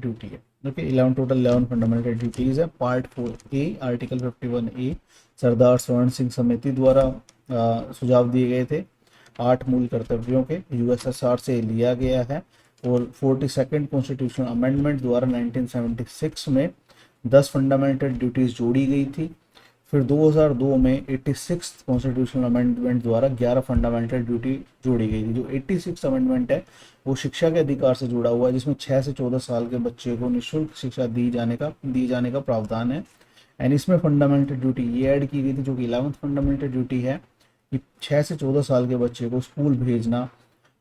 Duty है। Okay, 11 total 11 fundamental duties है। Part 4A article 51A सरदार स्वर्ण सिंह समिति द्वारा सुझाव दिए गए थे। 8 मूल कर्तव्यों के यूएसएसआर से लिया गया है। और 42nd कॉन्स्टिट्यूशनल अमेंडमेंट द्वारा 1976 में 10 फंडामेंटल ड्यूटीज जोड़ी गई थी। फिर 2002 में 86 कॉन्स्टिट्यूशनल अमेंडमेंट द्वारा 11 फंडामेंटल ड्यूटी जोड़ी गई थी। जो 86 अमेंडमेंट है वो शिक्षा के अधिकार से जुड़ा हुआ है, जिसमें 6 से 14 साल के बच्चे को निःशुल्क शिक्षा दिए जाने का प्रावधान है। एंड इसमें फंडामेंटल ड्यूटी ये ऐड की गई थी, जो कि 11th फंडामेंटल ड्यूटी है कि 6 से 14 साल के बच्चे को स्कूल भेजना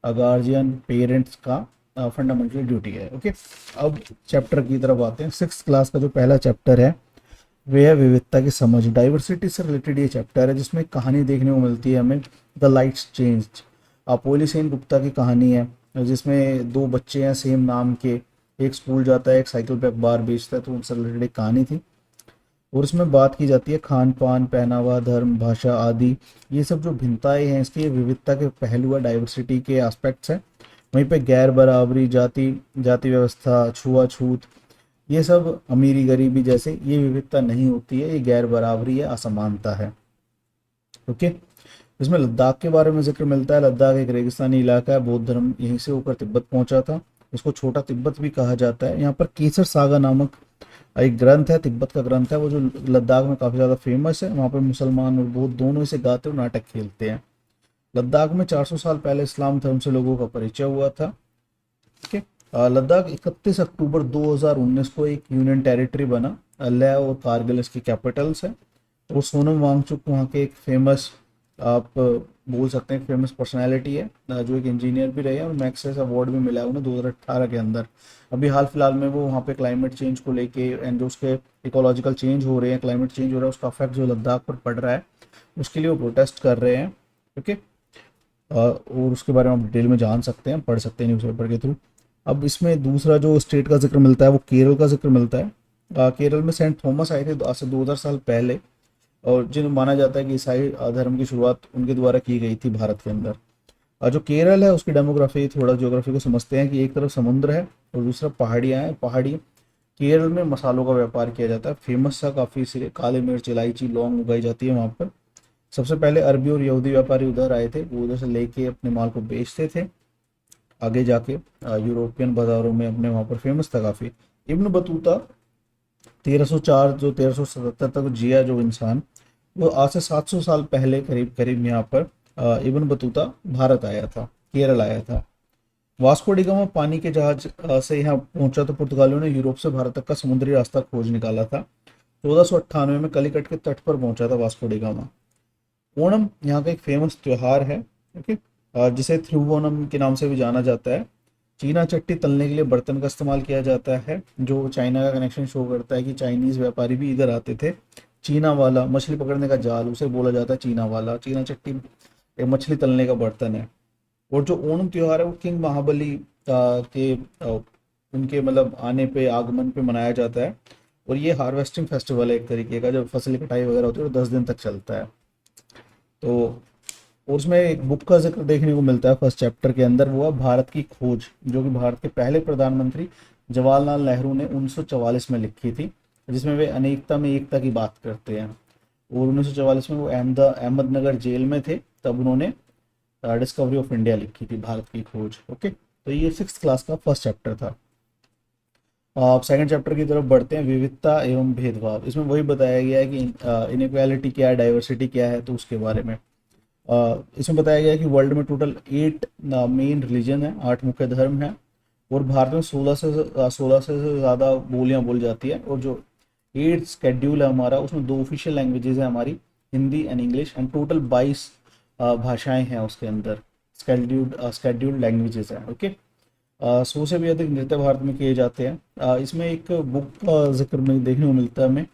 गार्जियन पेरेंट्स का फंडामेंटल ड्यूटी है। ओके, अब चैप्टर की तरफ आते हैं। 6th क्लास का जो पहला चैप्टर है वे है विविधता की समझ। डाइवर्सिटी से रिलेटेड ये चैप्टर है, जिसमें कहानी देखने को मिलती है हमें, the lights changed. Apoli Sen Gupta की कहानी है, जिसमें 2 बच्चे हैं सेम नाम के, एक स्कूल जाता है, एक साइकिल पे अखबार बेचता है, तो उनसे रिलेटेड एक कहानी थी। और इसमें बात की जाती है खान पान, पहनावा, धर्म, भाषा आदि, ये सब जो भिन्नताएं हैं इसकी ये विविधता के पहलू है, डाइवर्सिटी के एस्पेक्ट्स हैं। वहीं पे गैर बराबरी, जाति व्यवस्था, छुआछूत, ये सब अमीरी गरीबी जैसे ये विविधता नहीं होती है, ये गैर बराबरी है, असमानता है। ओके, इसमें लद्दाख के बारे में जिक्र मिलता है। लद्दाख एक रेगिस्तानी इलाका है, बौद्ध धर्म यहीं से होकर तिब्बत पहुंचा था। इसको छोटा तिब्बत भी कहा जाता है। यहाँ पर केसर सागा नामक एक ग्रंथ है, तिब्बत का ग्रंथ है, वो जो लद्दाख में काफ़ी ज़्यादा फेमस है। वहाँ पर मुसलमान और बौद्ध दोनों इसे गाते और नाटक खेलते हैं। लद्दाख में 400 साल पहले इस्लाम धर्म से लोगों का परिचय हुआ था। ठीक है, लद्दाख 31 अक्टूबर 2019 को एक यूनियन टेरिटरी बना। लेह और कारगिल इसकी कैपिटल्स है। और सोनम वांगचुक वहाँ के एक फेमस, आप बोल सकते हैं फेमस पर्सनालिटी है, जो एक इंजीनियर भी रहे हैं और मैक्सेस अवार्ड भी मिला है उन्हें 2018 के अंदर। अभी हाल फिलहाल में वो वहाँ पे क्लाइमेट चेंज को लेके एंड जो उसके इकोलॉजिकल चेंज हो रहे हैं, क्लाइमेट चेंज हो रहा है, उसका इफेक्ट जो लद्दाख पर पड़ रहा है, उसके लिए वो प्रोटेस्ट कर रहे हैं। ओके, और उसके बारे में आप डिटेल में जान सकते हैं, पढ़ सकते हैं न्यूज़पेपर के थ्रू। अब इसमें दूसरा जो स्टेट का जिक्र मिलता है वो केरल का जिक्र मिलता है। केरल में सेंट थॉमस आए थे आज से 2000 साल पहले, और जिन्हें माना जाता है कि ईसाई धर्म की शुरुआत उनके द्वारा की गई थी भारत के अंदर। जो केरल है उसकी डेमोग्राफी, थोड़ा ज्योग्राफी को समझते हैं कि एक तरफ समुद्र है और दूसरा पहाड़ियाँ हैं। पहाड़ी केरल में मसालों का व्यापार किया जाता है, फेमस सा काफ़ी, इसीलिए काली मिर्च, इलायची, लौंग उगाई जाती है वहाँ पर। सबसे पहले अरबी और यहूदी व्यापारी उधर आए थे, वो उधर से लेके अपने माल को बेचते थे आगे जाके यूरोपियन बाजारों में अपने, वहाँ पर फेमस था काफ़ी। इब्न बतूता 1304 जो 1377 तक जिया जो इंसान, वो आज से 700 साल पहले करीब करीब यहाँ पर इब्न बतूता भारत आया था, केरल आया था। वास्को डी गामा पानी के जहाज से यहाँ पहुंचा तो पुर्तगालियों ने यूरोप से भारत तक का समुद्री रास्ता खोज निकाला था। 1498 में कलिकट के तट पर पहुंचा था वास्को डी गामा। ओणम यहाँ का एक फेमस त्योहार है। ओके, जिसे थिरुवोनम के नाम से भी जाना जाता है। चीना चट्टी तलने के लिए बर्तन का इस्तेमाल किया जाता है, जो चाइना का कनेक्शन शो करता है कि चाइनीज व्यापारी भी इधर आते थे। चीना वाला मछली पकड़ने का जाल, उसे बोला जाता है चीना वाला। चीना चट्टी एक मछली तलने का बर्तन है। और जो ओणम त्योहार है वो किंग महाबली के उनके मतलब आने पे, आगमन पे मनाया जाता है। और ये हार्वेस्टिंग फेस्टिवल है एक तरीके का, जब फसल की कटाई वगैरह होती है तो 10 दिन तक चलता है। तो और उसमें एक बुक का जिक्र देखने को मिलता है फर्स्ट चैप्टर के अंदर, वो है भारत की खोज, जो कि भारत के पहले प्रधानमंत्री जवाहरलाल नेहरू ने 1944 में लिखी थी, जिसमें वे अनेकता में एकता की बात करते हैं। और 1944 में वो अहमदनगर जेल में थे, तब उन्होंने डिस्कवरी ऑफ इंडिया लिखी थी, भारत की खोज। ओके, तो ये 6th क्लास का फर्स्ट चैप्टर था। आप सेकंड चैप्टर की तरफ बढ़ते हैं, विविधता एवं भेदभाव। इसमें वही बताया गया है कि इनइक्वालिटी क्या है, डाइवर्सिटी क्या है, तो उसके बारे में इसमें बताया गया है कि वर्ल्ड में टोटल 8 मेन रिलीजन है, 8 मुख्य धर्म है। और भारत में 16 से ज़्यादा बोलियां बोली जाती है। और जो 8 स्केड्यूल है हमारा, उसमें 2 ऑफिशियल लैंग्वेजेस है हमारी, Hindi and English. And total 22 भाषाएं हैं उसके अंदर, स्केड्यूल्ड लैंग्वेजेस हैं। ओके, 100 से भी अधिक नृत्य भारत में किए जाते हैं। इसमें एक बुक का जिक्र में देखने को मिलता है हमें,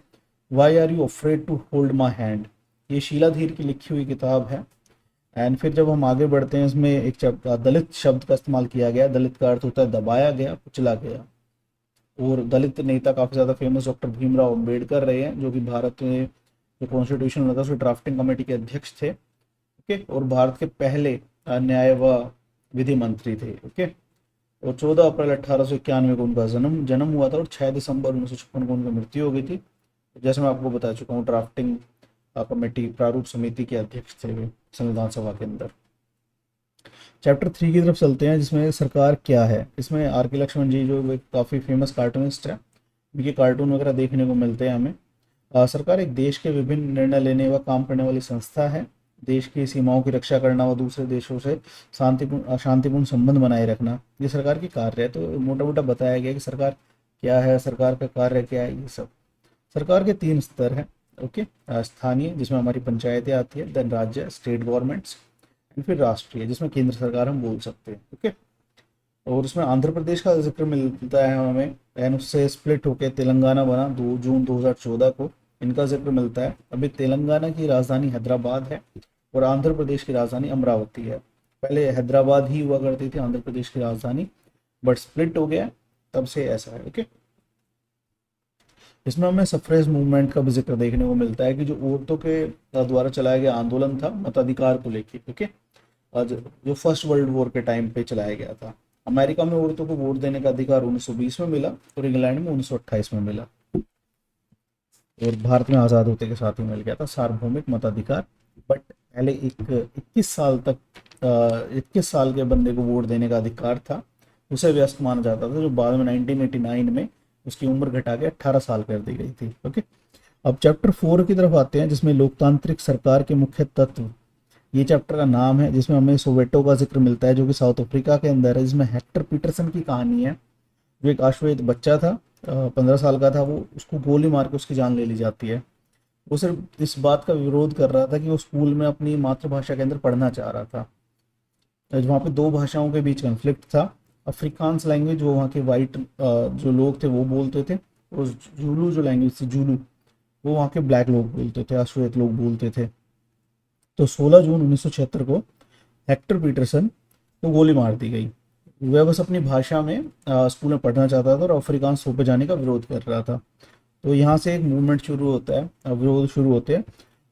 why are you afraid to hold my hand. ये शीला धीर की लिखी हुई किताब है। एंड फिर जब हम आगे बढ़ते हैं, इसमें एक दलित शब्द का इस्तेमाल किया गया। दलित का अर्थ होता है दबाया गया, कुचला गया। और दलित नेता काफ़ी ज़्यादा फेमस डॉक्टर भीमराव अम्बेडकर रहे हैं, जो कि भारत में जो कॉन्स्टिट्यूशन बना था उसकी ड्राफ्टिंग कमेटी के अध्यक्ष थे। ओके, और भारत के पहले न्याय व विधि मंत्री थे। ओके, और 14 अप्रैल 1891 को उनका जन्म जन्म हुआ था और 6 दिसंबर 1956 को उनकी मृत्यु हो गई थी। जैसे मैं आपको बता चुका हूँ, ड्राफ्टिंग कमेटी प्रारूप समिति के अध्यक्ष थे वे संविधान सभा के अंदर। चैप्टर 3 की तरफ चलते हैं, जिसमें सरकार क्या है। इसमें आर के लक्ष्मण जी जो एक काफ़ी फेमस कार्टूनिस्ट है, उनके कार्टून वगैरह देखने को मिलते हैं हमें। सरकार एक देश के विभिन्न निर्णय लेने व काम करने वाली संस्था है। देश की सीमाओं की रक्षा करना व दूसरे देशों से शांतिपूर्ण संबंध बनाए रखना, ये सरकार की कार्य है। तो मोटा मोटा बताया गया कि सरकार क्या है, सरकार का कार्य क्या है, ये सब। सरकार के 3 स्तर हैं। ओके, स्थानीय जिसमें हमारी पंचायतें आती है, देन राज्य स्टेट गवर्नमेंट्स, एंड फिर राष्ट्रीय जिसमें केंद्र सरकार हम बोल सकते हैं। ओके, और उसमें आंध्र प्रदेश का जिक्र मिलता है हमें, एंड उससे स्प्लिट होकर तेलंगाना बना 2 जून 2014 को, इनका जिक्र मिलता है। अभी तेलंगाना की राजधानी हैदराबाद है और आंध्र प्रदेश की राजधानी अमरावती है। पहले हैदराबाद ही हुआ करती थी आंध्र प्रदेश की राजधानी, बट स्प्लिट हो गया, तब से ऐसा है। ओके, इसमें हमें सफ्रेज मूवमेंट का भी जिक्र देखने को मिलता है कि जो औरतों के द्वारा चलाया गया आंदोलन था मताधिकार को लेके। ओके, आज जो फर्स्ट वर्ल्ड वॉर के टाइम पे चलाया गया था। अमेरिका में औरतों को वोट देने का अधिकार 1920 में मिला और इंग्लैंड में 1928 में मिला, और भारत में आज़ाद होते के साथ ही मिल गया था सार्वभौमिक मताधिकार। बट पहले एक 21 साल तक 21 साल के बंदे को वोट देने का अधिकार था, उसे व्यस्त माना जाता था, जो बाद में 1989 में उसकी उम्र घटा के 18 साल कर दी गई थी। ओके, अब चैप्टर 4 की तरफ आते हैं, जिसमें लोकतांत्रिक सरकार के मुख्य तत्व, ये चैप्टर का नाम है, जिसमें हमें सोवेटो का जिक्र मिलता है जो कि साउथ अफ्रीका के अंदर है, जिसमें हेक्टर पीटरसन की कहानी है, जो एक अश्वेत बच्चा था, 15 साल का था वो, उसको गोली मार के उसकी जान ले ली जाती है। वो सिर्फ इस बात का विरोध कर रहा था कि वो स्कूल में अपनी मातृभाषा के अंदर पढ़ना चाह रहा था। वहाँ पे 2 भाषाओं के बीच कन्फ्लिक्ट था। अफ्रीकांस लैंग्वेज वो वहाँ के वाइट जो लोग थे वो बोलते थे, और जूलू जो लैंग्वेज थी जूलू, वो वहाँ के ब्लैक लोग बोलते थे, अश्वेत लोग बोलते थे। तो 16 जून 1976 को हेक्टर पीटरसन को गोली मार दी गई। वह बस अपनी भाषा में स्कूल में पढ़ना चाहता था और अफ्रीकान सो पे जाने का विरोध कर रहा था। तो यहाँ से एक मूवमेंट शुरू होता है, विरोध शुरू होते हैं,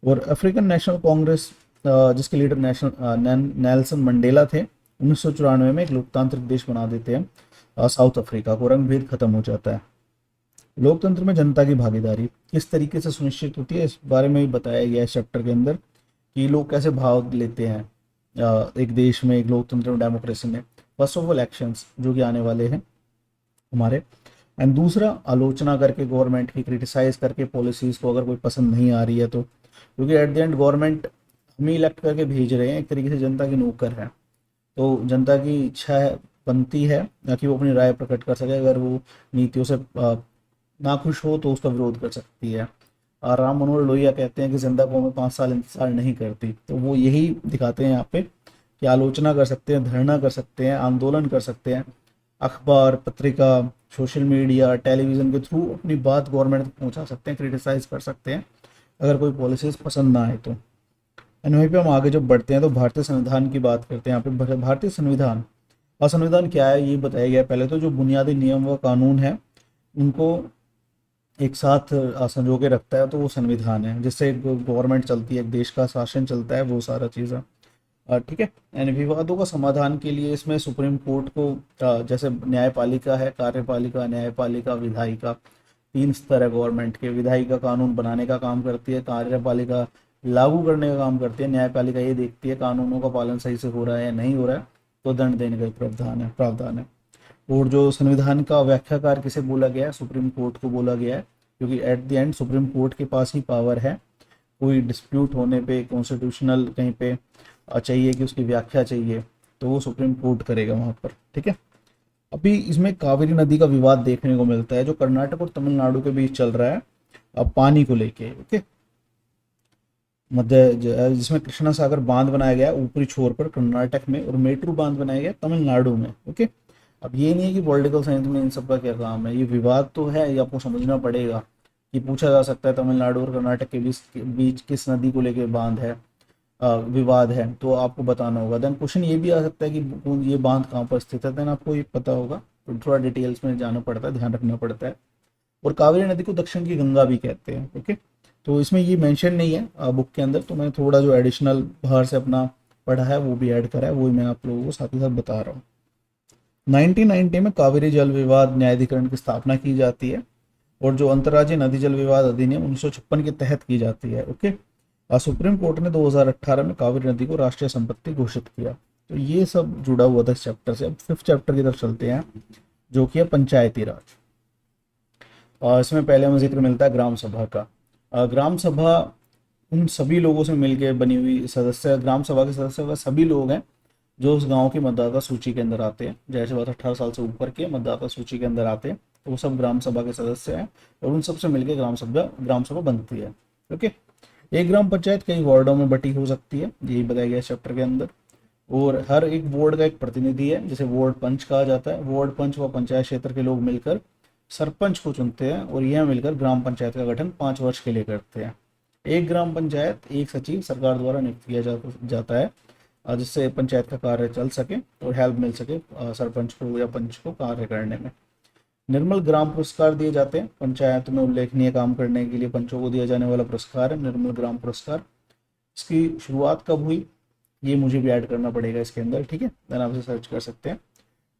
और अफ्रीकन नेशनल कांग्रेस जिसके लीडर नेल्सन मंडेला थे, 1994 में एक लोकतांत्रिक देश बना देते हैं साउथ अफ्रीका को, रंग-भेद खत्म हो जाता है। लोकतंत्र में जनता की भागीदारी किस तरीके से सुनिश्चित होती है, इस बारे में भी बताया गया है इस चैप्टर के अंदर, कि लोग कैसे भाग लेते हैं एक देश में, एक लोकतंत्र में, डेमोक्रेसी में। फर्स्ट ऑफ ऑल इलेक्शंस जो कि आने वाले हैं हमारे, एंड दूसरा आलोचना करके, गवर्नमेंट की क्रिटिसाइज करके, पॉलिसीज़ को अगर कोई पसंद नहीं आ रही है तो, क्योंकि एट द एंड गवर्नमेंट हमें इलेक्ट करके भेज रहे हैं, एक तरीके से जनता की नौकर है, तो जनता की इच्छा बनती है कि वो अपनी राय प्रकट कर सके। अगर वो नीतियों से नाखुश हो तो उसका विरोध कर सकती है। राम मनोहर लोहिया कहते हैं कि जनता को हमें 5 साल इंतजार नहीं करती, तो वो यही दिखाते हैं यहाँ पे कि आलोचना कर सकते हैं, धरना कर सकते हैं, आंदोलन कर सकते हैं, अखबार, पत्रिका, सोशल मीडिया, टेलीविज़न के थ्रू अपनी बात गवर्नमेंट तक पहुँचा सकते हैं, क्रिटिसाइज कर सकते हैं अगर कोई पॉलिसीज़ पसंद ना आए तो। एंड वहीं पे हम आगे जब बढ़ते हैं तो भारतीय संविधान की बात करते हैं। यहाँ पे भारतीय संविधान और संविधान क्या है ये बताया गया है। पहले तो जो बुनियादी नियम व कानून है उनको एक साथ संजो के रखता है, तो वो संविधान है, जिससे एक गवर्नमेंट चलती है, एक देश का शासन चलता है, वो सारा चीज़ है। ठीक है, एंड विवादों का समाधान के लिए इसमें सुप्रीम कोर्ट को जैसे न्यायपालिका है, कार्यपालिका, न्यायपालिका, विधायिका, 3 स्तर है गवर्नमेंट के। विधायिका कानून बनाने का काम करती है, कार्यपालिका लागू करने का काम करती है, न्यायपालिका ये देखती है कानूनों का पालन सही से हो रहा है या नहीं हो रहा है, तो दंड देने का प्रावधान है। और जो संविधान का व्याख्याकार किसे बोला गया है, सुप्रीम कोर्ट को बोला गया है, क्योंकि at the end supreme court के पास ही पावर है। कोई डिस्प्यूट होने पे, कॉन्स्टिट्यूशनल कहीं पे चाहिए कि उसकी व्याख्या चाहिए, तो वो सुप्रीम कोर्ट करेगा वहाँ पर। ठीक है, अभी इसमें कावेरी नदी का विवाद देखने को मिलता है जो कर्नाटक और तमिलनाडु के बीच चल रहा है, अब पानी को लेके। ओके, जिसमें कृष्णा सागर बांध बनाया गया ऊपरी छोर पर कर्नाटक में, और मेट्रो बांध बनाया गया तमिलनाडु में। ओके, अब ये नहीं है कि पॉलिटिकल साइंस में इन सब का क्या काम है, ये विवाद तो है, ये आपको समझना पड़ेगा कि पूछा जा सकता है तमिलनाडु और कर्नाटक के बीच किस नदी को लेके बांध है, विवाद है, तो आपको बताना होगा। देन क्वेश्चन ये भी आ सकता है कि ये बांध कहाँ पर स्थित है, देन आपको ये पता होगा, तो थोड़ा डिटेल्स में जाना पड़ता है, ध्यान रखना पड़ता है। और कावेरी नदी को दक्षिण की गंगा भी कहते हैं। ओके, तो इसमें ये मेंशन नहीं है बुक के अंदर, तो मैं थोड़ा जो एडिशनल बाहर से अपना पढ़ा है वो भी ऐड करा है, वो मैं आप लोगों को साथ ही साथ बता रहा हूँ। 1990 में कावेरी जल विवाद न्यायाधिकरण की स्थापना की जाती है, और जो अंतर्राज्यीय नदी जल विवाद अधिनियम 1956 के तहत की जाती है। ओके। सुप्रीम कोर्ट ने 2018 में कावेरी नदी को राष्ट्रीय संपत्ति घोषित किया। तो ये सब जुड़ा हुआ था इस चैप्टर से। अब 5th चैप्टर की तरफ चलते हैं, जो कि है पंचायती राज। और इसमें पहले हमें जिक्र मिलता है ग्राम सभा का। ग्राम सभा उन सभी लोगों से मिलकर बनी हुई सदस्य, ग्राम सभा के सदस्य वह सभी लोग हैं जो उस गांव की मतदाता सूची के अंदर आते हैं। जैसे बात 18 साल से ऊपर के मतदाता सूची के अंदर आते हैं, तो वो सब ग्राम सभा के सदस्य हैं, और उन सबसे मिलकर ग्राम सभा बनती है। ओके। एक ग्राम पंचायत कई वार्डों में बटी हो सकती है, यही बताया गया चैप्टर के अंदर। और हर एक वार्ड का एक प्रतिनिधि है, जिसे वार्ड पंच कहा जाता है। वार्ड पंच व पंचायत क्षेत्र के लोग मिलकर सरपंच को चुनते हैं, और यह मिलकर ग्राम पंचायत का गठन 5 वर्ष के लिए करते हैं। एक ग्राम पंचायत एक सचिव सरकार द्वारा नियुक्त किया जाता है, जिससे पंचायत का कार्य चल सके और हेल्प मिल सके सरपंच को या पंच को कार्य करने में। निर्मल ग्राम पुरस्कार दिए जाते हैं पंचायत में उल्लेखनीय काम करने के लिए। पंचों को दिया जाने वाला पुरस्कार है निर्मल ग्राम पुरस्कार। इसकी शुरुआत कब हुई, ये मुझे भी ऐड करना पड़ेगा इसके अंदर, ठीक है, देन आप इसे सर्च कर सकते हैं।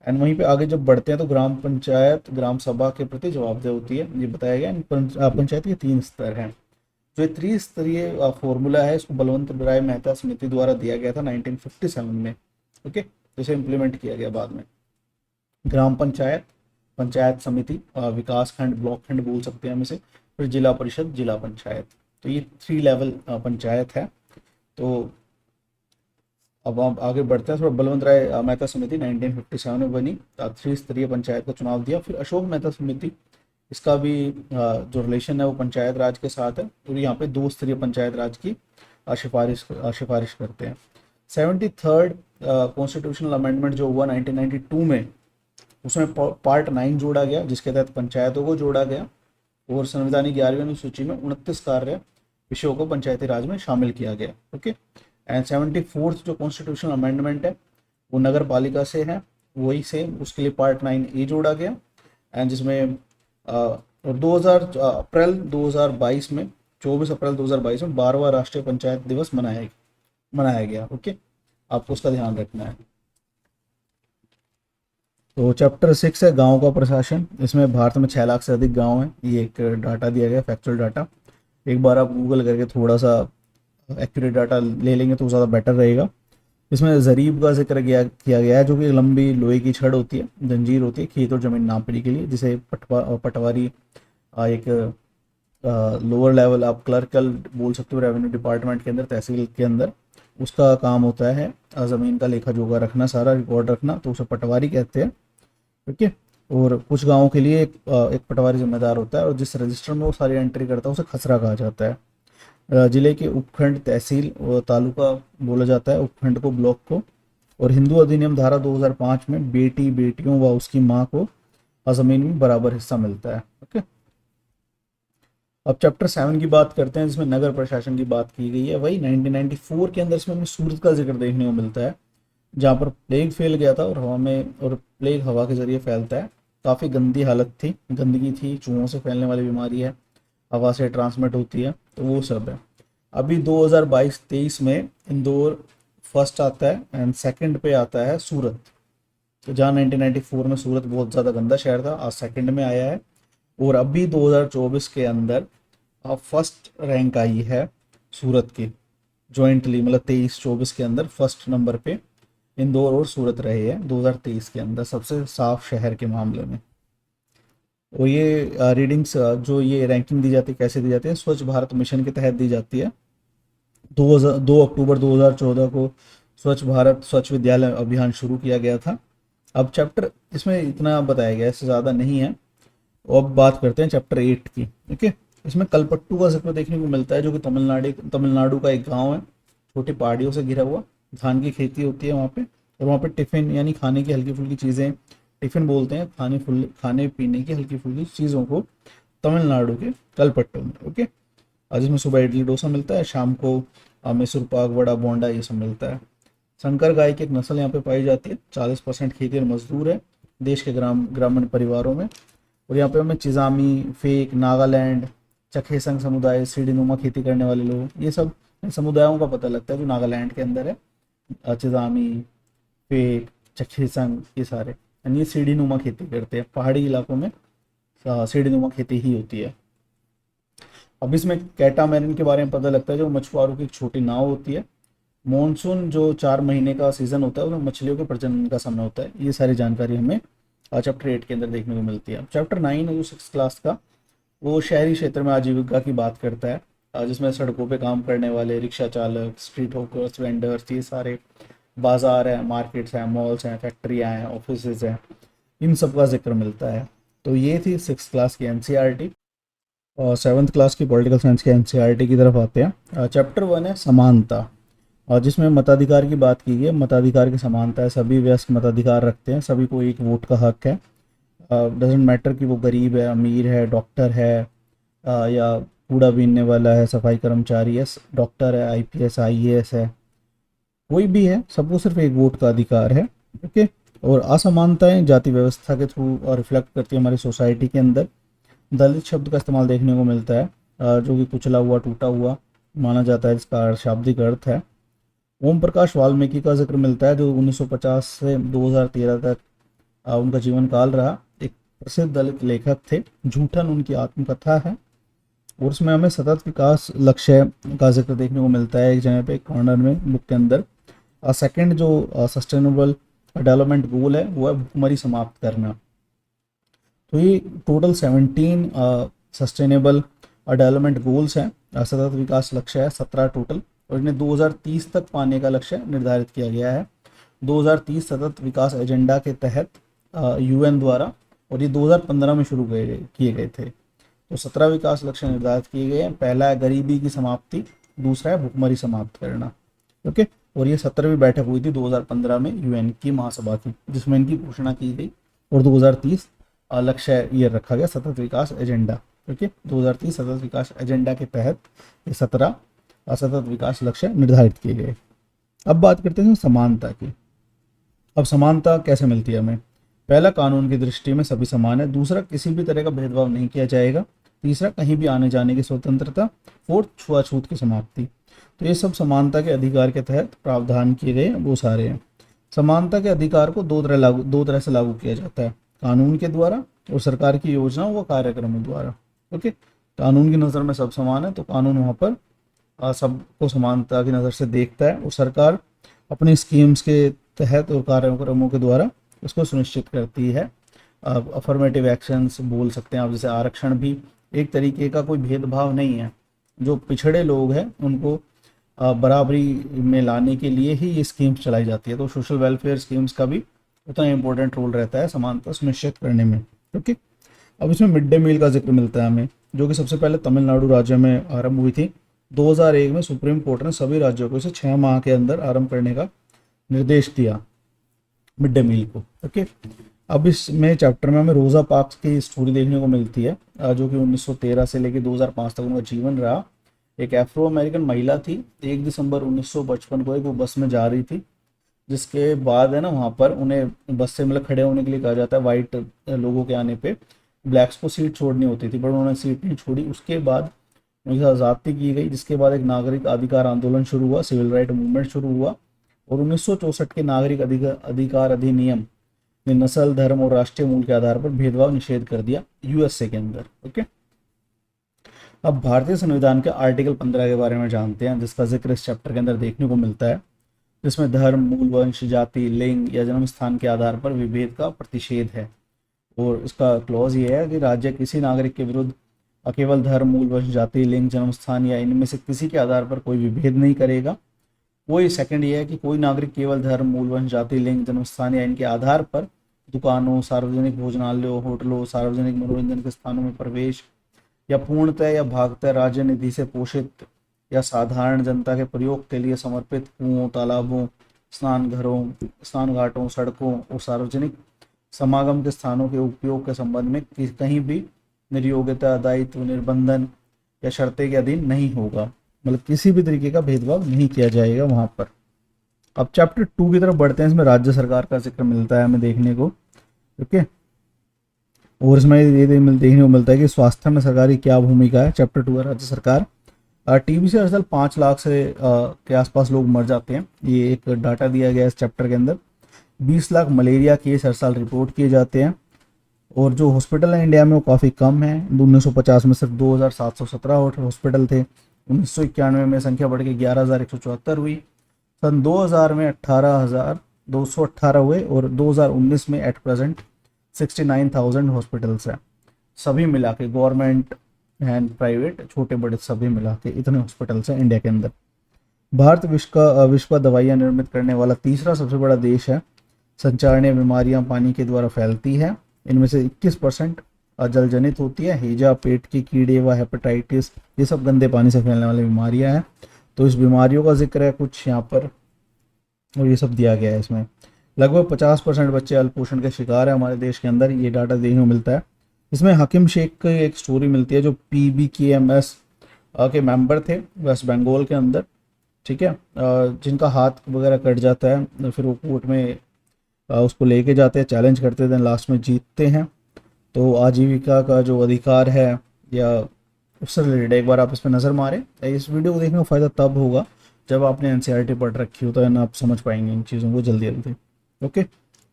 एंड वहीं पे आगे जब बढ़ते हैं तो ग्राम पंचायत ग्राम सभा के प्रति जवाबदेह होती है, ये बताया गया। पंचायत के 3 स्तर हैं। जो त्रिस्तरीय फॉर्मूला है, इसको बलवंत राय मेहता समिति द्वारा दिया गया था 1957 में। ओके। जिसे इम्प्लीमेंट किया गया बाद में। ग्राम पंचायत, पंचायत समिति, विकास खंड, ब्लॉक खंड बोल सकते हैं हम इसे, फिर जिला परिषद, जिला पंचायत। तो ये 3 लेवल पंचायत है। तो अब हम आगे बढ़ते हैं थोड़ा। बलवंत राय मेहता समिति 1957 में बनी, त्रिस्तरीय पंचायत का चुनाव दिया। फिर अशोक मेहता समिति, इसका भी जो रिलेशन है वो पंचायत राज के साथ है, और यहाँ पे 2 स्तरीय पंचायत राज की सिफारिश करते हैं। 73rd कॉन्स्टिट्यूशनल अमेंडमेंट जो हुआ 1992 में, उसमें पार्ट 9 जोड़ा गया, जिसके तहत पंचायतों को जोड़ा गया, और संविधान की 11वीं अनुसूची में 29 कार्य विषयों को पंचायती राज में शामिल किया गया। ओके। एंड 74th जो कॉन्स्टिट्यूशनल अमेंडमेंट है वो नगर पालिका से है, वही सेम, उसके लिए पार्ट 9A जोड़ा गया। एंड जिसमें और 24 अप्रैल 2022 में 12वां राष्ट्रीय पंचायत दिवस मनाया गया। ओके। आपको उसका ध्यान रखना है। तो चैप्टर 6 है गांव का प्रशासन। इसमें भारत में 6 लाख से अधिक गांव हैं, ये एक डाटा दिया गया, फैक्चुअल डाटा। एक बार आप गूगल करके थोड़ा सा एक्यूरेट डाटा ले लेंगे तो ज़्यादा बेटर रहेगा। इसमें ज़रीब का जिक्र किया गया है, जो कि एक लंबी लोहे की छड़ होती है, जंजीर होती है खेत और ज़मीन नापने के लिए, जिसे पटवारी एक लोअर लेवल आप क्लर्कल बोल सकते हो रेवेन्यू डिपार्टमेंट के अंदर, तहसील के अंदर, उसका काम होता है ज़मीन का लेखा जोखा रखना, सारा रिकॉर्ड रखना, तो उसे पटवारी कहते हैं। ठीक है। और कुछ गाँवों के लिए एक पटवारी जिम्मेदार होता है, और जिस रजिस्टर में वो सारी एंट्री करता है उसे खसरा कहा जाता है। जिले के उपखंड, तहसील और तालुका बोला जाता है, उपखंड को, ब्लॉक को। और हिंदू अधिनियम धारा 2005 में बेटी, बेटियों व उसकी माँ को ज़मीन में बराबर हिस्सा मिलता है। ओके। अब चैप्टर 7 की बात करते हैं, जिसमें नगर प्रशासन की बात की गई है। वही 1994 के अंदर इसमें हमें सूरत का जिक्र देखने को मिलता है, जहाँ पर प्लेग फैल गया था, और प्लेग हवा के जरिए फैलता है। काफ़ी गंदी हालत थी, गंदगी थी, चूहों से फैलने वाली बीमारी है, हवा से ट्रांसमिट होती है, तो वो सब है। अभी 2022-23 में इंदौर फर्स्ट आता है, एंड सेकंड पे आता है सूरत। तो जहाँ 1994 में सूरत बहुत ज़्यादा गंदा शहर था, आज सेकंड में आया है। और अभी 2024 के अंदर फर्स्ट रैंक आई है सूरत की, जॉइंटली, मतलब 23-24 के अंदर फर्स्ट नंबर पे इंदौर और सूरत रहे हैं 2023 के अंदर, सबसे साफ शहर के मामले में। और ये रीडिंग्स, जो ये रैंकिंग दी जाती है, कैसे दी जाती है, स्वच्छ भारत मिशन के तहत दी जाती है। 2 अक्टूबर 2014 को स्वच्छ भारत स्वच्छ विद्यालय अभियान शुरू किया गया था। अब चैप्टर इसमें इतना बताया गया है, इससे ज़्यादा नहीं है। अब बात करते हैं चैप्टर 8 की। ओके। इसमें कलपट्टू का जिक्र देखने को मिलता है, जो कि तमिलनाडु का एक गाँव है, छोटी पहाड़ियों से घिरा हुआ, धान की खेती होती है वहाँ पे। और वहाँ पे टिफ़िन यानी खाने की हल्की फुल्की चीज़ें, टिफ़िन बोलते हैं, खाने पीने की हल्की फुल्की चीज़ों को तमिलनाडु के कलपट्टू में। ओके। आज इसमें सुबह इडली डोसा मिलता है, शाम को मैसूर पाक, वड़ा, बोंडा, ये सब मिलता है। संकर गाय की एक नस्ल यहाँ पे पाई जाती है। 40% खेती और मजदूर है देश के ग्रामीण परिवारों में। और यहाँ पे हमें चिजामी, फेक, नागालैंड, चखेसंग समुदाय, सीढ़ीनुमा खेती करने वाले लोग, ये सब समुदायों का पता लगता है जो नागालैंड के अंदर है। चिजामी, फेक, चखेसंग, ये सारे। यानी ये सीढ़ी नुमा खेती करते हैं, पहाड़ी इलाकों में सीढ़ी नुमा खेती ही होती है। अब इसमें कैटामैरिन के बारे में पता लगता है, जो मछुआरों की एक छोटी नाव होती है। मॉनसून जो 4 महीने का सीजन होता है उसमें मछलियों के प्रजनन का समय होता है। ये सारी जानकारी हमें चैप्टर 8 के अंदर देखने को मिलती है। अब चैप्टर 9 है जो 6 क्लास का, वो शहरी क्षेत्र में आजीविका की बात करता है, जिसमें सड़कों पे काम करने वाले रिक्शा चालक, स्ट्रीट हॉकर्स, वेंडर्स, ये सारे बाजार हैं, मार्केट्स हैं, मॉल्स हैं, फैक्ट्रियाँ हैं, ऑफिस हैं, इन सब का जिक्र मिलता है। तो ये थी 6 क्लास की एनसीईआरटी। और 7th क्लास की पॉलिटिकल साइंस के एनसीईआरटी की तरफ आते हैं। चैप्टर 1 है समानता, और जिसमें मताधिकार की बात की गई है। मताधिकार की समानता है, सभी वयस्क मताधिकार रखते हैं, सभी को एक वोट का हक है। डजेंट मैटर कि वो गरीब है, अमीर है, डॉक्टर है, या कूड़ा बीनने वाला है, सफाई कर्मचारी है, डॉक्टर है, आईपीएस आईएएस है, कोई भी है, सबको सिर्फ एक वोट का अधिकार है। ओके। और असमानताएं जाति व्यवस्था के थ्रू रिफ्लेक्ट करती है हमारी सोसाइटी के अंदर। दलित शब्द का इस्तेमाल देखने को मिलता है, जो कि कुचला हुआ, टूटा हुआ माना जाता है, इसका शाब्दिक अर्थ है। ओम प्रकाश वाल्मीकि का जिक्र मिलता है, जो 1950 से 2013 तक उनका जीवन काल रहा। एक प्रसिद्ध दलित लेखक थे। झूठन उनकी आत्मकथा है। और उसमें हमें सतत विकास लक्ष्य का जिक्र देखने को मिलता है एक जगह पे, कॉर्नर में बुक के अंदर। सेकंड जो सस्टेनेबल डेवलपमेंट गोल है वो है भूखमरी समाप्त करना। तो ये टोटल 17 सस्टेनेबल डेवलपमेंट गोल्स हैं, सतत विकास लक्ष्य है 17 टोटल, और इन्हें 2030 तक पाने का लक्ष्य निर्धारित किया गया है 2030 सतत विकास एजेंडा के तहत यूएन द्वारा, और ये 2015 में शुरू किए गए थे। तो 17 विकास लक्ष्य निर्धारित किए गए हैं। पहला है गरीबी की समाप्ति, दूसरा है भूखमरी समाप्त करना। ओके। और ये 17वीं बैठक हुई थी 2015 में यूएन की महासभा की, जिसमें इनकी घोषणा की गई, और 2030 लक्ष्य ये रखा गया सतत विकास एजेंडा। ओके। 2030 सतत विकास एजेंडा के तहत ये 17 सतत विकास लक्ष्य निर्धारित किए गए। अब बात करते हैं समानता की। अब समानता कैसे मिलती है हमें? पहला, कानून की दृष्टि में सभी समान है। दूसरा, किसी भी तरह का भेदभाव नहीं किया जाएगा। तीसरा, कहीं भी आने जाने की स्वतंत्रता। फोर्थ, छुआछूत की समाप्ति। तो ये सब समानता के अधिकार के तहत प्रावधान किए गए वो सारे हैं। समानता के अधिकार को दो तरह से लागू किया जाता है, कानून के द्वारा और सरकार की योजनाओं व कार्यक्रमों द्वारा। ओके। कानून की नज़र में सब समान है, तो कानून वहाँ पर सबको समानता की नज़र से देखता है, और सरकार अपनी स्कीम्स के तहत और कार्यक्रमों के द्वारा उसको सुनिश्चित करती है। अफर्मेटिव एक्शंस बोल सकते हैं आप, जैसे आरक्षण भी एक तरीके का कोई भेदभाव नहीं है। जो पिछड़े लोग हैं उनको बराबरी में लाने के लिए ही ये स्कीम्स चलाई जाती है। तो सोशल वेलफेयर स्कीम्स का भी उतना इम्पोर्टेंट रोल रहता है समानता सुनिश्चित करने में। ओके। अब इसमें मिड डे मील का जिक्र मिलता है हमें, जो कि सबसे पहले तमिलनाडु राज्य में आरंभ हुई थी। 2001 में सुप्रीम कोर्ट ने सभी राज्यों को इसे 6 माह के अंदर आरंभ करने का निर्देश दिया, मिड डे मील को। ओके। अब इसमें चैप्टर में हमें रोज़ा पार्क्स की स्टोरी देखने को मिलती है, जो कि 1913 से लेकर 2005 तक उनका जीवन रहा। एक अफ्रो अमेरिकन महिला थी। 1 दिसंबर 1955 को एक वो बस में जा रही थी, जिसके बाद है ना वहाँ पर उन्हें बस से मतलब खड़े होने के लिए कहा जाता है। वाइट लोगों के आने पे ब्लैक्स को सीट छोड़नी होती थी, पर उन्होंने सीट नहीं छोड़ी। उसके बाद उनकी आज़ादी की गई, जिसके बाद एक नागरिक अधिकार आंदोलन शुरू हुआ, सिविल राइट मूवमेंट शुरू हुआ, और 1964 के नागरिक अधिकार अधिनियम ने नस्ल, धर्म और राष्ट्रीय मूल के आधार पर भेदभाव निषेध कर दिया यूएसए के अंदर। ओके। अब भारतीय संविधान के आर्टिकल 15 के बारे में जानते हैं, जिसका जिक्र इस चैप्टर के अंदर देखने को मिलता है, जिसमें धर्म, मूल वंश, जाति, लिंग या जन्म स्थान के आधार पर विभेद का प्रतिषेध है। और इसका क्लॉज ये है कि राज्य किसी नागरिक के विरुद्ध केवल धर्म, मूल वंश, जाति, लिंग, जन्म स्थान या इनमें से किसी के आधार पर कोई विभेद नहीं करेगा। कोई सेकंड ये है कि कोई नागरिक केवल धर्म, मूल वंश, जाति, लिंग, जन्म स्थान या इनके आधार पर दुकानों, सार्वजनिक भोजनालयों, होटलों, सार्वजनिक मनोरंजन के स्थानों में प्रवेश या पूर्णतः या भागतः राज्य निधि से पोषित या साधारण जनता के प्रयोग के लिए समर्पित कुओं, तालाबों, स्नान घरों, स्नान घाटों, सड़कों और सार्वजनिक समागम के स्थानों के उपयोग के संबंध में कहीं भी निर्योग्यता, दायित्व, निर्बंधन या शर्तें के अधीन नहीं होगा। मतलब किसी भी तरीके का भेदभाव नहीं किया जाएगा वहां पर। अब चैप्टर 2 की तरफ बढ़ते हैं। इसमें राज्य सरकार का जिक्र मिलता है हमें देखने को। ओके। और इसमें ये देखने को मिलता है कि स्वास्थ्य में सरकारी क्या भूमिका है। चैप्टर 2 है राज्य सरकार। टीबी से हर साल 5 लाख से के आसपास लोग मर जाते हैं, ये एक डाटा दिया गया है इस चैप्टर के अंदर। 20 लाख मलेरिया केस हर साल रिपोर्ट किए जाते हैं। और जो हॉस्पिटल है इंडिया में वो काफ़ी कम है। 1950 में सिर्फ 2717 हॉस्पिटल थे। 1991 में संख्या बढ़ के 11,174 हुई। सन 2000 में 18,218 हुए और 2019 में एट प्रेजेंट 69,000 हॉस्पिटल्स हैं। सभी मिला के गवर्नमेंट एंड प्राइवेट, छोटे बड़े सभी मिला के इतने हॉस्पिटल्स हैं इंडिया के अंदर। भारत विश्व का दवाइयाँ निर्मित करने वाला तीसरा सबसे बड़ा देश है। संचारणीय बीमारियां पानी के द्वारा फैलती हैं। इनमें से 21% जल जनित होती है। हैजा, पेट के कीड़े व हेपेटाइटिस, ये सब गंदे पानी से फैलने वाली बीमारियां हैं। तो इस बीमारियों का जिक्र है कुछ यहाँ पर, और ये सब दिया गया है इसमें। लगभग 50% बच्चे अल्पोषण के शिकार है हमारे देश के अंदर, ये डाटा देखने को मिलता है। इसमें हकीम शेख की एक स्टोरी मिलती है, जो PBKMS के मेंबर थे वेस्ट बंगाल के अंदर, ठीक है, जिनका हाथ वगैरह कट जाता है, फिर वो कोर्ट में उसको लेके जाते हैं, चैलेंज करते थे, लास्ट में जीतते हैं। तो आजीविका का जो अधिकार है या उससे रिलेटेड एक बार आप इस पर नज़र मारें। इस वीडियो को देखने का फ़ायदा तब होगा जब आपने NCERT पढ़ रखी हो, तो है ना, आप समझ पाएंगे इन चीज़ों को जल्दी जल्दी। ओके,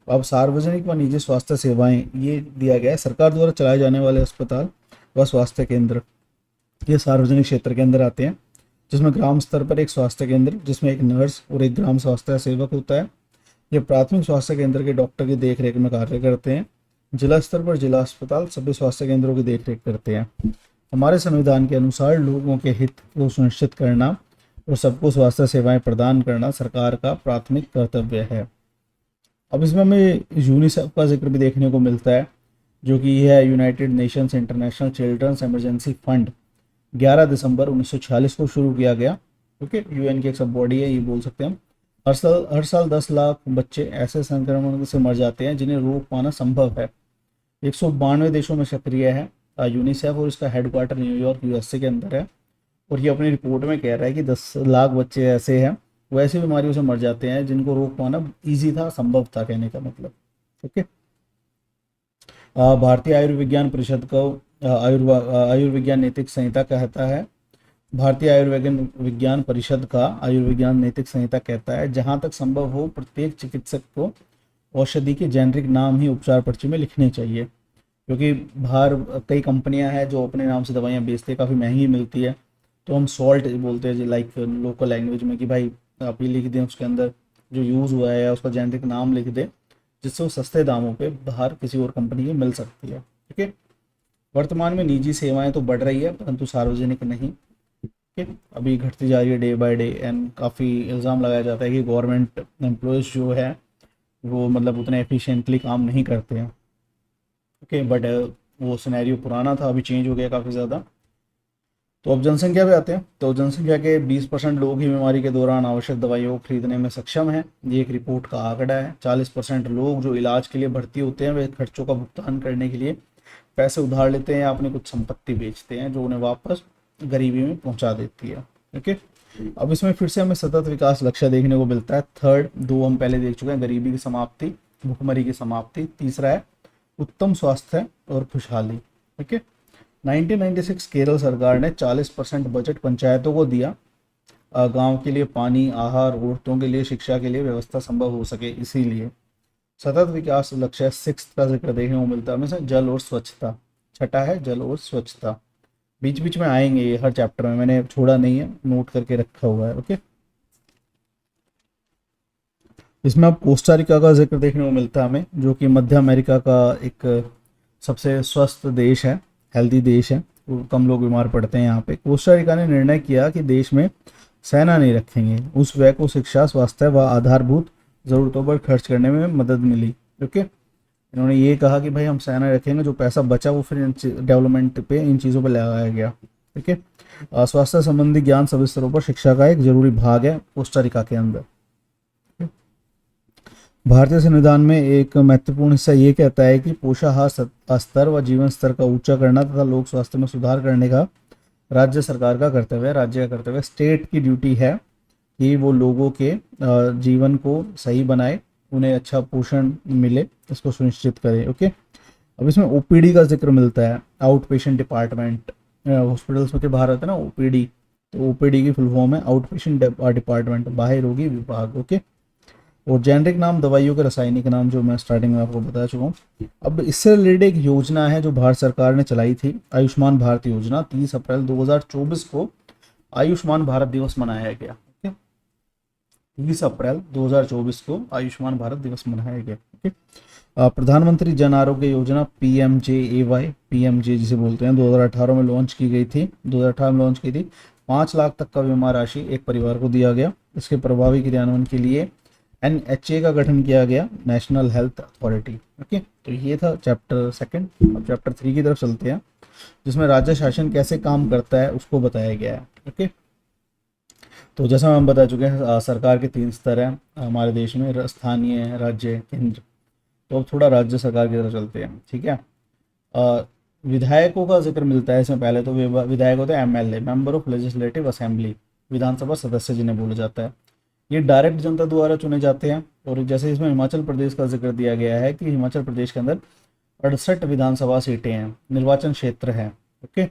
अब सार्वजनिक व निजी स्वास्थ्य सेवाएं, ये दिया गया है सरकार द्वारा चलाए जाने वाले अस्पताल व स्वास्थ्य केंद्र, ये सार्वजनिक क्षेत्र के अंदर आते हैं, जिसमें ग्राम स्तर पर एक स्वास्थ्य केंद्र जिसमें एक नर्स और एक ग्राम स्वास्थ्य सेवक होता है। ये प्राथमिक स्वास्थ्य केंद्र के डॉक्टर की देखरेख में कार्य करते हैं। जिला स्तर पर जिला अस्पताल सभी स्वास्थ्य केंद्रों की देखरेख करते हैं। हमारे संविधान के अनुसार लोगों के हित को सुनिश्चित करना और सबको स्वास्थ्य सेवाएं प्रदान करना सरकार का प्राथमिक कर्तव्य है। अब इसमें हमें यूनिसेफ का जिक्र भी देखने को मिलता है, जो कि है United Nations International Children's Emergency Fund. 11 दिसंबर 1946 को शुरू किया गया। ओके, UN की एक सब बॉडी है, ये बोल सकते हैं हम। हर साल 10 लाख बच्चे ऐसे संक्रमण से मर जाते हैं जिन्हें रोक पाना संभव है। 192 देशों में सक्रिय है यूनिसेफ, और इसका हेडक्वार्टर न्यूयॉर्क USA के अंदर है। और ये अपनी रिपोर्ट में कह रहा है कि 10 लाख बच्चे ऐसे हैं, वो ऐसी बीमारियों से मर जाते हैं जिनको रोक पाना ईजी था, संभव था, कहने का मतलब। ओके, भारतीय आयुर्विज्ञान परिषद को आयुर्विज्ञान नैतिक संहिता कहता है। भारतीय आयुर्विज्ञान परिषद का आयुर्विज्ञान नैतिक संहिता कहता है, जहां तक संभव हो प्रत्येक चिकित्सक को औषधि के जेनरिक नाम ही उपचार पर्ची में लिखने चाहिए, क्योंकि बाहर कई कंपनियां हैं जो अपने नाम से दवाइयां बेचते हैं, काफ़ी महंगी मिलती है। तो हम सॉल्ट बोलते हैं, लाइक लोकल लैंग्वेज में, कि भाई आप ये लिख दें उसके अंदर जो यूज़ हुआ है या उसका जेनरिक नाम लिख दें, जिससे वो सस्ते दामों पे बाहर किसी और कंपनी की मिल सकती है। ठीक है, वर्तमान में निजी सेवाएं तो बढ़ रही है परंतु सार्वजनिक नहीं। ठीक है, अभी घटती जा रही है डे बाय डे। एंड काफ़ी इल्ज़ाम लगाया जाता है कि गवर्नमेंट एम्प्लॉयज़ जो है वो मतलब उतने एफिशिएंटली काम नहीं करते हैं। ओके, बट वो सिनेरियो पुराना था, अभी चेंज हो गया काफ़ी ज़्यादा। तो अब जनसंख्या पे आते हैं। तो जनसंख्या के 20% लोग ही बीमारी के दौरान आवश्यक दवाइयों को खरीदने में सक्षम हैं, ये एक रिपोर्ट का आंकड़ा है। 40% लोग जो इलाज के लिए भर्ती होते हैं वे खर्चों का भुगतान करने के लिए पैसे उधार लेते हैं या अपनी कुछ संपत्ति बेचते हैं, जो उन्हें वापस गरीबी में पहुंचा देती है। ओके, अब इसमें फिर से हमें सतत विकास लक्ष्य देखने को मिलता है। थर्ड, 2 हम पहले देख चुके हैं, गरीबी की समाप्ति, भुखमरी की समाप्ति। तीसरा है उत्तम स्वास्थ्य और खुशहाली। ओके, 1996 केरल सरकार ने 40% बजट पंचायतों को दिया, गांव के लिए पानी, आहार, औरतों के लिए शिक्षा के लिए व्यवस्था संभव हो सके। इसीलिए सतत विकास लक्ष्य 6 का जिक्र देखने को मिलता है हमें, जल और स्वच्छता। छठा है जल और स्वच्छता। बीच बीच में आएंगे ये हर चैप्टर में, मैंने छोड़ा नहीं है, नोट करके रखा हुआ है। ओके, इसमें अब कोस्टारिका का जिक्र देखने को मिलता है हमें, जो कि मध्य अमेरिका का एक सबसे स्वस्थ देश है, हेल्दी देश है, कम लोग बीमार पड़ते हैं यहाँ पे। कोस्टारिका ने निर्णय किया कि देश में सेना नहीं रखेंगे, उस व्यय को शिक्षा, स्वास्थ्य व आधारभूत ज़रूरतों पर खर्च करने में मदद मिली। ओके, इन्होंने ये कहा कि भाई हम सेना रखेंगे, जो पैसा बचा वो फिर डेवलपमेंट पे, इन चीज़ों पर लगाया गया। ठीक है, स्वास्थ्य संबंधी ज्ञान सभी स्तरों पर शिक्षा का एक जरूरी भाग है कोस्टारिका के अंदर। भारतीय संविधान में एक महत्वपूर्ण हिस्सा ये कहता है कि पोषाहार स्तर व जीवन स्तर का ऊंचा करना तथा लोक स्वास्थ्य में सुधार करने का राज्य सरकार का कर्तव्य है, राज्य का कर्तव्य। स्टेट की ड्यूटी है कि वो लोगों के जीवन को सही बनाए, उन्हें अच्छा पोषण मिले, इसको सुनिश्चित करे। ओके, अब इसमें OPD का जिक्र मिलता है, आउट पेशेंट डिपार्टमेंट। हॉस्पिटल्स में के बाहर आता है ना OPD, तो OPD की फुल फॉर्म है आउट पेशेंट डिपार्टमेंट, बाह्य रोगी विभाग। ओके, और जेनरिक नाम दवाइयों के रासायनिक नाम जो मैं स्टार्टिंग में आपको बता चुका हूँ। अब इससे रिलेटेड एक योजना है जो भारत सरकार ने चलाई थी, आयुष्मान भारत योजना। 30 अप्रैल 2024 को आयुष्मान भारत दिवस मनाया गया। ओके, 30 अप्रैल 2024 को आयुष्मान भारत दिवस मनाया गया। ओके, प्रधानमंत्री जन आरोग्य योजना PMJAY, PMJ जिसे बोलते हैं, 2018 में लॉन्च की गई थी। 2018 में लॉन्च की थी। 5 लाख तक का बीमा राशि एक परिवार को दिया गया। इसके प्रभावी क्रियान्वयन के लिए NHA का गठन किया गया, नेशनल हेल्थ अथॉरिटी। ओके, तो ये था चैप्टर सेकंड। अब चैप्टर 3 की तरफ चलते हैं, जिसमें राज्य शासन कैसे काम करता है उसको बताया गया है। ओके, तो जैसा हम बता चुके हैं, सरकार के 3 स्तर हैं हमारे देश में, स्थानीय, राज्य, केंद्र। तो अब थोड़ा राज्य सरकार की तरफ चलते हैं। ठीक है, विधायकों का जिक्र मिलता है इसमें। पहले तो विधायक होते हैं MLA, member of legislative assembly, विधानसभा सदस्य जिन्हें बोला जाता है। ये डायरेक्ट जनता द्वारा चुने जाते हैं। और जैसे इसमें हिमाचल प्रदेश का जिक्र दिया गया है कि हिमाचल प्रदेश के अंदर 68 विधानसभा सीटें हैं, निर्वाचन क्षेत्र है। ओके,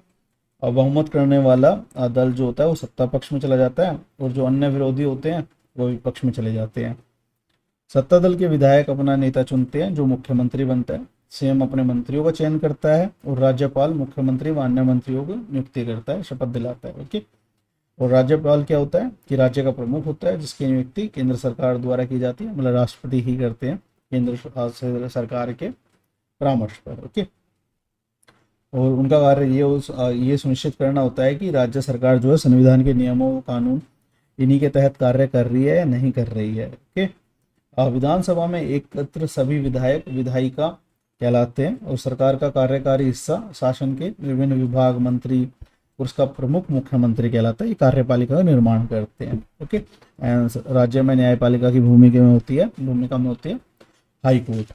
और बहुमत करने वाला दल जो होता है वो सत्ता पक्ष में चला जाता है, और जो अन्य विरोधी होते हैं वो विपक्ष में चले जाते हैं। सत्ता दल के विधायक अपना नेता चुनते हैं जो मुख्यमंत्री बनता है। सीएम अपने मंत्रियों का चयन करता है, और राज्यपाल मुख्यमंत्री व अन्य मंत्रियों को नियुक्ति करता है, शपथ दिलाता है। ओके, और राज्यपाल क्या होता है कि राज्य का प्रमुख होता है, जिसकी नियुक्ति केंद्र सरकार द्वारा की जाती है, मतलब राष्ट्रपति ही करते हैं केंद्र सरकार के परामर्श पर। ओके, और उनका कार्य ये सुनिश्चित करना होता है कि राज्य सरकार जो है संविधान के नियमों कानून इन्हीं के तहत कार्य कर रही है या नहीं कर रही है। ओके, विधानसभा में एकत्र सभी विधायक विधायिका कहलाते हैं, और सरकार का कार्यकारी हिस्सा शासन के विभिन्न विभाग, मंत्री और उसका प्रमुख मुख्यमंत्री कहलाता है। ये कार्यपालिका का निर्माण करते हैं। ओके, एंड राज्य में न्यायपालिका की भूमिका में होती है हाई कोर्ट।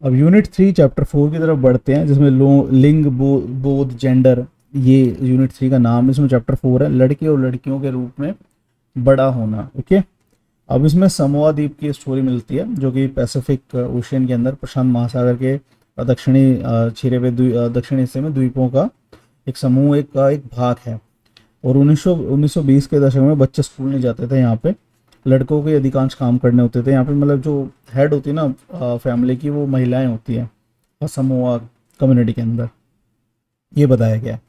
अब यूनिट 3 चैप्टर 4 की तरफ बढ़ते हैं, जिसमें लिंग, बोध, जेंडर, ये यूनिट 3 का नाम। इसमें चैप्टर 4 है लड़के और लड़कियों के रूप में बड़ा होना। ओके, अब इसमें समोआ द्वीप की स्टोरी मिलती है, जो कि पैसिफिक ओशियन के अंदर प्रशांत महासागर के दक्षिणी दक्षिणी हिस्से में द्वीपों का एक समूह एक भाग है। और 1920 के दशक में बच्चे स्कूल नहीं जाते थे यहाँ पे, लड़कों के अधिकांश काम करने होते थे यहाँ पे। मतलब जो हेड होती है ना फैमिली की, वो महिलाएं होती हैं समोआ कम्युनिटी के अंदर, ये बताया गया है।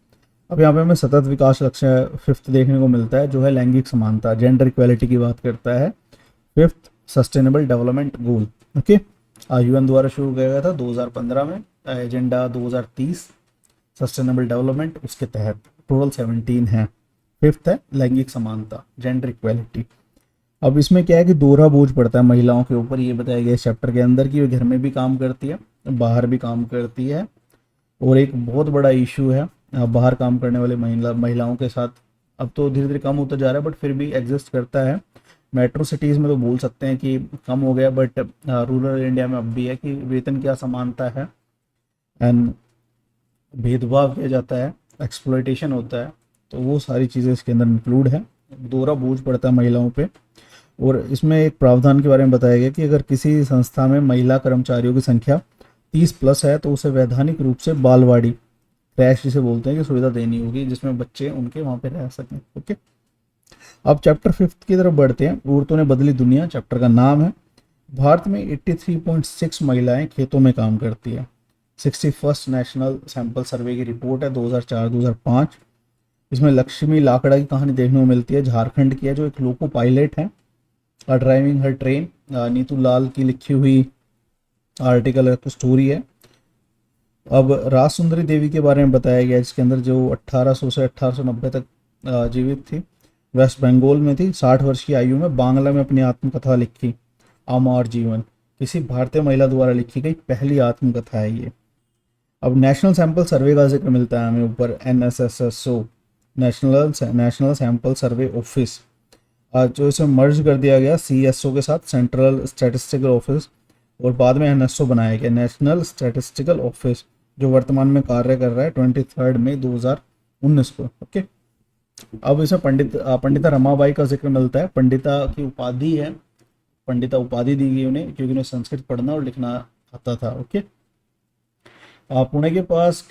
अब यहाँ पे हमें सतत विकास लक्ष्य 5th देखने को मिलता है, जो है लैंगिक समानता, जेंडर इक्वालिटी की बात करता है। 5th sustainable development goal. Okay, UN द्वारा शुरू किया गया था 2015 में, एजेंडा 2030 सस्टेनेबल डेवलपमेंट, उसके तहत टोटल 17 है। 5th है लैंगिक समानता, जेंडर इक्वालिटी। अब इसमें क्या है कि दोहरा बोझ पड़ता है महिलाओं के ऊपर, ये बताया गया इस चैप्टर के अंदर कि वे घर में भी काम करती है, बाहर भी काम करती है। और एक बहुत बड़ा इशू है बाहर काम करने वाले महिलाओं के साथ, अब तो धीरे धीरे कम होता जा रहा है, बट फिर भी एग्जिस्ट करता है। मेट्रो सिटीज़ में तो बोल सकते हैं कि कम हो गया, बट रूरल इंडिया में अब भी है कि वेतन की असमानता है, एंड भेदभाव किया जाता है, एक्सप्लॉयटेशन होता है। तो वो सारी चीज़ें इसके अंदर इंक्लूड है, दोहरा बोझ पड़ता है महिलाओं पे। और इसमें एक प्रावधान के बारे में बताया गया कि अगर किसी संस्था में महिला कर्मचारियों की संख्या 30+ है, तो उसे वैधानिक रूप से बालवाड़ी, क्रैश जिसे बोलते हैं, कि सुविधा देनी होगी, जिसमें बच्चे उनके वहाँ पे रह सकें। ओके, अब चैप्टर 5 की तरफ बढ़ते हैं, औरतों ने बदली दुनिया, चैप्टर का नाम है। भारत में 83.6 महिलाएं खेतों में काम करती है। 61st नेशनल सैंपल सर्वे की रिपोर्ट है 2004-2005। इसमें लक्ष्मी लाकड़ा की कहानी देखने को मिलती है, झारखंड की है, जो एक लोको पायलट है। ड्राइविंग हर ट्रेन, नीतू लाल की लिखी हुई आर्टिकल स्टोरी है। अब राज सुंदरी देवी के बारे में बताया गया, जिसके अंदर जो 1800 से 1890 तक जीवित थी, वेस्ट बंगाल में थी। 60 वर्ष की आयु में बांग्ला में अपनी आत्मकथा लिखी, अमर जीवन, किसी भारतीय महिला द्वारा लिखी गई पहली आत्मकथा है ये। अब नेशनल सैंपल सर्वे का जिक्र मिलता है हमें ऊपर, NSSO, national sample survey office, जो इसे मर्ज कर दिया गया CSO के साथ, सेंट्रल स्टैटिस्टिकल ऑफिस, और बाद में NSO बनाया गया, नेशनल स्टैटिस्टिकल ऑफिस, जो वर्तमान में कार्य कर रहा है 23 मई 2019 को। ओके, अब इसमें पंडिता रमाबाई का जिक्र मिलता है। पंडिता की उपाधि है, पंडिता उपाधि दी गई उन्हें क्योंकि उन्हें संस्कृत पढ़ना और लिखना आता था। ओके, पुणे के पास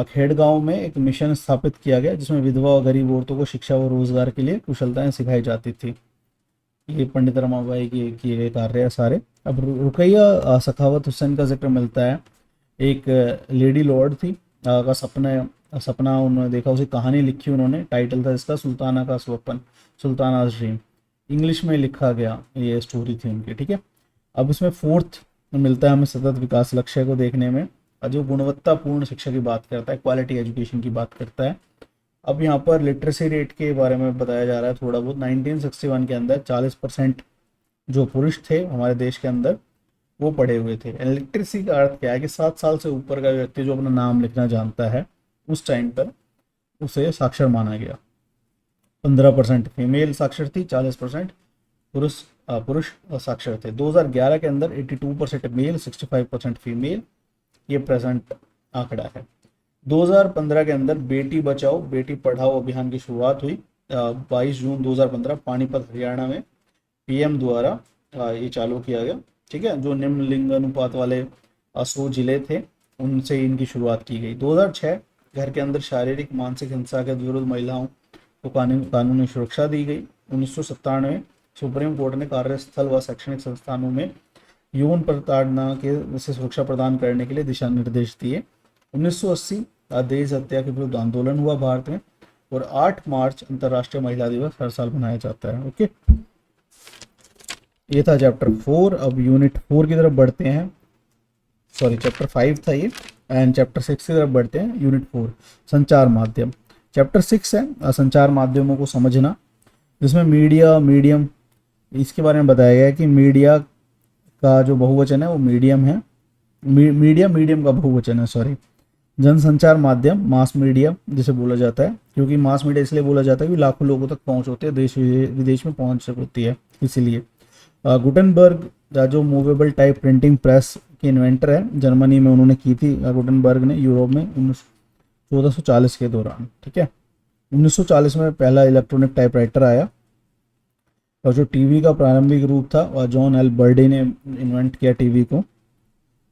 खेड़ गांव में एक मिशन स्थापित किया गया, जिसमें विधवा और गरीब औरतों को शिक्षा व रोजगार के लिए कुशलताएं सिखाई जाती थी। ये पंडित रमाबाई के किए गए कार्य है सारे। अब रुकैया सखावत हुसैन का जिक्र मिलता है। एक लेडी लॉर्ड थी, का सपना सपना उन्होंने देखा, उसे कहानी लिखी उन्होंने, टाइटल था इसका सुल्ताना का स्वप्न, सुल्ताना's ड्रीम। इंग्लिश में लिखा गया ये स्टोरी थी उनकी, ठीक है। अब इसमें फोर्थ मिलता है हमें सतत विकास लक्ष्य को देखने में, जो गुणवत्तापूर्ण शिक्षा की बात करता है, क्वालिटी एजुकेशन की बात करता है। अब यहाँ पर लिटरेसी रेट के बारे में बताया जा रहा है थोड़ा बहुत। 1961 के अंदर 40% जो पुरुष थे हमारे देश के अंदर वो पढ़े हुए थे। लिटरेसी का अर्थ क्या है कि 7 साल से ऊपर का व्यक्ति जो अपना नाम लिखना जानता है उस टाइम पर उसे साक्षर माना गया। 15% फीमेल साक्षर थी, 40% पुरुष पुरुष साक्षर थे। 2011 के अंदर 82% मेल, 65% फीमेल, ये प्रेजेंट आंकड़ा है। 2015 के अंदर बेटी बचाओ बेटी पढ़ाओ अभियान की शुरुआत हुई। 22 जून 2015 पानीपत हरियाणा में पीएम द्वारा ये चालू किया गया, ठीक है। जो निम्न लिंग अनुपात वाले 100 जिले थे उनसे इनकी शुरुआत की गई। 2006 घर के अंदर शारीरिक मानसिक हिंसा के विरुद्ध महिलाओं को कानूनी सुरक्षा दी गई। 1997 सुप्रीम कोर्ट ने कार्यस्थल व शैक्षणिक संस्थानों में यौन प्रताड़ना के से सुरक्षा प्रदान करने के लिए दिशा निर्देश दिए। 1980 देश हत्या के विरुद्ध आंदोलन हुआ भारत में, और 8 मार्च अंतर्राष्ट्रीय महिला दिवस हर साल मनाया जाता है। ओके, ये था चैप्टर 4। अब यूनिट 4 की तरफ बढ़ते हैं, सॉरी चैप्टर 5 था ये, एंड चैप्टर 6 की तरफ बढ़ते हैं। यूनिट 4 संचार माध्यम। चैप्टर 6 है संचार माध्यमों को समझना, जिसमें मीडिया मीडियम इसके बारे में बताया गया है कि मीडिया का जो बहुवचन है वो मीडियम है। मीडिया मीडियम का बहुवचन है, सॉरी। जनसंचार माध्यम मास मीडिया जिसे बोला जाता है, क्योंकि मास मीडिया इसलिए बोला जाता है कि लाखों लोगों तक पहुंच होती है, देश विदेश में पहुंच होती है, इसीलिए। गुटनबर्ग जो मूवेबल टाइप प्रिंटिंग प्रेस के इन्वेंटर है, जर्मनी में उन्होंने की थी गुटनबर्ग ने, यूरोप में 1440 के दौरान, ठीक है। 1940 में पहला इलेक्ट्रॉनिक टाइपराइटर आया, और जो टीवी का प्रारंभिक रूप था वह जॉन एल बर्डे ने इन्वेंट किया टीवी को,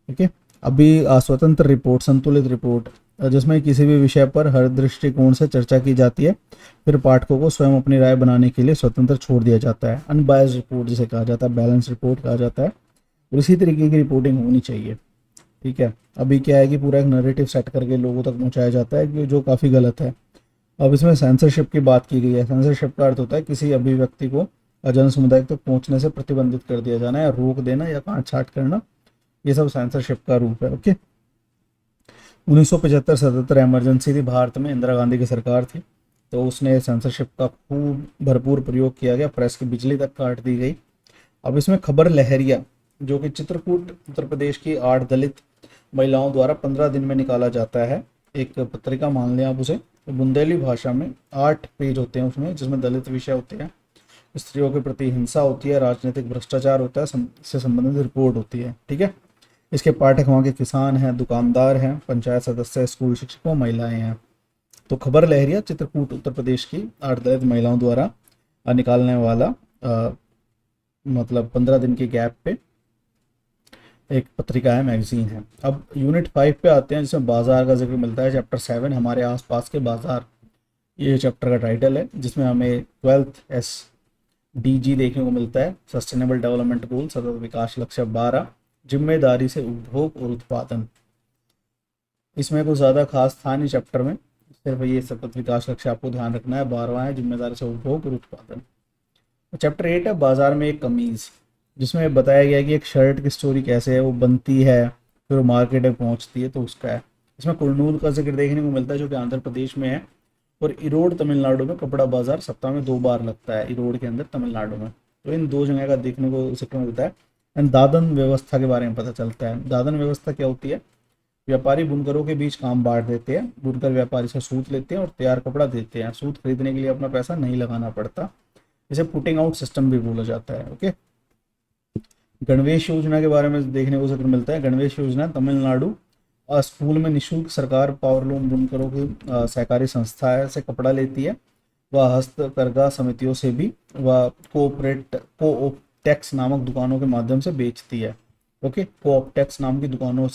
ठीक है। अभी स्वतंत्र रिपोर्ट, संतुलित रिपोर्ट, जिसमें किसी भी विषय पर हर दृष्टिकोण से चर्चा की जाती है, फिर पाठकों को स्वयं अपनी राय बनाने के लिए स्वतंत्र छोड़ दिया जाता है। अनबायस्ड रिपोर्ट जिसे कहा जाता है, बैलेंस रिपोर्ट कहा जाता है, और इसी तरीके की रिपोर्टिंग होनी चाहिए, ठीक है। अभी क्या है कि पूरा एक नैरेटिव सेट करके लोगों तक पहुंचाया जाता है, कि जो काफ़ी गलत है। अब इसमें सेंसरशिप की बात की गई है। सेंसरशिप का अर्थ होता है किसी अभिव्यक्ति को जन समुदाय तक पहुंचने से प्रतिबंधित कर दिया जाना, या रोक देना, या काट छाट करना, ये सब सेंसरशिप का रूप है। ओके, 1975-77 इमरजेंसी थी भारत में, इंदिरा गांधी की सरकार थी, तो उसने सेंसरशिप का खूब भरपूर प्रयोग किया गया, प्रेस की बिजली तक काट दी गई। अब इसमें खबर लहरिया, जो कि चित्रकूट उत्तर प्रदेश की 8 दलित महिलाओं द्वारा 15 दिन में निकाला जाता है, एक पत्रिका मान लें आप उसे। बुंदेली भाषा में 8 पेज होते हैं उसमें, जिसमें दलित विषय होते हैं, स्त्रियों के प्रति हिंसा होती है, राजनीतिक भ्रष्टाचार होता है, इससे संबंधित रिपोर्ट होती है, ठीक है। इसके पाठक वहाँ के किसान हैं, दुकानदार हैं, पंचायत सदस्य, स्कूल शिक्षक, महिलाएं हैं। तो खबर लहरिया चित्रकूट उत्तर प्रदेश की 8 दलित महिलाओं द्वारा निकालने वाला मतलब 15 दिन के गैप पे एक पत्रिका है, मैगजीन है। अब यूनिट 5 पे आते हैं, जिसमें बाजार का जिक्र मिलता है। चैप्टर 7 हमारे आसपास के बाजार, ये चैप्टर का टाइटल है, जिसमें हमें 12th SDG देखने को मिलता है, सस्टेनेबल डेवलपमेंट गोल, सतत विकास लक्ष्य 12, जिम्मेदारी से उपभोग और उत्पादन। इसमें कुछ ज़्यादा खास था नहीं चैप्टर में, सिर्फ ये सतत विकास लक्ष्य आपको ध्यान रखना है। 12वां है जिम्मेदारी से उपभोग और उत्पादन। चैप्टर 8 है बाजार में एक कमीज, जिसमें बताया गया है कि एक शर्ट की स्टोरी कैसे है, वो बनती है, फिर वो मार्केट में पहुंचती है, तो उसका है। इसमें कुरनूल का जिक्र देखने को मिलता है, जो कि आंध्र प्रदेश में है, और इरोड तमिलनाडु में कपड़ा बाजार सप्ताह में 2 बार लगता है, इरोड के अंदर तमिलनाडु में। तो इन 2 जगह का देखने को जिक्र मिलता है। एंड दादन व्यवस्था के बारे में पता चलता है। दादन व्यवस्था क्या होती है? व्यापारी बुनकरों के बीच काम बांट देते हैं, बुनकर व्यापारी से सूत लेते हैं और तैयार कपड़ा देते हैं। सूत खरीदने के लिए अपना पैसा नहीं लगाना पड़ता, इसे पुटिंग आउट सिस्टम भी बोला जाता है। ओके, गणवेश योजना के बारे में देखने को जिक्र मिलता है। गणवेश योजना तमिलनाडु स्कूल में निःशुल्क सरकार पावरलूम बुनकरों की सहकारी संस्था है से कपड़ा लेती है। वह हस्तकरघा समितियों से भी वह कोऑपटेक्स नामक दुकानों के माध्यम से बेचती है। ओके, कोऑपटेक्स नाम की दुकानों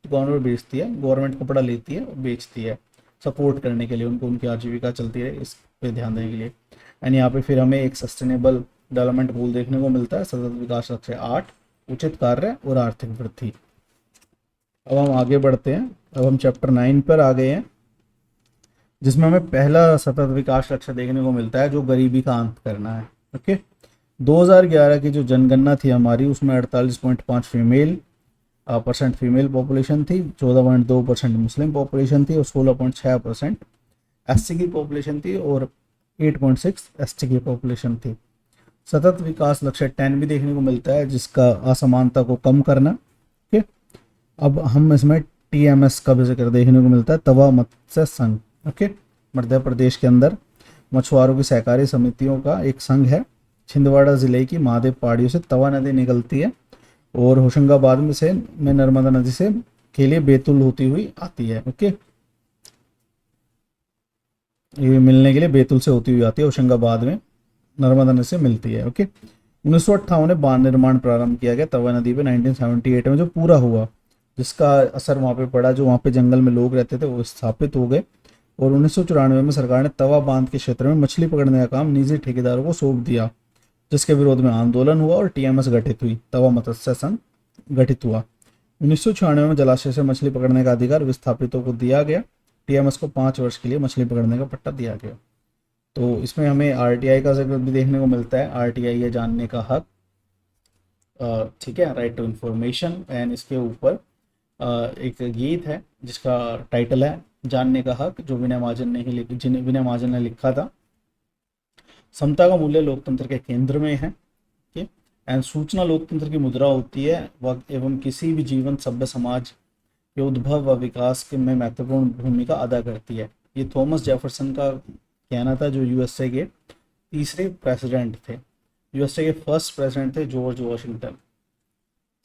पर बेचती है। गवर्नमेंट कपड़ा लेती है और बेचती है, सपोर्ट करने के लिए उनको, उनकी आजीविका चलती है, इस पे ध्यान देने के लिए। एंड यहाँ पे फिर हमें एक सस्टेनेबल डेवलपमेंट गोल देखने को मिलता है, सतत विकास लक्ष्य 8, उचित कार्य और आर्थिक वृद्धि। अब हम आगे बढ़ते हैं, अब हम चैप्टर 9 पर आ गए हैं, जिसमें हमें पहला सतत विकास लक्ष्य देखने को मिलता है जो गरीबी का अंत करना है। ओके, 2011 की जो जनगणना थी हमारी, उसमें 48.5 परसेंट फीमेल पॉपुलेशन थी, 14.2% मुस्लिम पॉपुलेशन थी और 16.6% एससी की पॉपुलेशन थी और 8.6 एसटी की पॉपुलेशन थी। सतत विकास लक्ष्य 10 भी देखने को मिलता है, जिसका असमानता को कम करना। ओके, अब हम इसमें टीएमएस का भी जिक्र देखने को मिलता है, तवा मत्स्य संघ। ओके, मध्य प्रदेश के अंदर मछुआरों की सहकारी समितियों का एक संघ है। छिंदवाड़ा जिले की महादेव पहाड़ियों से तवा नदी निकलती है और होशंगाबाद में नर्मदा नदी से के लिए बैतूल होती हुई आती है। ओके, ये मिलने के लिए बैतूल से होती हुई आती है, होशंगाबाद में नर्मदा नदी से मिलती है। ओके, 1958 में बांध निर्माण प्रारंभ किया गया तवा नदी पे 1978 में, जो पूरा हुआ, जिसका असर वहाँ पे पड़ा। जो वहाँ पे जंगल में लोग रहते थे वो स्थापित हो गए और 1994 में सरकार ने तवा बांध के क्षेत्र में मछली पकड़ने का काम निजी ठेकेदारों को सौंप दिया, जिसके विरोध में आंदोलन हुआ और टीएमएस गठित हुई, तवा मत्स्य संघ गठित हुआ। 1996 में जलाशय से मछली पकड़ने का अधिकार विस्थापितों को दिया गया। टीएमएस को 5 वर्ष के लिए मछली पकड़ने का पट्टा दिया गया। तो इसमें हमें आरटीआई का जिक्र भी देखने को मिलता है। आरटीआई है जानने का हक, ठीक है, राइट टू इंफॉर्मेशन। एंड इसके ऊपर एक गीत है जिसका टाइटल है जानने का हक, जो विनय महाजन ने लिखा था। समता का मूल्य लोकतंत्र के केंद्र में है। ठीक, एंड सूचना लोकतंत्र की मुद्रा होती है एवं किसी भी जीवन सभ्य समाज के उद्भव व विकास के में महत्वपूर्ण भूमिका अदा करती है। ये थॉमस जेफरसन का कहना था, जो यूएसए के तीसरे प्रेसिडेंट थे। यूएसए के फर्स्ट प्रेसिडेंट थे George Washington,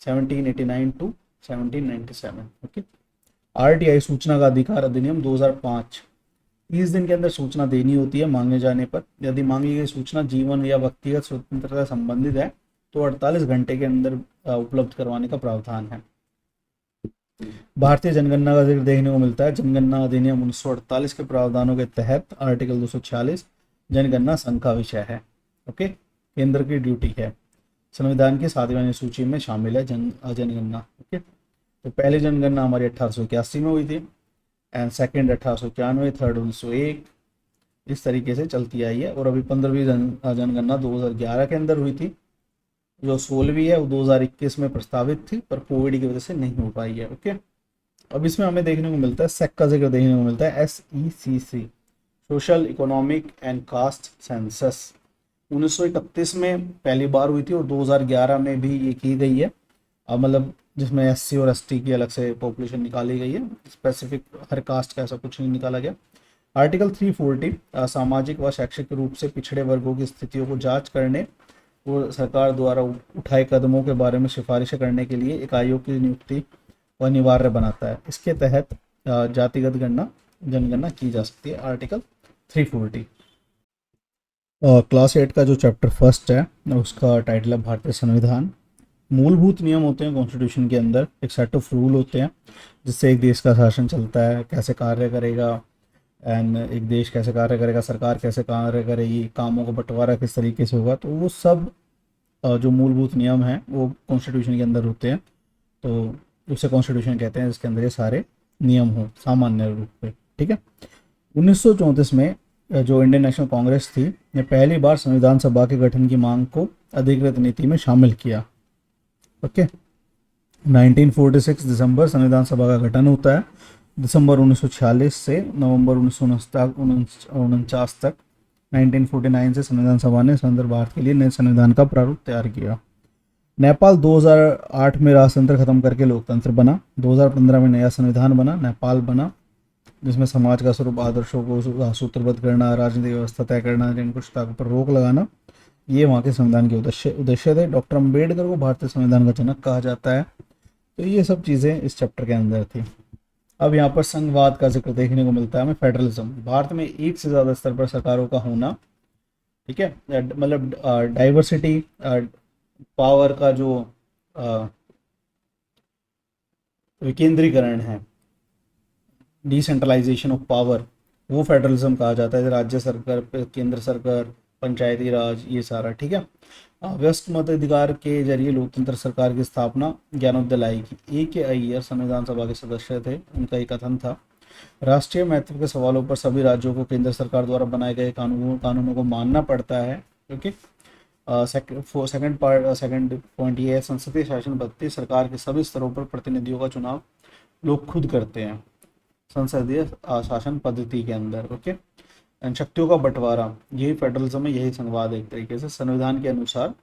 1789 to 1797। Okay, RTI सूचना का अधिकार अधिनियम 2005, 30 दिन के अंदर सूचना देनी होती है मांगे जाने पर। यदि मांगी गई सूचना जीवन या व्यक्तिगत स्वतंत्रता से संबंधित है तो 48 घंटे के अंदर उपलब्ध करवाने का प्रावधान है। भारतीय जनगणना का जिक्र देखने को मिलता है। जनगणना अधिनियम 1948 के प्रावधानों के तहत आर्टिकल 246 जनगणना संघ का विषय है। ओके, केंद्र की ड्यूटी है, संविधान की 7वीं अनुसूची में शामिल है जनगणना। ओके, तो पहली जनगणना हमारी 1881 में हुई थी एंड सेकेंड 1891, थर्ड 1901, इस तरीके से चलती आई है। और अभी 15वीं जनगणना 2011 के अंदर हुई थी। जो 16वीं है वो 2021 में प्रस्तावित थी, पर कोविड की वजह से नहीं हो पाई है। ओके, अब इसमें हमें देखने को मिलता है सेक का जिक्र देखने को मिलता है, SECC, social economic and caste census. 1931 में पहली बार हुई थी और 2011 में भी ये की गई है। अब मतलब जिसमें SC और ST की अलग से पॉपुलेशन निकाली गई है, स्पेसिफिक हर कास्ट का ऐसा कुछ नहीं निकाला गया। आर्टिकल 340 सामाजिक व शैक्षिक रूप से पिछड़े वर्गों की स्थितियों को जांच करने और सरकार द्वारा उठाए कदमों के बारे में सिफारिशें करने के लिए एक आयोग की नियुक्ति व अनिवार्य बनाता है। इसके तहत जातिगत जनगणना की जा सकती है। आर्टिकल 340। क्लास 8 का जो चैप्टर फर्स्ट है उसका टाइटल है भारतीय संविधान। मूलभूत नियम होते हैं कॉन्स्टिट्यूशन के अंदर, एक सेट ऑफ रूल होते हैं जिससे एक देश का शासन चलता है, कैसे कार्य करेगा, एंड एक देश कैसे कार्य करेगा, सरकार कैसे कार्य करेगी, कामों का बंटवारा किस तरीके से होगा। तो वो सब जो मूलभूत नियम हैं वो कॉन्स्टिट्यूशन के अंदर होते हैं। तो उसे कॉन्स्टिट्यूशन कहते हैं जिसके अंदर ये सारे नियम हो सामान्य रूप पे। ठीक है, 1934 में जो इंडियन नेशनल कांग्रेस थी ने पहली बार संविधान सभा के गठन की मांग को अधिकृत नीति में शामिल किया। ओके, 1946 दिसंबर संविधान सभा का गठन होता है। दिसंबर 1946 से नवंबर 1949 तक 1949 से संविधान सभा ने स्वतंत्र भारत के लिए नए संविधान का प्रारूप तैयार किया। नेपाल 2008 में राजतंत्र खत्म करके लोकतंत्र बना। 2015 में नया संविधान बना, नेपाल बना, जिसमें समाज का स्वरूप, आदर्शों को सूत्रबद्ध करना, राजनीतिक व्यवस्था तय करना, निरंकुशता पर रोक लगाना, ये वहाँ के संविधान के उद्देश्य थे। डॉक्टर अम्बेडकर को भारतीय संविधान का जनक कहा जाता है। तो ये सब चीज़ें इस चैप्टर के अंदर थी। अब यहाँ पर संघवाद का जिक्र देखने को मिलता है हमें। फेडरलिज्म, भारत में एक से ज़्यादा स्तर पर सरकारों का होना। ठीक है, मतलब डाइवर्सिटी, पावर का जो विकेंद्रीकरण है, डिसेंट्रलाइजेशन ऑफ पावर, वो फेडरलिज्म कहा जाता है। राज्य सरकार, केंद्र सरकार, पंचायती राज, ये सारा, ठीक है। व्यस्क मताधिकार के जरिए लोकतंत्र सरकार की स्थापना ज्ञानोदय लाएगी। ए के अय्यर संविधान सभा के सदस्य थे, उनका एक कथन था, राष्ट्रीय महत्व के सवालों पर सभी राज्यों को केंद्र सरकार द्वारा बनाए गए कानूनों को मानना पड़ता है। ओके। सेकंड पॉइंट ये है, संसदीय शासन पद्धति, सरकार के सभी स्तरों पर प्रतिनिधियों का चुनाव लोग खुद करते हैं संसदीय शासन पद्धति के अंदर। ओके। एंड शक्तियों का बंटवारा, यही फेडरलिज्म है, यही संघवाद है एक तरीके से। संविधान के अनुसार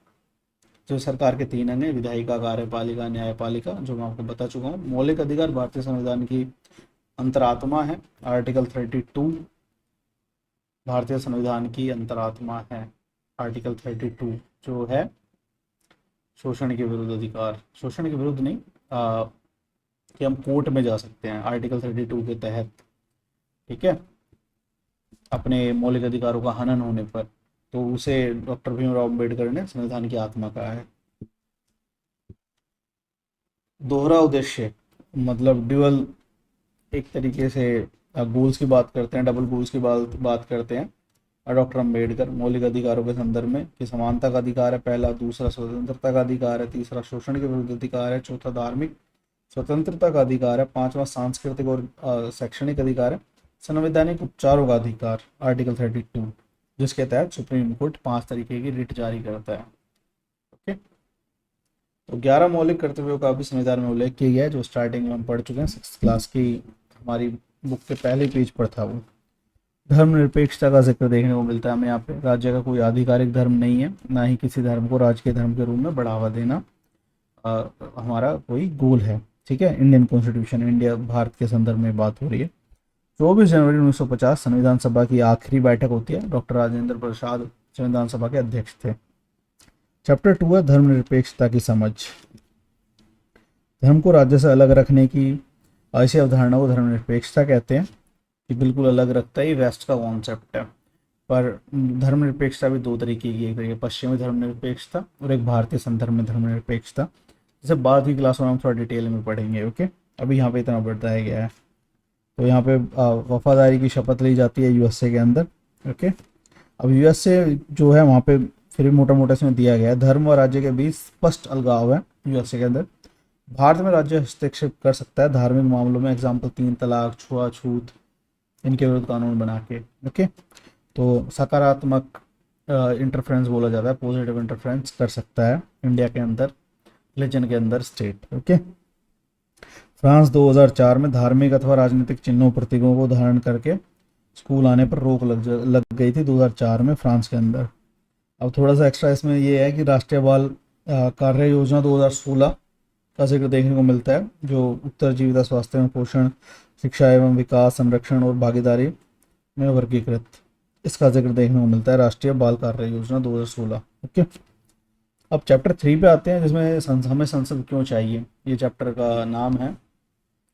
जो सरकार के 3 अंग हैं, विधायिका, कार्यपालिका, न्यायपालिका, जो मैं आपको बता चुका हूँ। मौलिक अधिकार भारतीय संविधान की अंतरात्मा है। आर्टिकल 32 भारतीय संविधान की अंतरात्मा है। आर्टिकल 32 जो है शोषण के विरुद्ध अधिकार, शोषण के विरुद्ध नहीं, कि हम कोर्ट में जा सकते हैं आर्टिकल 32 के तहत, ठीक है, अपने मौलिक अधिकारों का हनन होने पर, तो उसे डॉक्टर भीमराव अम्बेडकर ने संविधान की आत्मा कहा है। दोहरा उद्देश्य मतलब ड्यूअल, एक तरीके से गोल्स की बात करते हैं, डबल गोल्स की बात करते हैं डॉक्टर अम्बेडकर मौलिक अधिकारों के संदर्भ में, कि समानता का अधिकार है पहला, दूसरा स्वतंत्रता का अधिकार है, तीसरा शोषण के विरुद्ध अधिकार है, चौथा धार्मिक स्वतंत्रता का अधिकार है, पांचवा सांस्कृतिक और शैक्षणिक अधिकार है, संवैधानिक उपचारों का अधिकार आर्टिकल 32, जिसके तहत सुप्रीम कोर्ट 5 तरीके की रिट जारी करता है। ओके। तो 11 मौलिक कर्तव्यों का भी संविधान में उल्लेख किया गया है, जो स्टार्टिंग में हम पढ़ चुके हैं 6th क्लास की हमारी बुक के पहले पेज पर था। वो धर्मनिरपेक्षता का जिक्र देखने को मिलता है हमें यहाँ पे। राज्य का कोई आधिकारिक धर्म नहीं है, ना ही किसी धर्म को राजकीय धर्म के रूप में बढ़ावा देना हमारा कोई गोल है, ठीक है। इंडियन कॉन्स्टिट्यूशन, इंडिया भारत के संदर्भ में बात हो रही है। 24 जनवरी 1950 संविधान सभा की आखिरी बैठक होती है। डॉक्टर राजेंद्र प्रसाद संविधान सभा के अध्यक्ष थे। चैप्टर 2 है धर्मनिरपेक्षता की समझ। धर्म को राज्य से अलग रखने की ऐसी अवधारणा को धर्मनिरपेक्षता कहते हैं, कि बिल्कुल अलग रखता है। ये वेस्ट का कॉन्सेप्ट है। पर धर्मनिरपेक्षता भी 2 तरीके की, एक तरीके पश्चिमी धर्मनिरपेक्षता और एक भारतीय संदर्भ में धर्मनिरपेक्षता, जिसे बाद की क्लास में हम थोड़ा डिटेल में पढ़ेंगे। ओके। अभी यहाँ पे इतना बताया गया है। तो यहाँ पे वफादारी की शपथ ली जाती है यूएसए के अंदर। ओके। अब यूएसए जो है वहाँ पे फिर मोटा मोटा इसमें दिया गया है, धर्म और राज्य के बीच स्पष्ट अलगाव है यूएसए के अंदर। भारत में राज्य हस्तक्षेप कर सकता है धार्मिक मामलों में, एग्जाम्पल 3 तलाक, छुआछूत, इनके विरुद्ध कानून बना के। ओके। तो सकारात्मक इंटरफ्रेंस बोला जाता है, पॉजिटिव इंटरफ्रेंस कर सकता है इंडिया के अंदर, रिलीजन के अंदर स्टेट। ओके। फ्रांस 2004 में धार्मिक अथवा राजनीतिक चिन्हों प्रतीकों को धारण करके स्कूल आने पर रोक लग गई थी 2004 में फ्रांस के अंदर। अब थोड़ा सा एक्स्ट्रा इसमें ये है कि राष्ट्रीय बाल कार्य योजना 2016 का जिक्र देखने को मिलता है, जो उत्तरजीविता, स्वास्थ्य एवं पोषण, शिक्षा एवं विकास, संरक्षण और भागीदारी में वर्गीकृत, इसका जिक्र देखने को मिलता है राष्ट्रीय बाल कार्य योजना 2016। ओके। अब चैप्टर 3 पे आते हैं, जिसमें हमें संसद क्यों चाहिए, ये चैप्टर का नाम है,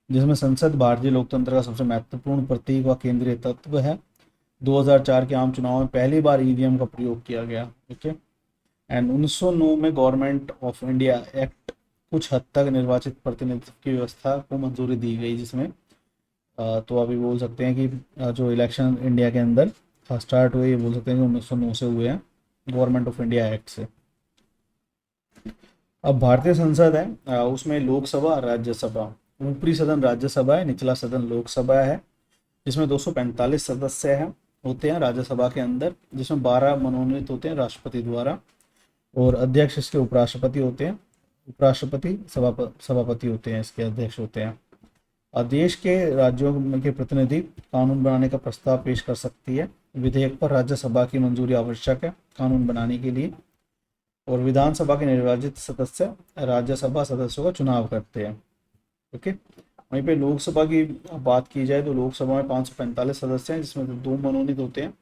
जिसमें संसद भारतीय लोकतंत्र का सबसे महत्वपूर्ण प्रतीक व केंद्रीय तत्व है। 2004 के आम चुनाव में पहली बार ईवीएम का प्रयोग किया गया। ओके। एंड 1909 में गवर्नमेंट ऑफ इंडिया एक्ट कुछ हद तक निर्वाचित प्रतिनिधित्व की व्यवस्था को मंजूरी दी गई, जिसमें तो अभी बोल सकते हैं कि जो इलेक्शन इंडिया के अंदर स्टार्ट हुए, ये बोल सकते हैं कि 1909 से हुए हैं, गवर्नमेंट ऑफ इंडिया एक्ट से। अब भारतीय संसद है, उसमें लोकसभा, राज्यसभा, ऊपरी सदन राज्यसभा है, निचला सदन लोकसभा है, जिसमें 245 सदस्य हैं होते हैं राज्यसभा के अंदर, जिसमें 12 मनोनीत होते हैं राष्ट्रपति द्वारा, और अध्यक्ष इसके उपराष्ट्रपति होते हैं, उपराष्ट्रपति सभापति होते हैं, इसके अध्यक्ष होते हैं। देश के राज्यों के प्रतिनिधि कानून बनाने का प्रस्ताव पेश कर सकती है। विधेयक पर राज्यसभा की मंजूरी आवश्यक है कानून बनाने के लिए, और विधानसभा के निर्वाचित सदस्य राज्यसभा सदस्यों का चुनाव करते हैं। ओके। वहीं पे लोकसभा की बात की जाए तो लोकसभा में 545 सदस्य हैं, जिसमें 2 मनोनीत होते हैं,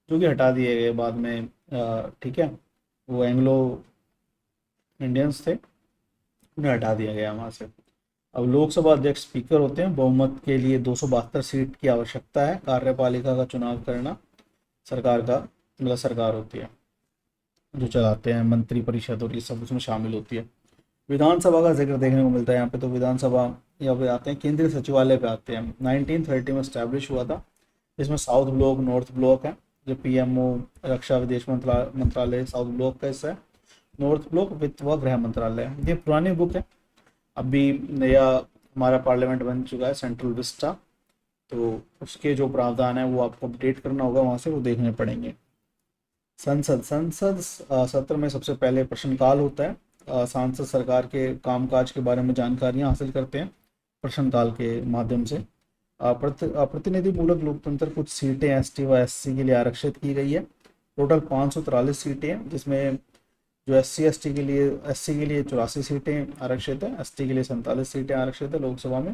जो कि हटा दिए गए बाद में, ठीक है, वो एंग्लो इंडियंस थे, उन्हें हटा दिया गया वहाँ से। अब लोकसभा अध्यक्ष स्पीकर होते हैं। बहुमत के लिए 272 सीट की आवश्यकता है। कार्यपालिका का चुनाव करना सरकार का, मतलब सरकार होती है जो चलाते हैं, मंत्री परिषद और ये सब उसमें शामिल होती है। विधानसभा का जिक्र देखने को मिलता है यहाँ पे। तो विधानसभा यहाँ पे आते हैं, केंद्रीय सचिवालय पे आते हैं। 1930 में स्टैब्लिश हुआ था, इसमें साउथ ब्लॉक, नॉर्थ ब्लॉक है, जो पीएमओ, रक्षा विदेश मंत्रालय साउथ ब्लॉक का हिस्सा है, नॉर्थ ब्लॉक वित्त व गृह मंत्रालय। ये पुरानी बुक है, अभी नया हमारा पार्लियामेंट बन चुका है सेंट्रल विस्टा, तो उसके जो प्रावधान है वो आपको अपडेट करना होगा, वहाँ से वो देखने पड़ेंगे। संसद संसद सत्र में सबसे पहले प्रश्नकाल होता है। सांसद सरकार के कामकाज के बारे में जानकारियां हासिल करते हैं प्रश्नकाल के माध्यम से। प्रतिनिधि मूलक लोकतंत्र, कुछ सीटें एसटी व एससी के लिए आरक्षित की गई है। टोटल 543 सीटें हैं, जिसमें जो एससी के लिए 84 सीटें आरक्षित है, एसटी के लिए 47 सीटें आरक्षित है लोकसभा में,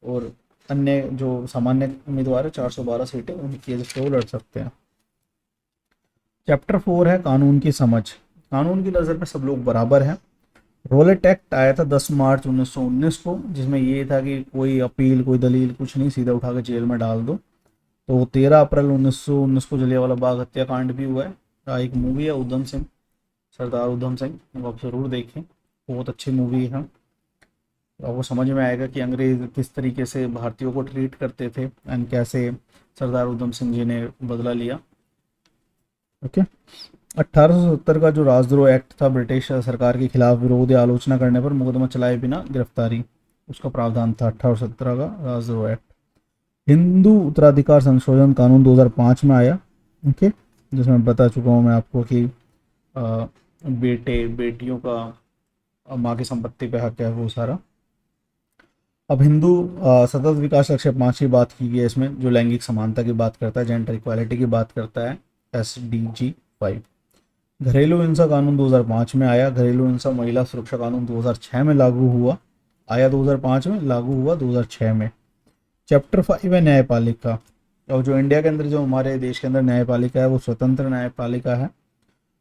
और अन्य जो सामान्य उम्मीदवार है 412 सीटें उनकी एज से वो लड़ सकते हैं। चैप्टर 4 है कानून की समझ। कानून की नज़र में सब लोग बराबर हैं। रोलेट एक्ट आया था 10 मार्च 1919 को, जिसमें ये था कि कोई अपील, कोई दलील, कुछ नहीं, सीधा उठा के जेल में डाल दो। तो 13 अप्रैल 1919 को जलियांवाला बाग हत्याकांड भी हुआ है। एक मूवी है उधम सिंह, सरदार उधम सिंह, वो आप ज़रूर देखें, बहुत अच्छी मूवी है। आपको समझ में आएगा कि अंग्रेज किस तरीके से भारतीयों को ट्रीट करते थे एंड कैसे सरदार उधम सिंह जी ने बदला लिया। ओके। 1870 का जो राजद्रोह एक्ट था, ब्रिटिश सरकार के खिलाफ विरोध या आलोचना करने पर मुकदमा चलाए बिना गिरफ्तारी, उसका प्रावधान था 1870 का राजद्रोह एक्ट। हिंदू उत्तराधिकार संशोधन कानून 2005 में आया। ओके, जिसमें बता चुका हूँ मैं आपको कि बेटे बेटियों का माँ की संपत्ति पे हक है, वो सारा। अब हिंदू सतत विकास लक्ष्य 5 की बात की गई है इसमें, जो लैंगिक समानता की बात करता है, जेंडर इक्वालिटी की बात करता है, SDG 5। घरेलू हिंसा कानून 2005 में आया। घरेलू हिंसा महिला सुरक्षा कानून 2006 में लागू हुआ, आया 2005 में, लागू हुआ 2006 में। चैप्टर 5 है न्यायपालिका। और जो इंडिया के अंदर, जो हमारे देश के अंदर न्यायपालिका है, वो स्वतंत्र न्यायपालिका है,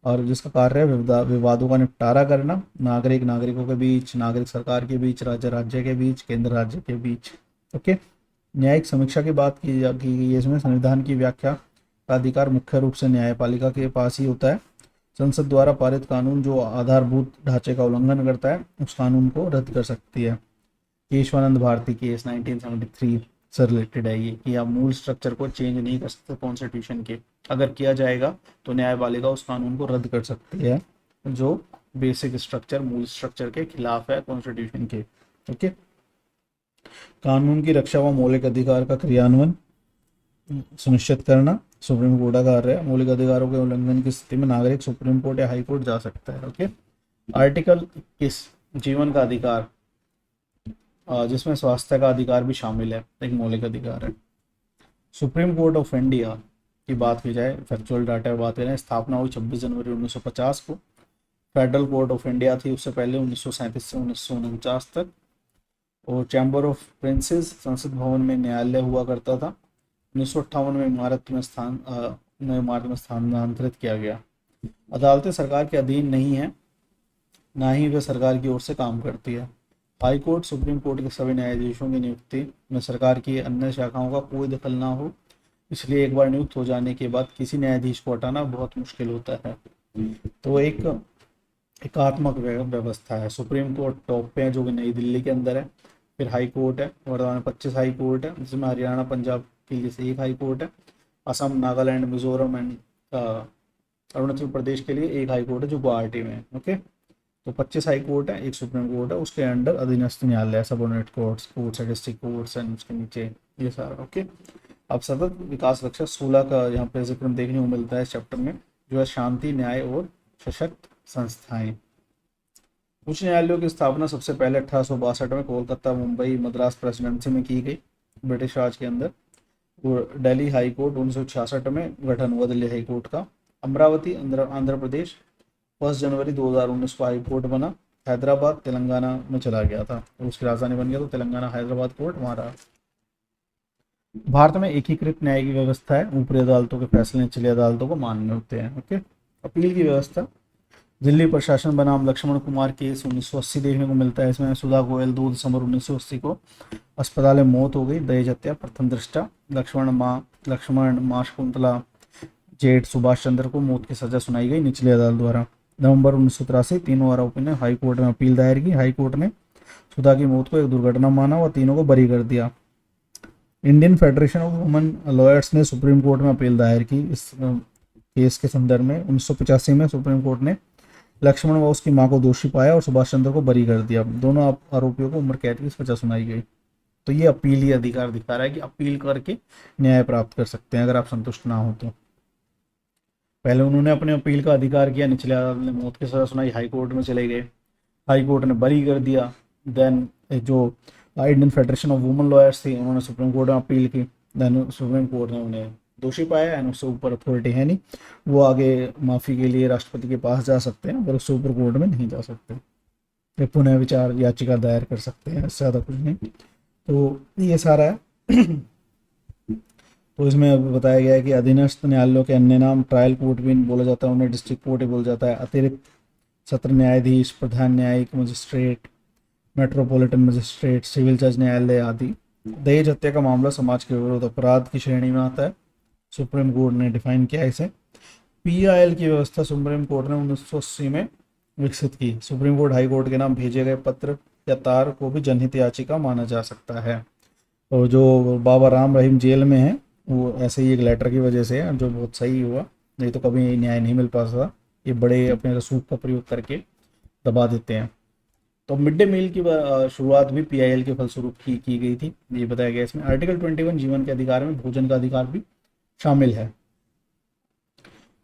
और जिसका कार्य है विवादों का निपटारा करना, नागरिकों के बीच, नागरिक सरकार के बीच, राज्य के बीच, केंद्र राज्य के बीच। ओके। न्यायिक समीक्षा की बात की गई है इसमें। संविधान की व्याख्या का अधिकार मुख्य रूप से न्यायपालिका के पास ही होता है। संसद द्वारा पारित कानून जो आधारभूत ढांचे का उल्लंघन करता है, उस कानून को रद्द कर सकती है। केशवानंद भारती केस 1973 से रिलेटेड है ये, कि आप मूल स्ट्रक्चर को चेंज नहीं कर सकते कॉन्स्टिट्यूशन के, अगर किया जाएगा तो न्यायपालिका उस कानून को रद्द कर सकती है जो बेसिक स्ट्रक्चर, मूल स्ट्रक्चर के खिलाफ है कॉन्स्टिट्यूशन के। ओके। कानून की रक्षा व मौलिक अधिकार का क्रियान्वयन सुनिश्चित करना सुप्रीम कोर्ट का कार्य है। मौलिक अधिकारों के उल्लंघन की स्थिति में नागरिक सुप्रीम कोर्ट या हाई कोर्ट जा सकता है। ओके। आर्टिकल 21 जीवन का अधिकार, जिसमें स्वास्थ्य का अधिकार भी शामिल है, एक मौलिक अधिकार है। सुप्रीम कोर्ट ऑफ इंडिया की बात की जाए, फैक्चुअल डाटा की बात करें, स्थापना हुई 26 जनवरी 1950 को। फेडरल कोर्ट ऑफ इंडिया थी उससे पहले 1937 से 1949 तक। और चैम्बर ऑफ प्रिंसेस, संसद भवन में न्यायालय हुआ करता था। 1958 में इमारत में स्थानांतरित किया गया। अदालतें सरकार के अधीन नहीं है, ना ही वे सरकार की ओर से काम करती है। हाई कोर्ट, सुप्रीम कोर्ट के सभी न्यायाधीशों की नियुक्ति में सरकार की अन्य शाखाओं का कोई दखल ना हो, इसलिए एक बार नियुक्त हो जाने के बाद किसी न्यायाधीश को हटाना बहुत मुश्किल होता है। तो एक एकात्मक व्यवस्था है। सुप्रीम कोर्ट टॉप पे है, जो कि नई दिल्ली के अंदर है। फिर हाई कोर्ट है, वर्तमान में 25 हाई कोर्ट है, जिसमें हरियाणा पंजाब के लिए से एक हाई कोर्ट है। असम, नागालैंड, मिजोरम एंड अरुणाचल प्रदेश के लिए एक हाई कोर्ट है, जो गुवाहाटी में है। ओके। तो 25 हाई कोर्ट है, एक सुप्रीम कोर्ट है, उसके अंडर अधीनस्थ न्यायालय, subordinate courts, district courts and उसके नीचे ये सारा। ओके। अब सतत विकास लक्ष्य 16 का यहाँ पे जिक्र देखने को मिलता है इस चैप्टर में, जो है शांति, न्याय और सशक्त संस्थाएं। उच्च न्यायालयों की स्थापना सबसे पहले 1862 में कोलकाता, मुंबई, मद्रास प्रेसिडेंसी में की गई, ब्रिटिश राज के अंदर। और दिल्ली हाई कोर्ट 1966 में गठन हुआ दिल्ली हाई कोर्ट का। अमरावती, आंध्र प्रदेश 1 जनवरी 2019 को हाई कोर्ट बना। हैदराबाद तेलंगाना में चला गया था, उसकी राजधानी बन गया, तो तेलंगाना हैदराबाद कोर्ट वहाँ रहा। भारत में एकीकृत न्यायिक व्यवस्था है, ऊपरी अदालतों के फैसले निचली अदालतों को मान्य होते हैं। ओके। अपील की व्यवस्था, दिल्ली प्रशासन बनाम लक्ष्मण कुमार केस 1980 देखने को मिलता है इसमें। सुधा गोयल 2 दिसंबर 1980 को अस्पताल में मौत हो गई, दहेज हत्या प्रथम दृष्टा। लक्ष्मण मां शकुंतला जेठ सुभाष चंद्र को मौत की सजा सुनाई गई निचली अदालत द्वारा। नवंबर 1983 तीनों आरोपी ने हाई कोर्ट में अपील दायर की। हाई कोर्ट ने सुधा की मौत को एक दुर्घटना माना और तीनों को बरी कर दिया। Indian federation of women lawyers ने सुप्रीम कोर्ट में अपील दायर की इस केस के संदर्भ में। 1985 में सुप्रीम कोर्ट ने लक्ष्मण व उसकी मां को दोषी पाया और सुभाष चंद्र को बरी कर दिया। दोनों आरोपियों को उम्र कैद की सजा सुनाई गई। तो ये अपील ही अधिकार दिखा रहा है कि अपील करके न्याय प्राप्त कर सकते हैं अगर आप संतुष्ट ना हो तो। पहले उन्होंने अपने अपील का अधिकार किया, निचले अदालत ने मौत की सजा सुनाई, हाई कोर्ट में चले गए, हाई कोर्ट ने बरी कर दिया। देन जो Indian federation of women lawyers थी उन्होंने सुप्रीम कोर्ट में अपील की, देन सुप्रीम कोर्ट ने उन्हें दोषी पाया एंड उससे ऊपर अथॉरिटी है नहीं, वो आगे माफ़ी के लिए राष्ट्रपति के पास जा सकते हैं पर उससे ऊपर कोर्ट में नहीं जा सकते, ये पुनः विचार याचिका दायर कर सकते हैं, इससे ज़्यादा कुछ नहीं। तो ये सारा है। तो इसमें अब बताया गया है कि अधीनस्थ न्यायालयों के अन्य नाम ट्रायल कोर्ट भी बोला जाता है, उन्हें डिस्ट्रिक्ट कोर्ट भी बोला जाता है, अतिरिक्त सत्र न्यायाधीश, प्रधान न्यायिक मजिस्ट्रेट, मेट्रोपॉलिटन मजिस्ट्रेट, सिविल जज न्यायालय आदि। दहेज हत्या का मामला समाज के विरुद्ध अपराध की श्रेणी में आता है, सुप्रीम कोर्ट ने डिफाइन किया इसे। पीआईएल की व्यवस्था सुप्रीम कोर्ट ने 1980 में विकसित की। सुप्रीम कोर्ट हाई कोर्ट के नाम भेजे गए पत्र या तार को भी जनहित याचिका माना जा सकता है। और जो बाबा राम रहीम जेल में है वो ऐसे ही एक लेटर की वजह से है, जो बहुत सही हुआ, नहीं तो कभी न्याय नहीं मिल पाता। ये बड़े अपने रसूख का प्रयोग करके दबा देते हैं। तो मिड डे मील की शुरुआत भी पीआईएल के फलस्वरूप की गई थी, ये बताया गया इसमें। आर्टिकल 21 जीवन के अधिकार में भोजन का अधिकार भी शामिल है।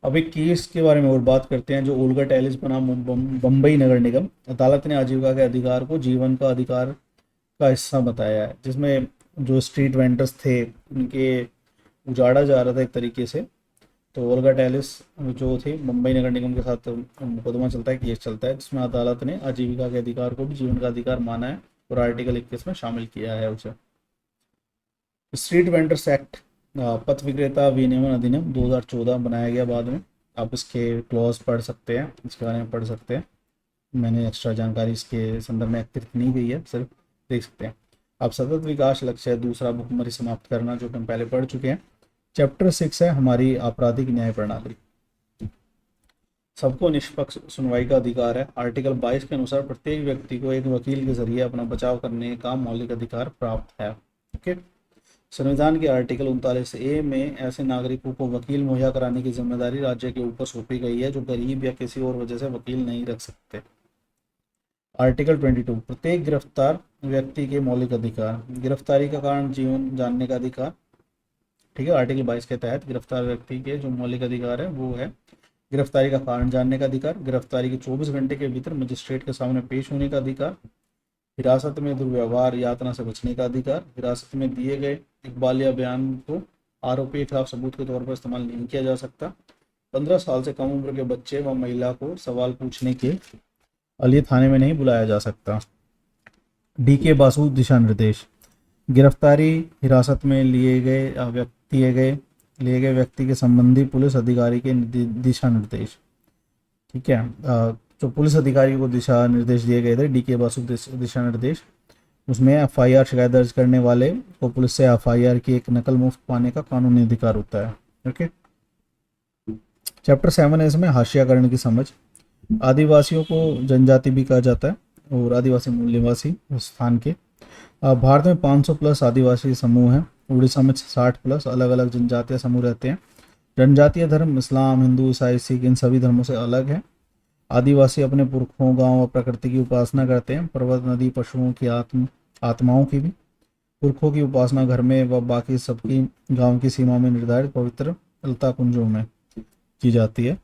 अब एक केस के बारे में और बात करते हैं, जो ओल्गा टेलिस बनाम बम्बई नगर निगम। अदालत ने आजीविका के अधिकार को जीवन का अधिकार का हिस्सा बताया है, जिसमें जो स्ट्रीट वेंडर्स थे उनके उजाड़ा जा रहा था एक तरीके से। तो ओल्गा टेलिस जो थे मुंबई नगर निगम के साथ मुकदमा चलता है, केस चलता है, जिसमें अदालत ने आजीविका के अधिकार को भी जीवन का अधिकार माना है और आर्टिकल 21 में शामिल किया है उसे। स्ट्रीट वेंडर्स एक्ट, पथ विक्रेता विनियमन अधिनियम 2014 बनाया गया बाद में। आप इसके क्लॉज पढ़ सकते हैं, इसके बारे में पढ़ सकते हैं, मैंने एक्स्ट्रा जानकारी इसके संदर्भ में अतिरिक्त नहीं दी है, सिर्फ देख सकते हैं आप। सतत विकास लक्ष्य है दूसरा, भुखमरी समाप्त करना, जो कि हम पहले पढ़ चुके हैं। चैप्टर 6 है हमारी आपराधिक न्याय प्रणाली। सबको निष्पक्ष सुनवाई का अधिकार है। आर्टिकल 22 के अनुसार प्रत्येक व्यक्ति को एक वकील के जरिए अपना बचाव करने का मौलिक अधिकार प्राप्त है। ओके। संविधान के आर्टिकल 39A में ऐसे नागरिकों को वकील मुहैया कराने की जिम्मेदारी राज्य के ऊपर सौंपी गई है जो गरीब या किसी और वजह से वकील नहीं रख सकते। आर्टिकल 22 प्रत्येक गिरफ्तार व्यक्ति के मौलिक अधिकार, गिरफ्तारी का कारण जीवन जानने का अधिकार। ठीक है, आर्टिकल 22 के तहत गिरफ्तार व्यक्ति के जो मौलिक अधिकार है वो है गिरफ्तारी का कारण जानने का अधिकार, गिरफ्तारी के 24 घंटे के भीतर मजिस्ट्रेट के सामने पेश होने का अधिकार, हिरासत में दुर्व्यवहार यातना से बचने का अधिकार, हिरासत में दिए गए इकबाल या बयान को आरोपी के खिलाफ सबूत के तौर पर इस्तेमाल नहीं किया जा सकता, 15 साल से कम उम्र के बच्चे व महिला को सवाल पूछने के लिए थाने में नहीं बुलाया जा सकता। DK बासु दिशा निर्देश, गिरफ्तारी हिरासत में लिए गए व्यक्ति के संबंधी पुलिस अधिकारी के दिशा निर्देश। ठीक है, जो पुलिस अधिकारी को दिशा निर्देश दिए गए थे, DK बासु दिशा निर्देश, उसमें FIR शिकायत दर्ज करने वाले को पुलिस से FIR की एक नकल मुफ्त पाने का कानूनी अधिकार होता है। ओके। चैप्टर 7 है इसमें हाशियाकरण की समझ। आदिवासियों को जनजाति भी कहा जाता है और आदिवासी मूल निवासी स्थान के। भारत में 500 प्लस आदिवासी समूह हैं, उड़ीसा में 60 प्लस अलग अलग जनजातीय समूह रहते हैं। जनजातीय धर्म इस्लाम, हिंदू, ईसाई, सिख इन सभी धर्मों से अलग है। आदिवासी अपने पुरखों, गांव और प्रकृति की उपासना करते हैं, पर्वत, नदी, पशुओं की आत्माओं की भी। पुरखों की उपासना घर में व बाकी सबकी गांव की सीमा में निर्धारित पवित्र लता कुंजों में की जाती है।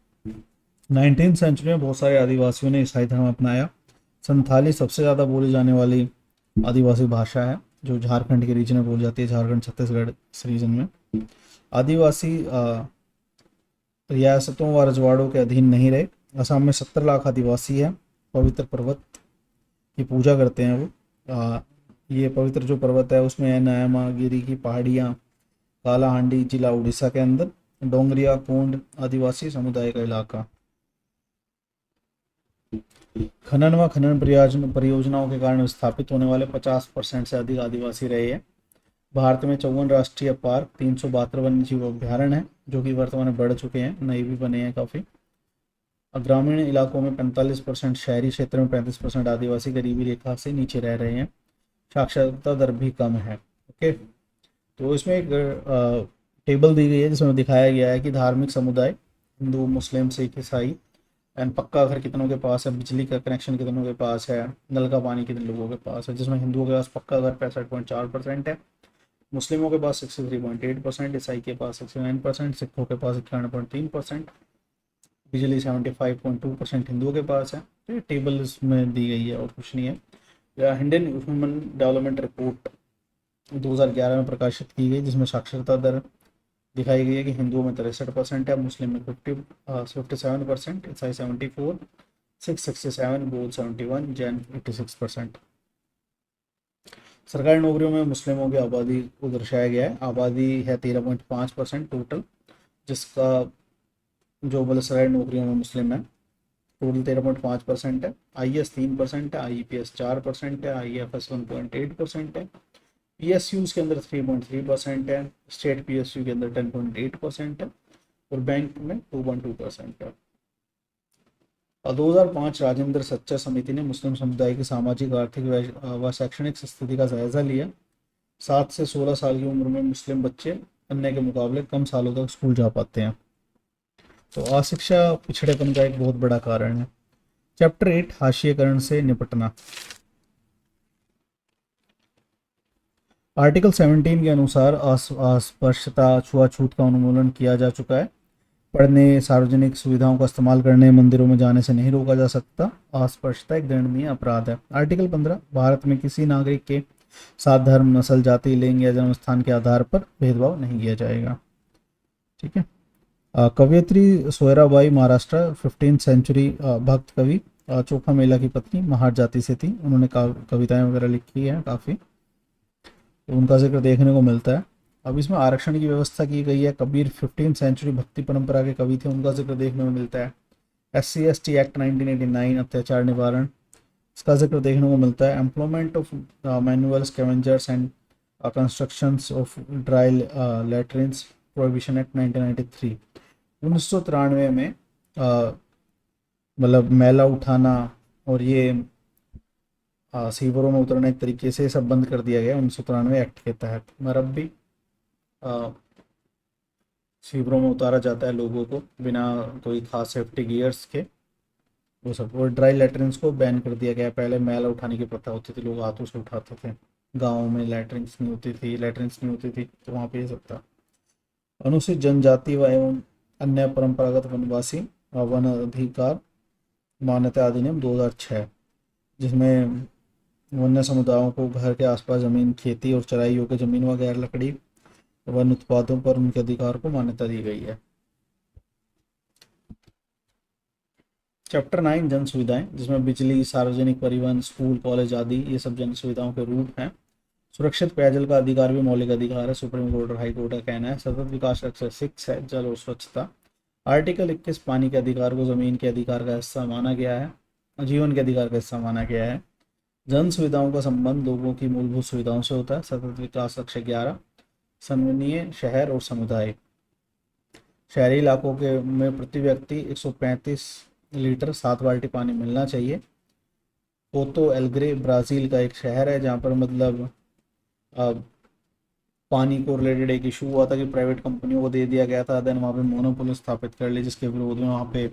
19वीं सेंचुरी में बहुत सारे आदिवासियों ने ईसाई धर्म अपनाया। संथाली सबसे ज़्यादा बोली जाने वाली आदिवासी भाषा है, जो झारखंड के रीजन में बोली जाती है, झारखंड छत्तीसगढ़ इस रीजन में। आदिवासी रियासतों व रजवाड़ों के अधीन नहीं रहे। असम में 70 लाख आदिवासी है। पवित्र पर्वत की पूजा करते हैं वो। ये पवित्र जो पर्वत है उसमें है न्यायमागिरी की पहाड़ियाँ, कालाहांडी जिला उड़ीसा के अंदर, डोंगरिया कोंड आदिवासी समुदाय का इलाका। खनन व खनन परियोजनाओं के कारण स्थापित होने वाले 50% से अधिक आदिवासी रहे हैं। भारत में 54 राष्ट्रीय पार्क, 372 वन्य जीव अभ्यारण्य हैं, जो कि वर्तमान में बढ़ चुके हैं, नए भी बने हैं काफ़ी। ग्रामीण इलाकों में 45%, शहरी क्षेत्र में 35% आदिवासी गरीबी रेखा से नीचे रह रहे हैं। साक्षरता दर भी कम है। ओके, तो इसमें एक टेबल दी गई है जिसमें दिखाया गया है कि धार्मिक समुदाय हिंदू, मुस्लिम, सिख, ईसाई एंड पक्का घर कितनों के पास है, बिजली का कनेक्शन कितनों के पास है, नल का पानी कितने लोगों के पास है, जिसमें हिंदुओं के पास पक्का घर 65.4% है, मुस्लिमों के पास 63.8%, ईसाई के पास 69%, सिखों के पास 91.3%, बिजली 75.2% हिंदुओं के पास है। तो ये टेबल इसमें दी गई है और कुछ नहीं है। इंडियन ह्यूमन डेवलपमेंट रिपोर्ट 2011 में प्रकाशित की गई, जिसमें साक्षरता दर दिखाई गई है कि हिंदुओं में 63% है, मुस्लिम में 57%, ईसाई 74, सिख 67, बौद्ध 71, जैन 86%। सरकारी नौकरियों में मुस्लिमों की आबादी को दर्शाया गया है। आबादी है 13.5% टोटल, जिसका जो मतलब सरकारी नौकरियों में मुस्लिम है टोटल 13.5% है। IAS 3% है, IEPS 4% है, IFS 1.8% है, PSUs के अंदर 3.3% है, स्टेट PSU के अंदर 10.8% है और बैंक में 2.2% है। 2005 राजेंद्र सच्चा समिति ने मुस्लिम समुदाय की सामाजिक, आर्थिक व शैक्षणिक स्थिति का जायजा लिया। 7 से 16 साल की उम्र में मुस्लिम बच्चे अन्य के मुकाबले कम सालों तक स्कूल जा पाते हैं। तो अशिक्षा पिछड़ेपन का एक बहुत बड़ा कारण है। चैप्टर 8 हाशिएकरण से निपटना। आर्टिकल 17 के अनुसार अस्पृश्यता, छुआछूत का उन्मूलन किया जा चुका है। पढ़ने, सार्वजनिक सुविधाओं का इस्तेमाल करने, मंदिरों में जाने से नहीं रोका जा सकता। अस्पृश्यता एक दंडनीय अपराध है। आर्टिकल 15 भारत में किसी नागरिक के साथ धर्म, नस्ल, जाति, लिंग या जन्म स्थान के आधार पर भेदभाव नहीं किया जाएगा। ठीक है। कवयित्री सोयराबाई महाराष्ट्र 15th सेंचुरी भक्त कवि, चोखा मेला की पत्नी, महार जाति से थी। उन्होंने कविताएं वगैरह लिखी हैं काफ़ी, तो उनका जिक्र देखने को मिलता है। अब इसमें आरक्षण की व्यवस्था की गई है। कबीर 15th सेंचुरी भक्ति परंपरा के कवि थे, उनका जिक्र देखने को मिलता है। SC/ST एक्ट 1989 अत्याचार निवारण, इसका जिक्र देखने को मिलता है। Employment of manual scavengers and constructions of dry latrines prohibition act 1993, 1993 में मतलब मैला उठाना और ये सीवरों में उतरना एक तरीके से सब बंद कर दिया गया 1993 एक्ट के तहत। मरब्बी, सीवरों में उतारा जाता है लोगों को बिना कोई खास सेफ्टी गियर्स के, वो सब। और ड्राई लैट्रिन्स को बैन कर दिया गया। पहले मैला उठाने की प्रथा होती थी, लोग हाथों से उठाते थे। गाँव में लैट्रिन्स नहीं होती थी तो वहाँ पे ये सब था। अनुसूचित जनजाति व एवं अन्य परंपरागत वनवासी वन अधिकार मान्यता अधिनियम 2006, जिसमें वन्य समुदायों को घर के आसपास जमीन, खेती और चराई योग्य जमीन व गैर लकड़ी वन उत्पादों पर उनके अधिकार को मान्यता दी गई है। चैप्टर 9 जन सुविधाएं, जिसमें बिजली, सार्वजनिक परिवहन, स्कूल, कॉलेज आदि ये सब जन सुविधाओं के रूप हैं। सुरक्षित पेयजल का अधिकार भी मौलिक अधिकार है, सुप्रीम कोर्ट और हाई कोर्ट का कहना है। सतत विकास लक्ष्य 6 है, जल और स्वच्छता। आर्टिकल 21 पानी के अधिकार को जमीन के अधिकार का हिस्सा माना गया है, जीवन के अधिकार का हिस्सा माना गया है। जन सुविधाओं का संबंध लोगों की मूलभूत सुविधाओं से होता है। सतत विकास लक्ष्य 11 समन्वयनीय शहर और समुदाय। शहरी इलाकों के में प्रति व्यक्ति 135 लीटर 7 बाल्टी पानी मिलना चाहिए। पोर्तो एलेग्रे ब्राज़ील का एक शहर है जहाँ पर मतलब पानी को रिलेटेड एक इशू हुआ था कि प्राइवेट कंपनियों को दे दिया गया था, देन वहाँ पे मोनोपोली स्थापित कर ली, जिसके विरोध में वहाँ पे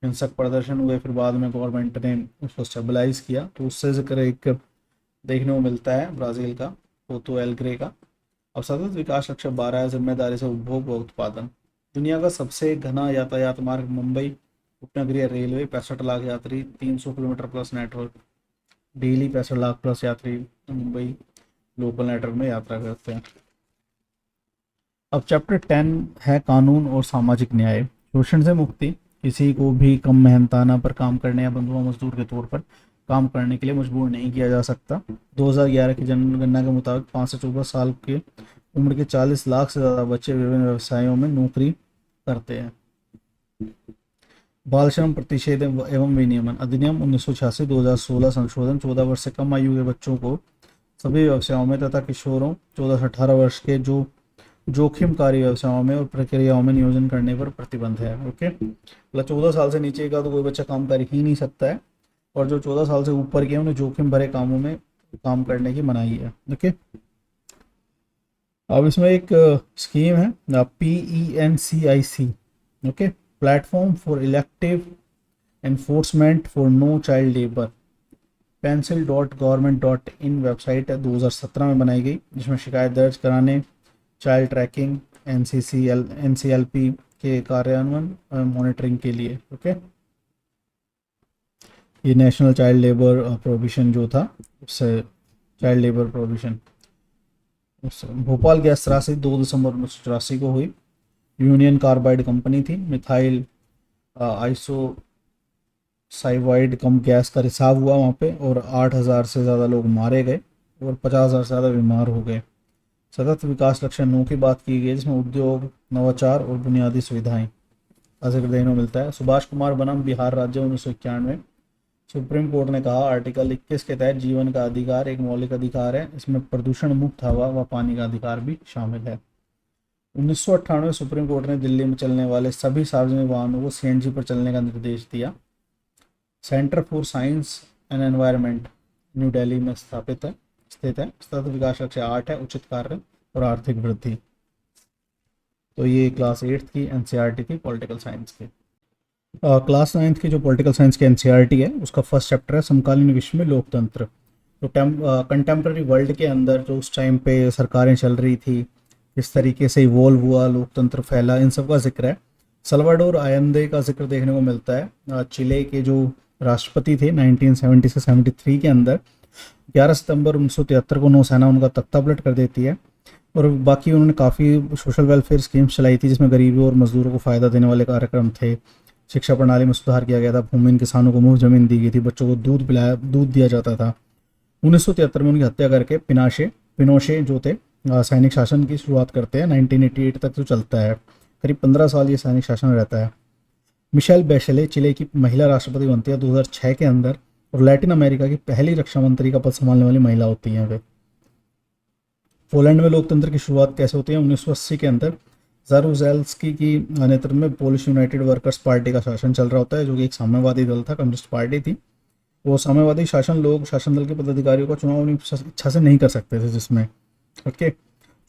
हिंसक प्रदर्शन हुए। फिर बाद में गवर्नमेंट ने उसको स्टेबलाइज किया, तो उससे जिक्र एक देखने को मिलता है ब्राज़ील का, पोर्तो एलेग्रे का। अब सतत विकास लक्ष्य 12 है, जिम्मेदारी से उपभोग व उत्पादन। दुनिया का सबसे घना यातायात मार्ग मुंबई उपनगरीय रेलवे, 65 लाख यात्री, 300 kilometre plus network, daily 65 lakh plus यात्री मुंबई लोकल नेटवर्क में यात्रा करते हैं। अब चैप्टर 10 है कानून और सामाजिक न्याय। शोषण से मुक्ति, किसी को भी कम मेहनताना पर काम करने या बंधुआ मजदूर के तौर पर काम करने के लिए मजबूर नहीं किया जा सकता। 2011 की जनगणना के मुताबिक 5 से 14 साल के उम्र के 40 लाख से ज़्यादा बच्चे विभिन्न व्यवसायों में नौकरी करते हैं। बाल श्रम प्रतिषेध एवं विनियमन अधिनियम 1986 2016 संशोधन, 14 वर्ष से कम आयु के बच्चों को सभी व्यवसायों में तथा किशोरों 14 से 18 वर्ष के जो जोखिमकारी व्यवसायों में और प्रक्रियाओं में नियोजन करने पर प्रतिबंध है। ओके, मतलब 14 साल से नीचे का तो कोई बच्चा काम कर ही नहीं सकता है, और जो 14 साल से ऊपर के उन्हें जोखिम भरे कामों में काम करने की मनाही है। ओके, अब इसमें एक स्कीम है PENCIC, okay, platform for elective enforcement for no child labour, pencil.government.in website है, 2017 में बनाई गई, जिसमें शिकायत दर्ज कराने, चाइल्ड ट्रैकिंग, NCLP के कार्यान्वयन और मॉनिटरिंग के लिए। ओके, ये नेशनल चाइल्ड लेबर प्रोविजन जो था, उससे child labour provision. Bhopal gas त्रासदी 2 दिसंबर 1984 को हुई। यूनियन कार्बाइड कंपनी थी, मिथाइल आइसो साइवाइड कम गैस का रिसाव हुआ वहाँ पे, और 8,000 से ज़्यादा लोग मारे गए और 50,000 से ज़्यादा बीमार हो गए। सतत विकास लक्ष्य 9 की बात की गई, जिसमें उद्योग, नवाचार और बुनियादी सुविधाएं का जिक्र देखने को मिलता है। सुभाष कुमार बनाम बिहार राज्य 1991। सुप्रीम कोर्ट ने कहा आर्टिकल 21 के तहत जीवन का अधिकार एक मौलिक अधिकार है, इसमें प्रदूषण मुक्त हवा व पानी का अधिकार भी शामिल है। 1998 सुप्रीम कोर्ट ने दिल्ली में चलने वाले सभी सार्वजनिक वाहनों को CNG पर चलने का निर्देश दिया। Centre for science and environment new Delhi में स्थित है। सतत विकास लक्ष्य 8 है, उचित कार्य और आर्थिक वृद्धि। तो ये क्लास 8 की NCERT थी पॉलिटिकल साइंस की। क्लास 9 की जो पॉलिटिकल साइंस की NCERT है, उसका फर्स्ट चैप्टर है समकालीन विश्व में लोकतंत्र। तो कंटेम्प्रेरी वर्ल्ड के अंदर जो उस टाइम पे सरकारें चल रही थी, किस तरीके से इवॉल्व हुआ, लोकतंत्र फैला, इन सब का जिक्र है। सल्वाडोर आयंदे का जिक्र देखने को मिलता है। चिले के जो राष्ट्रपति थे 1970 से 73 के अंदर, 11 सितंबर 1973 को नौसेना उनका तख्ता पलट कर देती है। और बाकी उन्होंने काफ़ी सोशल वेलफेयर स्कीम्स चलाई थी, जिसमें गरीबों और मजदूरों को फ़ायदा देने वाले कार्यक्रम थे। शिक्षा प्रणाली में सुधार किया गया था, भूमिहीन किसानों को मुफ्त जमीन दी गई थी, बच्चों को दूध दिया जाता था। 1973 में उनकी हत्या करके पिनोशे जो थे सैनिक शासन की शुरुआत करते हैं। 1988 तक जो चलता है, करीब 15 साल ये सैनिक शासन रहता है। मिशेल बेशेले चिले की महिला राष्ट्रपति बनती है 2006 के अंदर, और लैटिन अमेरिका की पहली रक्षा मंत्री का पद संभालने वाली महिला होती हैं वे। पोलैंड में लोकतंत्र की शुरुआत कैसे होती है? 1980 के अंदर जारुजेल्स्की की नेतृत्व में पोलिश यूनाइटेड वर्कर्स पार्टी का शासन चल रहा होता है, जो कि एक साम्यवादी दल था, कम्युनिस्ट पार्टी थी। वो साम्यवादी शासन लोग शासन दल के पदाधिकारियों का चुनाव अपनी इच्छा से नहीं कर सकते थे, जिसमें ओके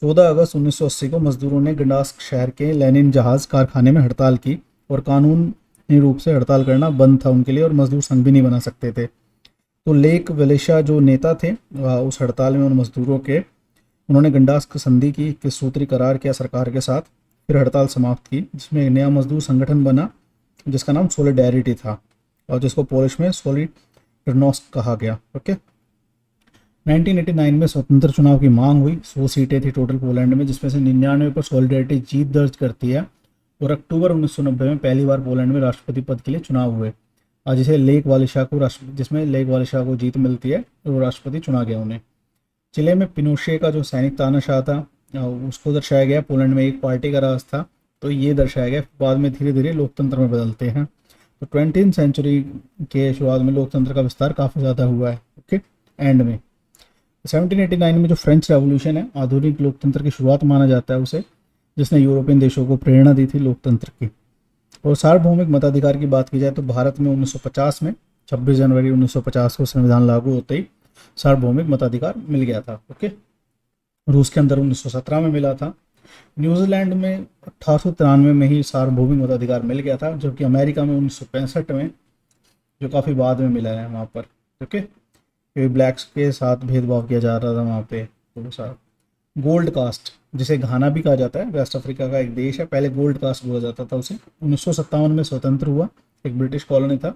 14 अगस्त 1980 को मजदूरों ने गंडास्क शहर के लेनिन जहाज कारखाने में हड़ताल की, और कानूनी रूप से हड़ताल करना बंद था उनके लिए, और मजदूर संघ भी नहीं बना सकते थे। तो लेक वेलेशा जो नेता थे उस हड़ताल में उन मजदूरों के, उन्होंने गंडास्क संधि की, 21 सूत्री करार किया सरकार के साथ, फिर हड़ताल समाप्त की, जिसमें एक नया मजदूर संगठन बना जिसका नाम सोलिडेरिटी था, और जिसको पोलिश में सोलिडर्नोस्क कहा गया। ओके, 1989 में स्वतंत्र चुनाव की मांग हुई। 100 सीटें थी टोटल पोलैंड में, जिसमें से 99 पर सोलिडेरिटी जीत दर्ज करती है, और अक्टूबर 1990 में पहली बार पोलैंड में राष्ट्रपति पद के लिए चुनाव हुए, जिसे जिसमें लेक वालिशा को जीत मिलती है और वो राष्ट्रपति चुना गया उन्हें। चिले में पिनोशे का जो सैनिक तानाशाह था उसको दर्शाया गया। पोलैंड में एक पार्टी का राज था, तो ये दर्शाया गया। बाद में धीरे धीरे लोकतंत्र में बदलते हैं। तो 20वीं सेंचुरी के शुरुआत में लोकतंत्र का विस्तार काफ़ी ज़्यादा हुआ है। ओके, एंड में 1789 में जो फ्रेंच रेवोल्यूशन है, आधुनिक लोकतंत्र की शुरुआत माना जाता है उसे, जिसने यूरोपियन देशों को प्रेरणा दी थी लोकतंत्र की। और सार्वभौमिक मताधिकार की बात की जाए तो भारत में 1950 में 26 जनवरी 1950 को संविधान लागू होते ही सार्वभौमिक मताधिकार मिल गया था। ओके, रूस के अंदर 1917 में मिला था। न्यूजीलैंड में 1893 में ही सार्वभौमिक मताधिकार मिल गया था, जबकि अमेरिका में 1965 में, जो काफ़ी बाद में मिला है वहाँ पर। ओके, ब्लैक्स के साथ भेदभाव किया जा रहा था वहाँ पे थोड़ा सा। गोल्ड कास्ट, जिसे घाना भी कहा जाता है, वेस्ट अफ्रीका का एक देश है, पहले गोल्ड कास्ट बोला जाता था उसे। 1957 में स्वतंत्र हुआ, एक ब्रिटिश कॉलोनी था।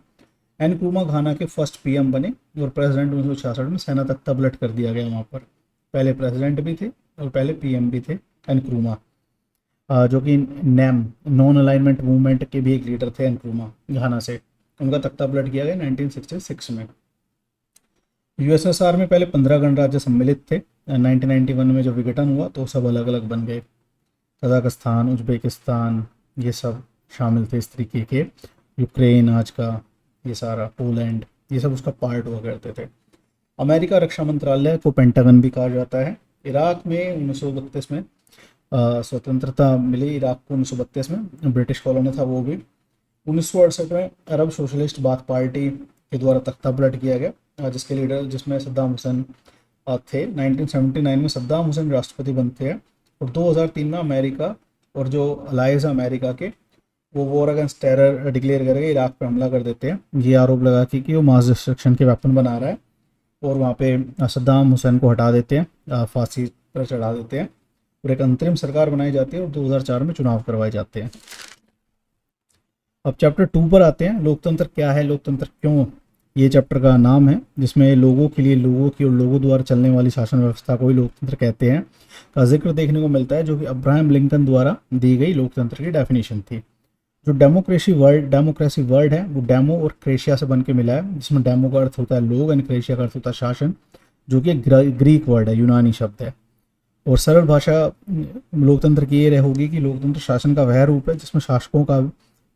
एनक्रूमा घाना के फर्स्ट PM बने, और प्रेसिडेंट 1966 में सेना तक तबलट कर दिया गया वहाँ पर। पहले प्रेसिडेंट भी थे और पहले PM भी थे एनक्रूमा, जो कि नॉन अलाइनमेंट मूवमेंट के भी एक लीडर थे एनक्रूमा घाना से। उनका तख्ता पलट किया गया 1966 में। USSR में पहले 15 गणराज्य सम्मिलित थे। 1991 में जब विघटन हुआ तो सब अलग अलग बन गए। कजाकिस्तान, उज्बेकिस्तान, ये सब शामिल थे इस तरीके के। यूक्रेन आज का, ये सारा पोलैंड, ये सब उसका पार्ट हुआ करते थे। अमेरिका रक्षा मंत्रालय को पेंटागन भी कहा जाता है। इराक में 1932 में स्वतंत्रता मिली इराक को। 1932 में ब्रिटिश कॉलोनी था वो भी। 1968 में अरब सोशलिस्ट बाथ पार्टी के द्वारा तख्ता पलट किया गया, जिसके लीडर जिसमें सद्दाम हुसैन थे। 1979 में सद्दाम हुसैन राष्ट्रपति बनते हैं, और 2003 में अमेरिका और जो अलाइज अमेरिका के वो वॉर अगेंस्ट टेरर डिक्लेयर करके इराक पे हमला कर देते हैं, ये आरोप लगा कि वो मास डिस्ट्रक्शन के वेपन बना रहा है, और वहाँ पे सद्दाम हुसैन को हटा देते हैं, फांसी पर चढ़ा देते हैं, और एक अंतरिम सरकार बनाई जाती है और 2004 में चुनाव करवाए जाते हैं। अब चैप्टर 2 पर आते हैं, लोकतंत्र क्या है, लोकतंत्र क्यों, ये चैप्टर का नाम है, जिसमें लोगों के लिए, लोगों की और लोगों द्वारा चलने वाली शासन व्यवस्था को ही लोकतंत्र कहते हैं का जिक्र देखने को मिलता है, जो कि अब्राहम लिंकन द्वारा दी गई लोकतंत्र की डेफिनेशन थी। जो डेमोक्रेसी वर्ड है वो डेमो और क्रेशिया से बन के मिला है, जिसमें डेमो का अर्थ होता है लोग एंड क्रेशिया का अर्थ होता है शासन, जो कि ग्रीक वर्ड है, यूनानी शब्द है। और सरल भाषा लोकतंत्र की ये होगी कि लोकतंत्र शासन का वह रूप है जिसमें शासकों का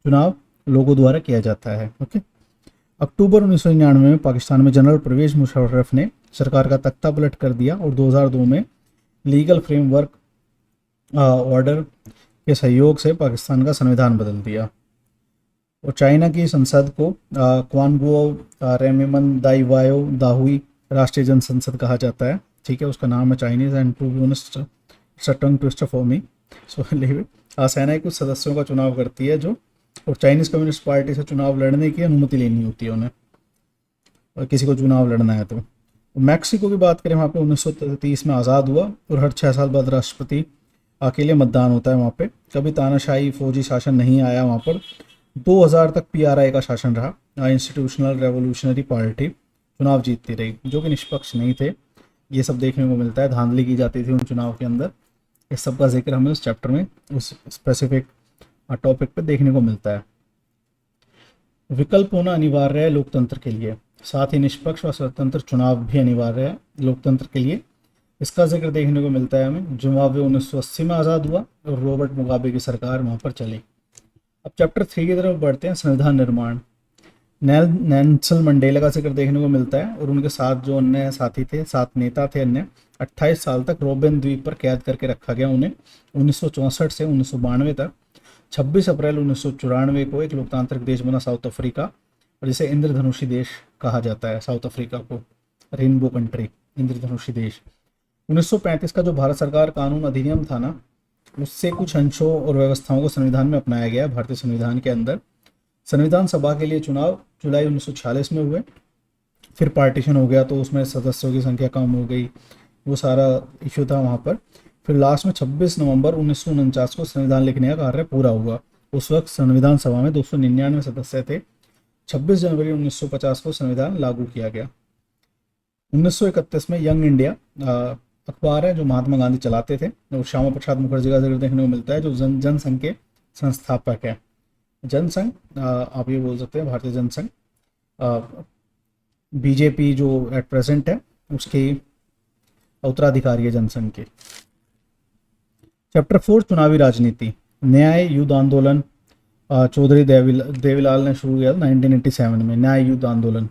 चुनाव लोगों द्वारा किया जाता है। ओके। अक्टूबर 1999 में पाकिस्तान में जनरल परवेज मुशर्रफ ने सरकार का तख्ता पलट कर दिया और 2002 में लीगल फ्रेमवर्क ऑर्डर के सहयोग से पाकिस्तान का संविधान बदल दिया। और चाइना की संसद को क्वानगुओ रेमिमन दाइवायो दाहुई राष्ट्रीय जन संसद कहा जाता है। ठीक है, उसका नाम है Chinese and to be honest it's a tongue twister for me, so leave it. सेना कुछ सदस्यों का चुनाव करती है जो, और चाइनीज कम्युनिस्ट पार्टी से चुनाव लड़ने की अनुमति लेनी होती है उन्हें, और किसी को चुनाव लड़ना है तो। मैक्सिको की बात करें, वहाँ पे 1930 में आज़ाद हुआ और हर 6 साल बाद राष्ट्रपति अकेले मतदान होता है वहाँ पे। कभी तानाशाही फौजी शासन नहीं आया वहाँ पर। 2000 तक पीआरआई का शासन रहा, इंस्टीट्यूशनल रेवोल्यूशनरी पार्टी चुनाव जीतती रही, जो कि निष्पक्ष नहीं थे। ये सब देखने को मिलता है, धांधली की जाती थी उन चुनाव के अंदर। इस सब का जिक्र हमें उस चैप्टर में उस स्पेसिफिक टॉपिक पे देखने को मिलता है। विकल्प होना अनिवार्य है लोकतंत्र के लिए, साथ ही निष्पक्ष व स्वतंत्र चुनाव भी अनिवार्य है लोकतंत्र के लिए। इसका जिक्र देखने को मिलता है हमें। जिम्बाब्वे 1980 में आज़ाद हुआ और रॉबर्ट मुगाबे की सरकार वहाँ पर चली। अब चैप्टर 3 की तरफ बढ़ते हैं, संविधान निर्माण। नेल्सन मंडेला का जिक्र देखने को मिलता है और उनके साथ जो अन्य साथी थे, 7 नेता थे अन्य, 28 साल तक रोबेन द्वीप पर कैद करके रखा गया उन्हें 1964 से 1992 तक। 26 अप्रैल 1994 को एक लोकतांत्रिक देश बना साउथ अफ्रीका, और जिसे इंद्रधनुषी देश कहा जाता है, साउथ अफ्रीका को रेनबो कंट्री, इंद्रधनुषी देश। 1935 का जो भारत सरकार कानून अधिनियम था ना, उससे कुछ अंशों और व्यवस्थाओं को संविधान में अपनाया गया भारतीय संविधान के अंदर। संविधान सभा के लिए चुनाव जुलाई 1946 में हुए, फिर पार्टीशन हो गया तो उसमें सदस्यों की संख्या कम हो गई, वो सारा इशू था वहाँ पर। फिर लास्ट में 26 नवंबर 1949 को संविधान लिखने का कार्य पूरा हुआ। उस वक्त संविधान सभा में 299 सदस्य थे। 26 जनवरी 1950 को संविधान लागू किया गया। 1931 में यंग इंडिया अखबार है जो महात्मा गांधी चलाते थे, और श्यामा प्रसाद मुखर्जी का जिक्र देखने को मिलता है जो जनसंघ के संस्थापक है। जनसंघ आप ये बोल सकते हैं भारतीय जनसंघ, बीजेपी जो एट प्रेजेंट है उसके उत्तराधिकारी है जनसंघ के। चैप्टर 4 चुनावी राजनीति। न्याय युद्ध आंदोलन चौधरी देवीलाल ने शुरू किया 1987 में। न्याय युद्ध आंदोलन,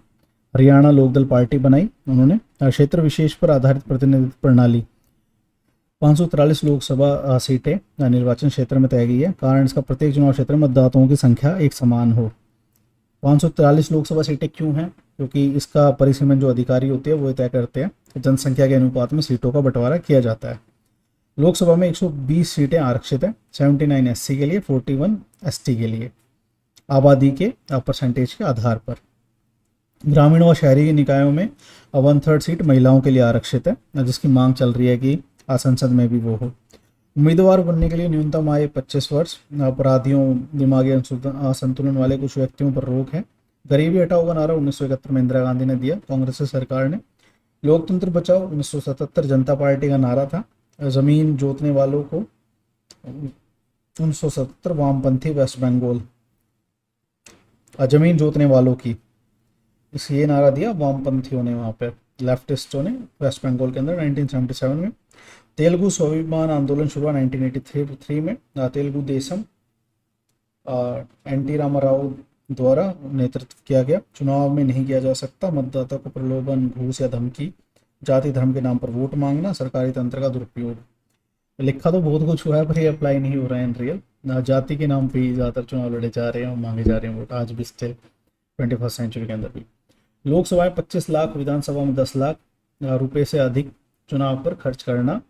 हरियाणा लोकदल पार्टी बनाई उन्होंने। क्षेत्र विशेष पर आधारित प्रतिनिधित्व प्रणाली, 543 लोकसभा सीटें निर्वाचन क्षेत्र में तय गई है। कारण इसका प्रत्येक चुनाव क्षेत्र में मतदाताओं की संख्या एक समान हो। 543 लोकसभा सीटें क्यों हैं? क्योंकि इसका परिसीमन जो अधिकारी होते हैं वो तय करते हैं, जनसंख्या के अनुपात में सीटों का बंटवारा किया जाता है। लोकसभा में 120 सीटें आरक्षित है, 79 एससी के लिए, 41 एसटी के लिए, आबादी के परसेंटेज के आधार पर। ग्रामीण व शहरी निकायों में 1/3 सीट महिलाओं के लिए आरक्षित है, जिसकी मांग चल रही है कि संसद में भी वो हो। उम्मीदवार बनने के लिए न्यूनतम आयु 25 वर्ष। अपराधियों, दिमागी असंतुलन वाले कुछ व्यक्तियों पर रोक है। गरीबी हटाओ का नारा 1971 में इंदिरा गांधी ने दिया, कांग्रेस सरकार ने। लोकतंत्र बचाओ 1977 जनता पार्टी का नारा था। जमीन जोतने वालों को 1977 वामपंथी वेस्ट बंगाल, जमीन जोतने वालों की, इस ये नारा दिया वामपंथियों ने, वहाँ पर लेफ्टिस्टों ने वेस्ट बंगाल के अंदर 1977 में। तेलुगु स्वाभिमान आंदोलन शुरू हुआ 1983 में। तेलुगु देशम एनटी रामाराव द्वारा नेतृत्व किया गया। चुनाव में नहीं किया जा सकता मतदाता को प्रलोभन, घूस या धमकी, जाति धर्म के नाम पर वोट मांगना, सरकारी तंत्र का दुरुपयोग। लिखा तो बहुत कुछ हुआ है पर ये अप्लाई नहीं हो रहा है इन रियल। जाति के नाम पर ही ज़्यादातर चुनाव लड़े जा रहे हैं और मांगे जा रहे हैं वोट, आज भी स्टिल 21st सेंचुरी के अंदर भी। लोकसभा में 25 लाख, विधानसभा में 10 लाख रुपए से अधिक चुनाव पर खर्च करना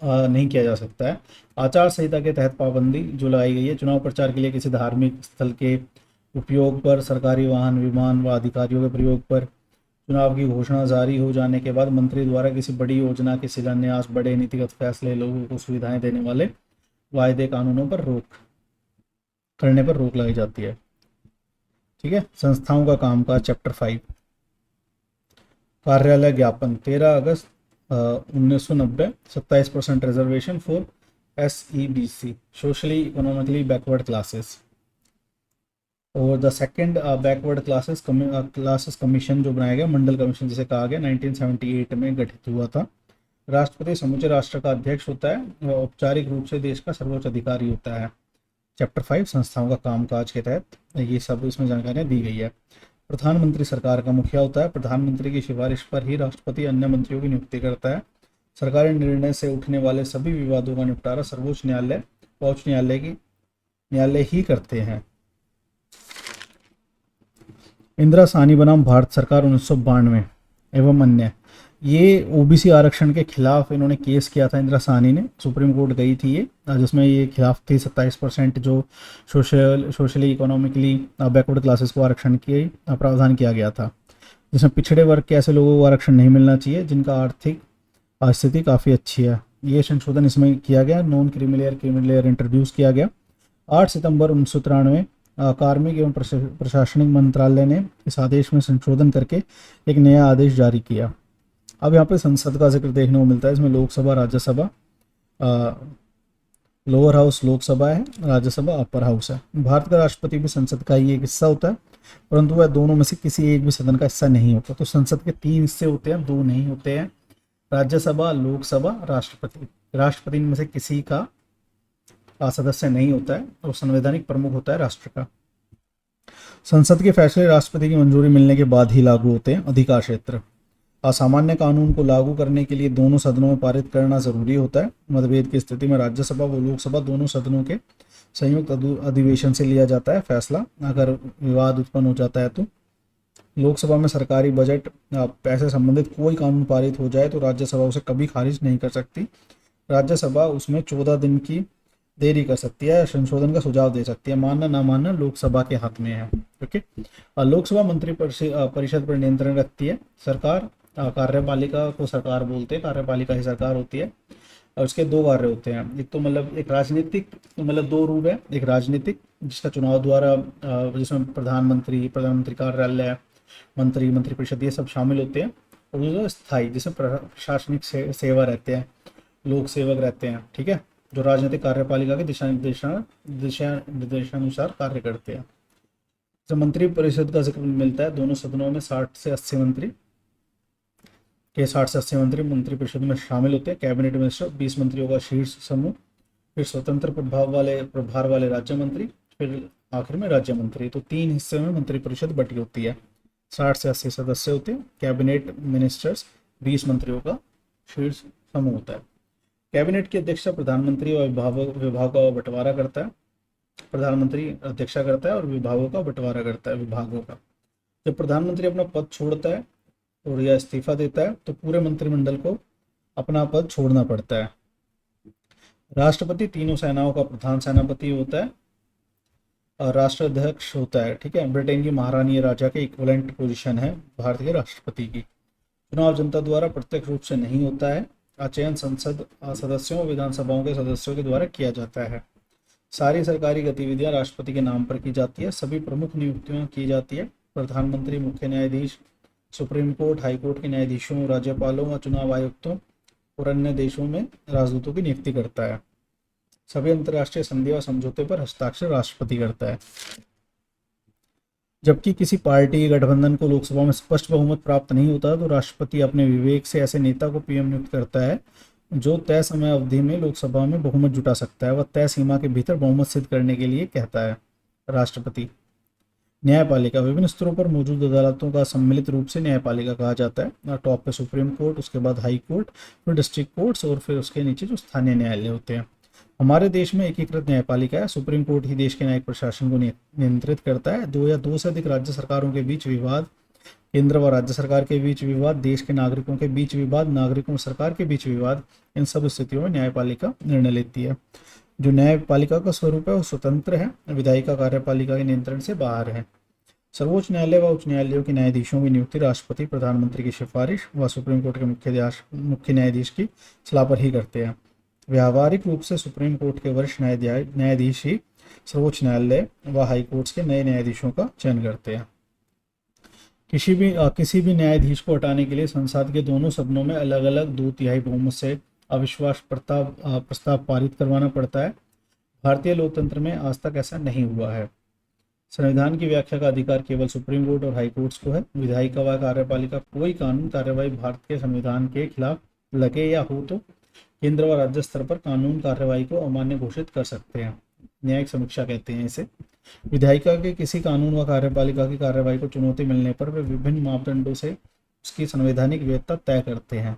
नहीं किया जा सकता है। आचार संहिता के तहत पाबंदी जो लगाई गई है, चुनाव प्रचार के लिए किसी धार्मिक स्थल के उपयोग पर, सरकारी वाहन, विमान व अधिकारियों के प्रयोग पर, चुनाव की घोषणा जारी हो जाने के बाद मंत्री द्वारा किसी बड़ी योजना के शिलान्यास, बड़े नीतिगत फैसले, लोगों को सुविधाएं देने वाले वायदे कानूनों पर रोक करने पर रोक लगाई जाती है। ठीक है। संस्थाओं का कामकाज, चैप्टर 5, कार्यालय ज्ञापन, 13 अगस्त 1990, 27% reservation for SEBC, socially economically backward classes. और the second backward classes commission जो बनाया गया, मंडल कमीशन जिसे कहा गया, 1978 में गठित हुआ था। राष्ट्रपति समूचे राष्ट्र का अध्यक्ष होता है और औपचारिक रूप से देश का सर्वोच्च अधिकारी होता है। चैप्टर 5, संस्थाओं का कामकाज के तहत ये सब इसमें जानकारियां दी गई है। प्रधानमंत्री सरकार का मुखिया होता है। प्रधानमंत्री की सिफारिश पर ही राष्ट्रपति अन्य मंत्रियों की नियुक्ति करता है। सरकारी निर्णय से उठने वाले सभी विवादों का निपटारा सर्वोच्च न्यायालय ही करते हैं। इंदिरा साहनी बनाम भारत सरकार 1992 एवं अन्य, ये ओबीसी आरक्षण के खिलाफ इन्होंने केस किया था। इंदिरा साहनी ने सुप्रीम कोर्ट गई थी ये, जिसमें ये खिलाफ थी 27% जो सोशली इकोनॉमिकली बैकवर्ड क्लासेस को आरक्षण के प्रावधान किया गया था, जिसमें पिछड़े वर्ग के ऐसे लोगों को आरक्षण नहीं मिलना चाहिए जिनका आर्थिक स्थिति काफ़ी अच्छी है। ये संशोधन इसमें किया गया। नॉन क्रीमी लेयर इंट्रोड्यूस किया गया। 8 सितंबर 1993 कार्मिक एवं प्रशासनिक मंत्रालय ने इस आदेश में संशोधन करके एक नया आदेश जारी किया। अब यहाँ पे संसद का जिक्र देखने को मिलता है। इसमें लोकसभा, राज्यसभा, लोअर हाउस लोकसभा है, राज्यसभा अपर हाउस है। भारत का राष्ट्रपति भी संसद का ही एक हिस्सा होता है, परंतु वह दोनों में से किसी एक भी सदन का हिस्सा नहीं होता। तो संसद के 3 हिस्से होते हैं, 2 नहीं होते हैं, राज्यसभा, लोकसभा, राष्ट्रपति। राष्ट्रपति में से किसी का सदस्य नहीं होता है और संवैधानिक प्रमुख होता है राष्ट्र का। संसद के फैसले राष्ट्रपति की मंजूरी मिलने के बाद ही लागू होते हैं। अधिकार क्षेत्र, असामान्य कानून को लागू करने के लिए दोनों सदनों में पारित करना जरूरी होता है। मतभेद की स्थिति में राज्यसभा व लोकसभा दोनों सदनों के संयुक्त अधिवेशन से लिया जाता है फैसला। अगर विवाद उत्पन्न हो जाता है तो लोकसभा में सरकारी बजट, पैसे संबंधित कोई कानून पारित हो जाए तो राज्यसभा उसे कभी खारिज नहीं कर सकती। राज्यसभा उसमें 14 दिन की देरी कर सकती है, संशोधन का सुझाव दे सकती है। मानना ना मानना लोकसभा के हाथ में है। ओके। लोकसभा मंत्री परिषद पर नियंत्रण रखती है। सरकार, कार्यपालिका को सरकार बोलते हैं, कार्यपालिका ही सरकार होती है। और उसके 2 कार्य होते हैं। एक तो मतलब एक राजनीतिक, मतलब 2 रूप है। एक राजनीतिक जिसका चुनाव द्वारा, जिसमें प्रधानमंत्री कार्यालय, मंत्रिपरिषद ये सब शामिल होते हैं। और दूसरा स्थायी, जिसमें प्रशासनिक सेवा रहते हैं, लोक सेवक रहते हैं। ठीक है, जो राजनीतिक कार्यपालिका के दिशा निर्देशानुसार कार्य करते हैं। जब मंत्री परिषद का जिक्र मिलता है, दोनों सदनों में 60 से 80 मंत्री मंत्रिपरिषद में शामिल होते हैं। कैबिनेट मिनिस्टर, 20 मंत्रियों का शीर्ष समूह, फिर स्वतंत्र प्रभार वाले राज्य मंत्री, फिर आखिर में राज्य मंत्री। तो 3 हिस्से में मंत्रिपरिषद बटी होती है। 60 से 80 सदस्य होते हैं। कैबिनेट मिनिस्टर्स, 20 मंत्रियों का शीर्ष समूह होता है। कैबिनेट की अध्यक्षता प्रधानमंत्री और विभागों का बंटवारा करता है। प्रधानमंत्री अध्यक्षता करता है और विभागों का बंटवारा करता है, विभागों का। जब प्रधानमंत्री अपना पद छोड़ता है और या इस्तीफा देता है तो पूरे मंत्रिमंडल को अपना पद छोड़ना पड़ता है। राष्ट्रपति तीनों सेनाओं का प्रधान सेनापति होता है और राष्ट्राध्यक्ष होता है। ठीक है, ब्रिटेन की महारानी राजा के इक्विवेलेंट पोजीशन है भारत के राष्ट्रपति की। चुनाव जनता द्वारा प्रत्यक्ष रूप से नहीं होता है। चयन संसद सदस्यों, विधानसभाओं के सदस्यों के द्वारा किया जाता है। सारी सरकारी गतिविधियां राष्ट्रपति के नाम पर की जाती है। सभी प्रमुख नियुक्तियां की जाती है। प्रधानमंत्री, मुख्य न्यायाधीश, सुप्रीम कोर्ट, हाई कोर्ट के न्यायाधीशों, राज्यपालों व चुनाव आयुक्तों और अन्य देशों में राजदूतों की नियुक्ति करता है। सभी अंतर्राष्ट्रीय संधि व समझौते पर हस्ताक्षर राष्ट्रपति करता है। जबकि किसी पार्टी गठबंधन को लोकसभा में स्पष्ट बहुमत प्राप्त नहीं होता तो राष्ट्रपति अपने विवेक से ऐसे नेता को पीएम नियुक्त करता है जो तय समय अवधि में लोकसभा में बहुमत जुटा सकता है। वह तय सीमा के भीतर बहुमत सिद्ध करने के लिए कहता है राष्ट्रपति। न्यायपालिका, विभिन्न स्तरों पर मौजूद अदालतों का सम्मिलित रूप से न्यायपालिका कहा जाता है। टॉप पे सुप्रीम कोर्ट, उसके बाद हाई कोर्ट, फिर डिस्ट्रिक्ट कोर्ट्स और फिर उसके नीचे जो स्थानीय न्यायालय होते हैं। हमारे देश में एकीकृत न्यायपालिका है। सुप्रीम कोर्ट ही देश के न्यायिक प्रशासन को नियंत्रित करता है। 2 या 2 से अधिक राज्य सरकारों के बीच विवाद केंद्र व राज्य सरकार के बीच विवाद, देश के नागरिकों के बीच विवाद, नागरिकों और सरकार के बीच विवाद, इन सब स्थितियों में न्यायपालिका निर्णय लेती है। जो न्यायपालिका का स्वरूप है वो स्वतंत्र है, विधायिका कार्यपालिका के नियंत्रण से बाहर है। सर्वोच्च न्यायालय व उच्च न्यायालयों के न्यायाधीशों की नियुक्ति राष्ट्रपति, प्रधानमंत्री की सिफारिश व सुप्रीम कोर्ट के मुख्य न्यायाधीश की सलाह पर ही करते हैं। व्यावहारिक रूप से सुप्रीम कोर्ट के वरिष्ठ न्यायाधीश ही सर्वोच्च न्यायालय व हाई कोर्ट्स के नए न्यायाधीशों का चयन करते हैं। किसी भी न्यायाधीश को हटाने के लिए संसद के दोनों सदनों में अलग अलग 2/3 बहुमत से अविश्वास प्रस्ताव पारित करवाना पड़ता है। भारतीय लोकतंत्र में आज तक ऐसा नहीं हुआ है। संविधान की व्याख्या का अधिकार केवल सुप्रीम कोर्ट और हाई कोर्ट्स को है। विधायिका व कार्यपालिका कोई कानून कार्यवाही भारत के संविधान के खिलाफ लगे या हो तो केंद्र व राज्य स्तर पर कानून कार्यवाही को अमान्य घोषित कर सकते हैं। न्यायिक समीक्षा कहते हैं इसे। विधायिका के किसी कानून व कार्यपालिका की कार्यवाही को चुनौती मिलने पर वे विभिन्न मापदंडों से उसकी संवैधानिक वैधता तय करते हैं।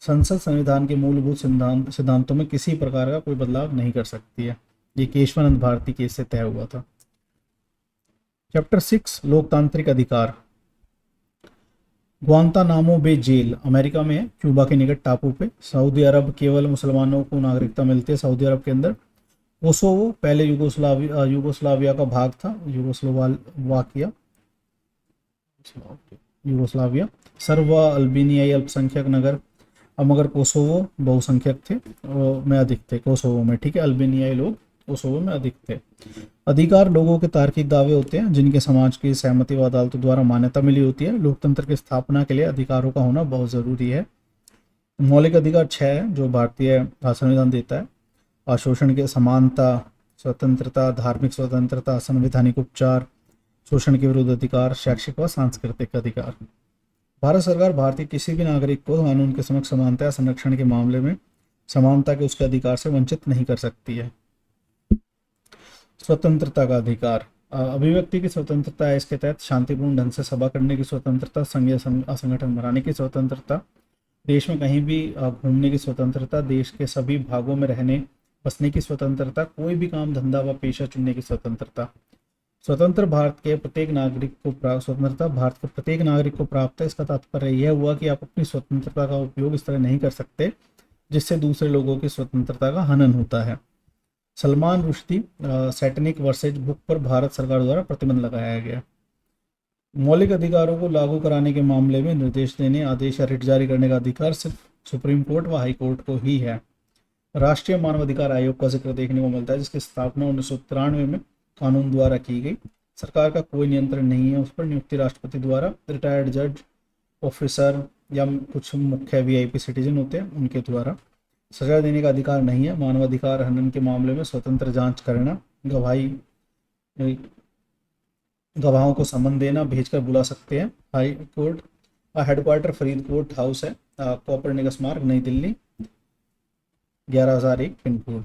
संसद संविधान के मूलभूत सिद्धांतों में किसी प्रकार का कोई बदलाव नहीं कर सकती है। ये केशवानंद भारती केस से तय हुआ था। चैप्टर 6 लोकतांत्रिक अधिकार। ग्वांतानामो बे जेल अमेरिका में है, क्यूबा के निकट टापू पे। सऊदी अरब केवल मुसलमानों को नागरिकता मिलती है सऊदी अरब के अंदर। कोसोवो पहले यूगोस्लाविया का भाग था, यूगोस्लाविया। सर्व अल्बेनियाई अल्पसंख्यक नगर, अब मगर कोसोवो बहुसंख्यक थे में अधिक थे कोसोवो में, ठीक है। अल्बेनियाई लोग कोसोवो में अधिक थे। अधिकार लोगों के तार्किक दावे होते हैं जिनके समाज की सहमति व अदालतों द्वारा मान्यता मिली होती है। लोकतंत्र की स्थापना के लिए अधिकारों का होना बहुत जरूरी है। मौलिक अधिकार 6 है जो भारतीय संविधान देता है। शोषण के समानता, स्वतंत्रता, धार्मिक स्वतंत्रता, संवैधानिक उपचार, शोषण के विरुद्ध अधिकार, शैक्षिक व सांस्कृतिक अधिकार। भारत सरकार भारतीय किसी भी नागरिक को कानून के समक्ष समानता या संरक्षण के मामले में समानता के उसके अधिकार से वंचित नहीं कर सकती है। स्वतंत्रता का अधिकार, अभिव्यक्ति की स्वतंत्रता है। इसके तहत शांतिपूर्ण ढंग से सभा करने की स्वतंत्रता, संघीय संगठन बनाने की स्वतंत्रता, देश में कहीं भी घूमने की स्वतंत्रता, देश के सभी भागों में रहने बसने की स्वतंत्रता, कोई भी काम धंधा व पेशा चुनने की स्वतंत्रता। स्वतंत्र भारत के प्रत्येक नागरिक को स्वतंत्रता भारत के प्रत्येक नागरिक को प्राप्त है। इसका तात्पर्य यह हुआ कि आप अपनी स्वतंत्रता का उपयोग इस तरह नहीं कर सकते जिससे दूसरे लोगों की स्वतंत्रता का हनन होता है। Salman Rushdie Satanic versus book पर भारत सरकार द्वारा प्रतिबंध लगाया गया। मौलिक अधिकारों को लागू कराने के मामले में निर्देश देने, आदेश या रिट जारी करने का अधिकार सिर्फ सुप्रीम कोर्ट व हाई कोर्ट को ही है। राष्ट्रीय मानवाधिकार आयोग का जिक्र देखने को मिलता है जिसकी स्थापना 1993 में कानून द्वारा की गई। सरकार का कोई नियंत्रण नहीं है उस पर। नियुक्ति राष्ट्रपति द्वारा, रिटायर्ड जज, ऑफिसर या कुछ मुख्य वीआईपी सिटीजन होते हैं उनके द्वारा। सजा देने का अधिकार नहीं है। मानवाधिकार हनन के मामले में स्वतंत्र जांच करना, गवाहों को समन देना, भेजकर बुला सकते हैं। High court headquarter Faridkot house है, कोपरनिकस मार्ग, नई दिल्ली, 11,001 पिन कोड।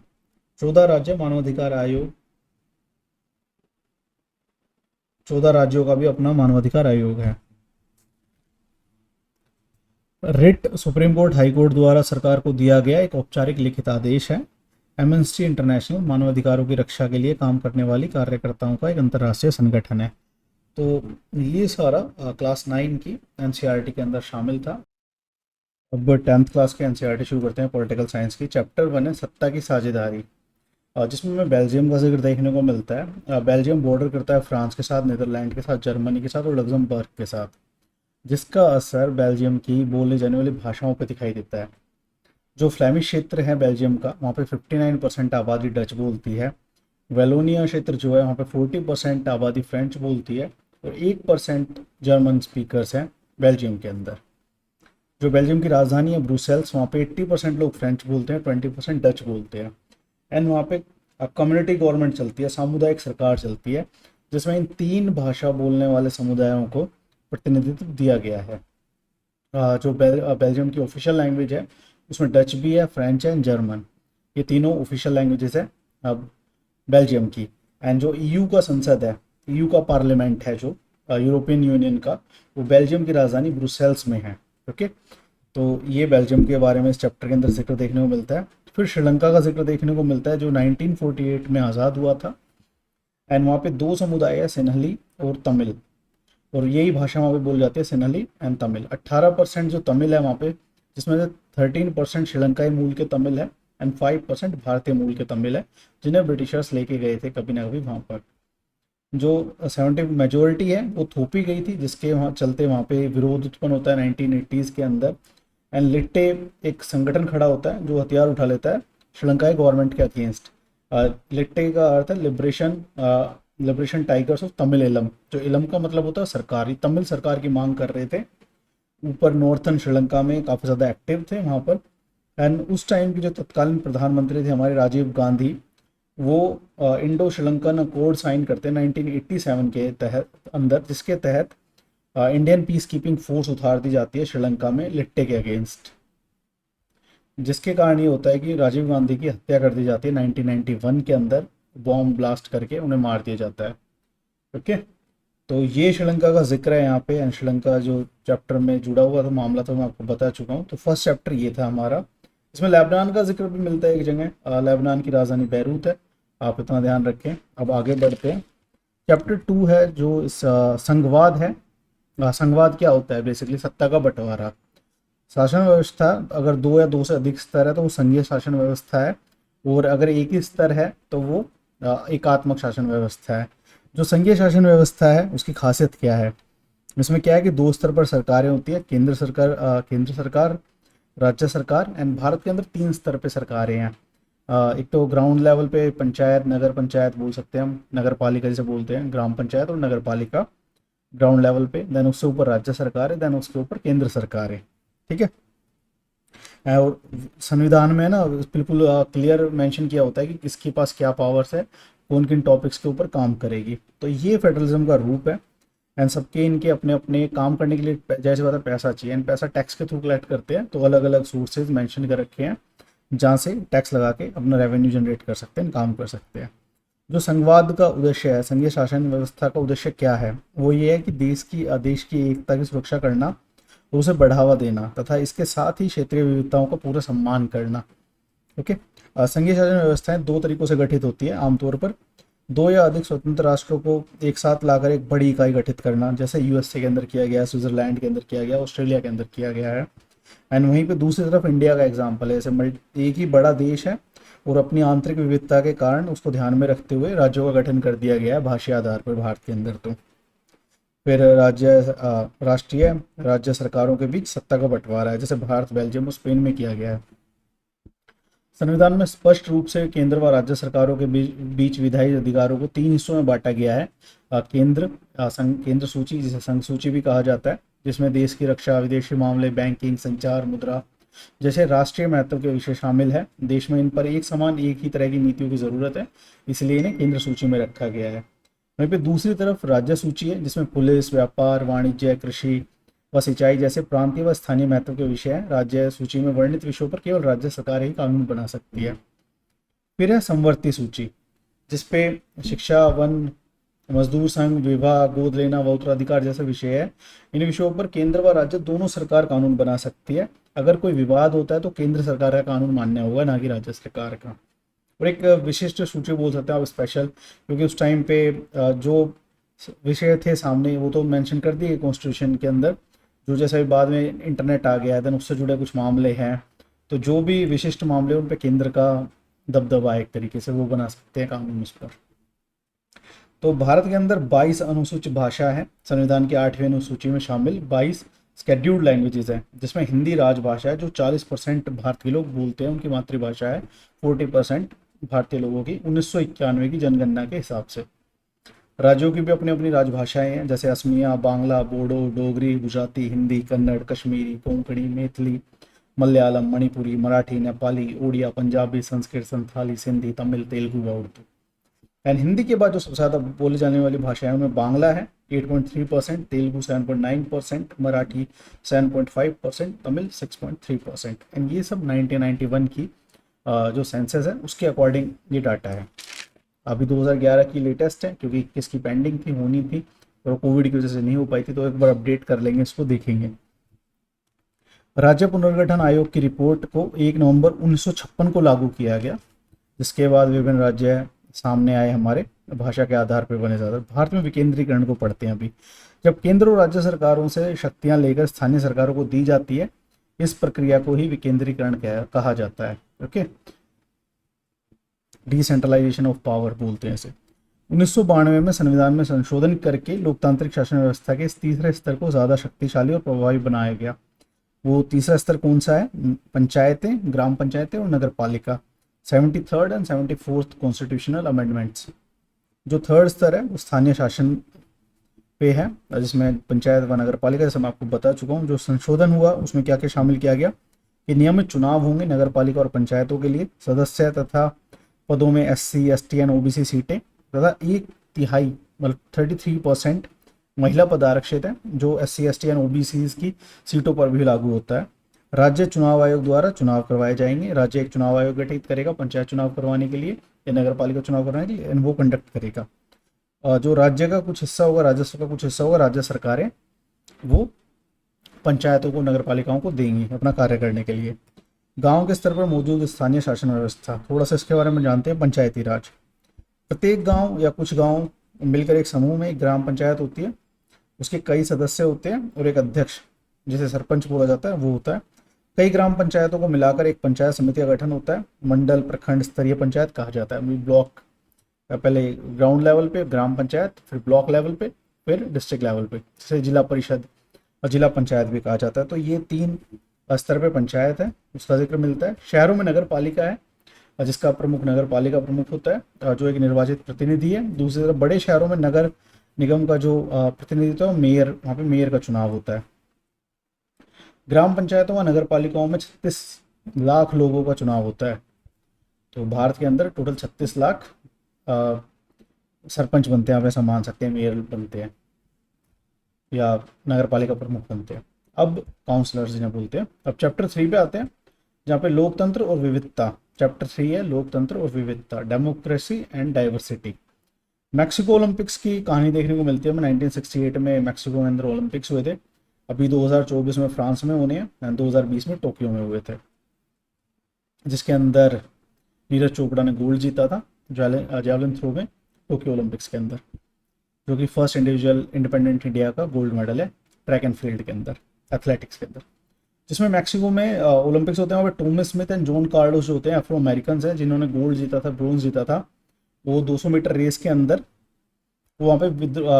14 राज्य मानवाधिकार आयोग, 14 राज्यों का भी अपना मानवाधिकार आयोग है। Writ supreme court high court द्वारा सरकार को दिया गया एक औपचारिक लिखित आदेश है। एमनेस्टी इंटरनेशनल मानवाधिकारों की रक्षा के लिए काम करने वाली कार्यकर्ताओं का एक अंतर्राष्ट्रीय संगठन है। तो ये सारा क्लास 9 की एनसीईआरटी के अंदर शामिल था। अब 10th क्लास के एनसीईआरटी शुरू करते हैं पॉलिटिकल साइंस की। चैप्टर 1 है सत्ता की साझेदारी, जिसमें हमें बेल्जियम का जिक्र देखने को मिलता है। बेल्जियम बॉर्डर करता है फ्रांस के साथ, नीदरलैंड के साथ, जर्मनी के साथ और लग्जमबर्ग के साथ, जिसका असर बेल्जियम की बोले जाने वाली भाषाओं पर दिखाई देता है। जो फ्लैमिश क्षेत्र है बेल्जियम का, वहाँ पे 59% आबादी डच बोलती है। वेलोनिया क्षेत्र जो है वहाँ पे 40% आबादी फ्रेंच बोलती है और 1% जर्मन स्पीकर्स हैं बेल्जियम के अंदर। जो बेल्जियम की राजधानी है ब्रुसेल्स, वहाँ पे 80% लोग फ्रेंच बोलते हैं, 20% डच बोलते हैं। एंड वहाँ पे कम्युनिटी गवर्नमेंट चलती है, सामुदायिक सरकार चलती है, जिसमें इन 3 भाषा बोलने वाले समुदायों को प्रतिनिधित्व दिया गया है। जो बेल्जियम की ऑफिशियल लैंग्वेज है उसमें डच भी है, फ्रेंच है, जर्मन, ये तीनों ऑफिशियल लैंग्वेजेस है अब बेल्जियम की। एंड जो ईयू का संसद है, ईयू का पार्लियामेंट है जो यूरोपियन यूनियन का, वो बेल्जियम की राजधानी ब्रुसेल्स में है। ओके, तो ये बेल्जियम के बारे में इस चैप्टर के अंदर जिक्र देखने को मिलता है। फिर श्रीलंका का जिक्र देखने को मिलता है जो 1948 में आज़ाद हुआ था। एंड वहाँ पे 2 समुदाय है, सिन्हली और तमिल। और यही भाषा वहाँ पे बोली जाती है, सिन्हली एंड तमिल। 18% जो तमिल है वहाँ पे, जिसमें से 13% श्रीलंकाई मूल के तमिल है एंड 5% भारतीय मूल के तमिल है, जिन्हें ब्रिटिशर्स लेके गए थे कभी ना कभी वहाँ पर। जो 70 मेजोरिटी है वो थोपी गई थी, जिसके वहाँ चलते वहाँ पे विरोध उत्पन्न होता है 1980s के अंदर। एंड लिट्टे एक संगठन खड़ा होता है जो हथियार उठा लेता है श्रीलंकाई गवर्नमेंट के अगेंस्ट। लिट्टे का अर्थ है लिबरेशन टाइगर्स ऑफ तमिल इलम। जो इलम का मतलब होता है सरकारी, तमिल सरकार की मांग कर रहे थे। ऊपर नॉर्थन श्रीलंका में काफ़ी ज़्यादा एक्टिव थे वहाँ पर। एंड उस टाइम के जो तत्कालीन प्रधानमंत्री थे हमारे राजीव गांधी, वो इंडो श्रीलंकन अकॉर्ड साइन करते हैं 1987 के तहत अंदर, जिसके तहत इंडियन पीस कीपिंग फोर्स उतार दी जाती है श्रीलंका में लिट्टे के अगेंस्ट। जिसके कारण ये होता है कि राजीव गांधी की हत्या कर दी जाती है 1991 के अंदर, बॉम्ब ब्लास्ट करके उन्हें मार दिया जाता है। ओके, तो ये श्रीलंका का जिक्र है यहाँ पे। एंड श्रीलंका जो चैप्टर में जुड़ा हुआ था मामला तो मैं आपको बता चुका हूँ। तो फर्स्ट चैप्टर ये था हमारा। इसमें लेबनान का जिक्र भी मिलता है एक जगह, लेबनान की राजधानी बैरूत है, आप इतना ध्यान रखें। अब आगे बढ़ते हैं। चैप्टर 2 है जो संघवाद है। संघवाद क्या होता है? बेसिकली सत्ता का बंटवारा। शासन व्यवस्था अगर दो या दो से अधिक स्तर है तो वो संघीय शासन व्यवस्था है, और अगर एक ही स्तर है तो वो एकात्मक शासन व्यवस्था है। जो संघीय शासन व्यवस्था है उसकी खासियत क्या है? इसमें क्या है कि दो स्तर पर सरकारें होती है, केंद्र सरकार, राज्य सरकार। एंड भारत के अंदर 3 स्तर पे सरकारें हैं। एक तो ग्राउंड लेवल पे पंचायत, नगर पंचायत बोल सकते हैं हम, नगर पालिका जिसे बोलते हैं, ग्राम पंचायत और नगर पालिका ग्राउंड लेवल पे। देन उससे ऊपर राज्य सरकार है, देन उसके ऊपर केंद्र सरकार है। ठीक है। और संविधान में ना बिल्कुल क्लियर मेंशन किया होता है कि किसके पास क्या पावर्स है, कौन किन टॉपिक्स के ऊपर काम करेगी। तो ये फेडरलिज्म का रूप है। एंड सबके इनके अपने अपने काम करने के लिए जैसे बात है पैसा चाहिए, एंड पैसा टैक्स के थ्रू कलेक्ट करते हैं। तो अलग अलग सोर्सेज मेंशन कर रखे हैं जहाँ से टैक्स लगा के अपना रेवेन्यू जनरेट कर सकते हैं, काम कर सकते हैं। जो संघवाद का उद्देश्य है, संघीय शासन व्यवस्था का उद्देश्य क्या है? वो ये है कि देश की एकता की सुरक्षा करना, उसे बढ़ावा देना तथा इसके साथ ही क्षेत्रीय विविधताओं का पूरा सम्मान करना। ओके। संघीय शासन व्यवस्थाएं 2 तरीकों से गठित होती है आमतौर पर। 2 या अधिक स्वतंत्र राष्ट्रों को एक साथ लाकर एक बड़ी इकाई गठित करना, जैसे यूएसए के अंदर किया गया, स्विट्जरलैंड के अंदर किया गया, ऑस्ट्रेलिया के अंदर किया गया है। एंड वहीं पे दूसरी तरफ इंडिया का एग्जाम्पल है, जैसे एक ही बड़ा देश है और अपनी आंतरिक विविधता के कारण उसको ध्यान में रखते हुए राज्यों का गठन कर दिया गया है भाषा आधार पर भारत के अंदर। तो फिर राष्ट्रीय राज्य सरकारों के बीच सत्ता का बंटवारा है, जैसे भारत, बेल्जियम और स्पेन में किया गया है। संविधान में स्पष्ट रूप से केंद्र व राज्य सरकारों के बीच विधायी अधिकारों को 3 हिस्सों में बांटा गया है। केंद्र सूची, जिसे संघ सूची भी कहा जाता है, जिसमें देश की रक्षा, विदेशी मामले, बैंकिंग, संचार, मुद्रा जैसे राष्ट्रीय महत्व के विषय शामिल है। देश में इन पर एक समान एक ही तरह की नीतियों की जरूरत है, इसलिए इन्हें केंद्र सूची में रखा गया है। वहीं पे दूसरी तरफ राज्य सूची है, जिसमें पुलिस, व्यापार, वाणिज्य, कृषि व सिंचाई जैसे प्रांतीय व स्थानीय महत्व के विषय हैं। राज्य सूची में वर्णित विषयों पर केवल राज्य सरकार ही कानून बना सकती है। फिर है समवर्ती सूची, जिसपे शिक्षा, वन, मजदूर संघ, विवाह, गोद लेना व उत्तराधिकार जैसे विषय है। इन विषयों पर केंद्र व राज्य दोनों सरकार कानून बना सकती है। अगर कोई विवाद होता है तो केंद्र सरकार का कानून मान्य होगा, ना कि राज्य सरकार का। और एक विशिष्ट सूची बोल सकते हैं आप, स्पेशल, क्योंकि उस टाइम पे जो विषय थे सामने वो तो मेंशन कर दिए कॉन्स्टिट्यूशन के अंदर। जो जैसे बाद में इंटरनेट आ गया है, देन उससे जुड़े कुछ मामले हैं, तो जो भी विशिष्ट मामले उन पे केंद्र का दबदबा है, एक तरीके से वो बना सकते हैं कानून उस पर। तो भारत के अंदर 22 अनुसूचित भाषा है। संविधान की 8वीं अनुसूची में शामिल 22 स्केड्यूल्ड लैंग्वेजेस हैं, जिसमें हिंदी राजभाषा है जो 40% भारत के लोग बोलते हैं, उनकी मातृभाषा है। 40% भारतीय लोगों की 1991 की जनगणना के हिसाब से। राज्यों की भी अपनी अपनी राजभाषाएं हैं, जैसे असमिया, बांग्ला, बोडो, डोगरी, गुजराती, हिंदी, कन्नड़, कश्मीरी, कोंकणी, मैथिली, मलयालम, मणिपुरी, मराठी, नेपाली, उड़िया, पंजाबी, संस्कृत, संथाली, सिंधी, तमिल, तेलुगु व उर्दू। एंड हिंदी के बाद जो सबसे ज़्यादा बोली जाने वाली भाषाएं उनमें बांग्ला है 8.3%, तेलुगु 7.9%, मराठी 7.5%, तमिल 6.3%। एंड ये सब 1991 की जो सेंसस है उसके अकॉर्डिंग ये डाटा है। अभी 2011 की लेटेस्ट है, क्योंकि 21 की पेंडिंग थी, होनी थी, और कोविड की वजह से नहीं हो पाई थी, तो एक बार अपडेट कर लेंगे, इसको देखेंगे। राज्य पुनर्गठन आयोग की रिपोर्ट को 1 नवंबर 1956 को लागू किया गया, जिसके बाद विभिन्न राज्य सामने आए हमारे भाषा के आधार पर बने ज़्यादा। भारत में विकेंद्रीकरण को पढ़ते हैं अभी। जब केंद्र और राज्य सरकारों से शक्तियां लेकर स्थानीय सरकारों को दी जाती है, इस प्रक्रिया को ही विकेंद्रीकरण कहा जाता है। ओके, डिसेंट्रलाइजेशन ऑफ पावर बोलते हैं इसे। 1992 में संविधान में संशोधन करके लोकतांत्रिक शासन व्यवस्था के इस तीसरे स्तर को ज़्यादा शक्तिशाली और प्रभावी बनाया गया। वो तीसरा स्तर कौन सा है? पंचायतें, ग्राम पंचायतें और नगर पालिका। 73rd and 74th constitutional amendments. जो थर्ड स्तर है वो स्थानीय शासन पे है, जिसमें पंचायत व नगर पालिका, जैसे मैं आपको बता चुका हूँ। जो संशोधन हुआ उसमें क्या क्या शामिल किया गया कि नियमित चुनाव होंगे नगर पालिका और पंचायतों के लिए। सदस्य तथा पदों में SC, ST एंड OBC सीटें तथा 1/3 मतलब 33% महिला पद आरक्षित है, जो SC, ST एंड OBC की सीटों पर भी लागू होता है। राज्य चुनाव आयोग द्वारा चुनाव करवाए जाएंगे। राज्य एक चुनाव आयोग गठित करेगा पंचायत चुनाव करवाने के लिए या नगर पालिका चुनाव करवाने के लिए, एंड वो कंडक्ट करेगा। जो राज्य का कुछ हिस्सा होगा, राजस्व का कुछ हिस्सा होगा, राज्य सरकारें वो पंचायतों को, नगर पालिकाओं को देंगी अपना कार्य करने के लिए। गांव के स्तर पर मौजूद स्थानीय शासन व्यवस्था, थोड़ा सा इसके बारे में जानते हैं। पंचायती राज, प्रत्येक गांव या कुछ गांव मिलकर एक समूह में एक ग्राम पंचायत होती है। उसके कई सदस्य होते हैं और एक अध्यक्ष, जिसे सरपंच बोला जाता है, वो होता है। कई ग्राम पंचायतों को मिलाकर एक पंचायत समिति का गठन होता है। मंडल, प्रखंड स्तरीय पंचायत कहा जाता है। ब्लॉक, पहले ग्राउंड लेवल पे ग्राम पंचायत, फिर ब्लॉक लेवल पे, फिर डिस्ट्रिक्ट लेवल पे, जिसे जिला परिषद और जिला पंचायत भी कहा जाता है। तो ये 3 स्तर पे पंचायत है, उसका जिक्र मिलता है। शहरों में नगर पालिका है, जिसका प्रमुख नगर पालिका प्रमुख होता है, जो एक निर्वाचित प्रतिनिधि है। दूसरी तरफ बड़े शहरों में नगर निगम का जो प्रतिनिधित्व है, मेयर, वहाँ पे मेयर का चुनाव होता है। ग्राम पंचायतों व नगर पालिकाओं में 36 लाख लोगों का चुनाव होता है। तो भारत के अंदर टोटल 36 लाख सरपंच बनते हैं, आप ऐसा मान सकते हैं, मेयर बनते हैं या नगर पालिका प्रमुख बनते हैं। अब काउंसलर्स जिन्हें बोलते हैं। अब चैप्टर 3 पे आते हैं, जहाँ पे लोकतंत्र और विविधता। चैप्टर 3 है लोकतंत्र और विविधता, democracy and diversity. Mexico Olympics की कहानी देखने को मिलती है। 1968 में मैक्सिको में अंदर ओलंपिक्स हुए थे। अभी 2024 में फ्रांस में होने हैं, 2020 में टोक्यो में हुए थे, जिसके अंदर नीरज चोपड़ा ने गोल्ड जीता था जैवलिन थ्रो में टोक्यो ओलंपिक्स के अंदर, जो कि फर्स्ट इंडिविजुअल इंडिपेंडेंट इंडिया का गोल्ड मेडल है ट्रैक एंड फील्ड के अंदर, एथलेटिक्स के अंदर। जिसमें मैक्सिको में ओलंपिक्स होते हैं, वहाँ पे Thomas Smith and John Carlos जो होते हैं अफ्रो अमेरिकन हैं, जिन्होंने गोल्ड जीता था, ब्रोंज जीता था। वो 200 मीटर रेस के अंदर वो वहाँ पे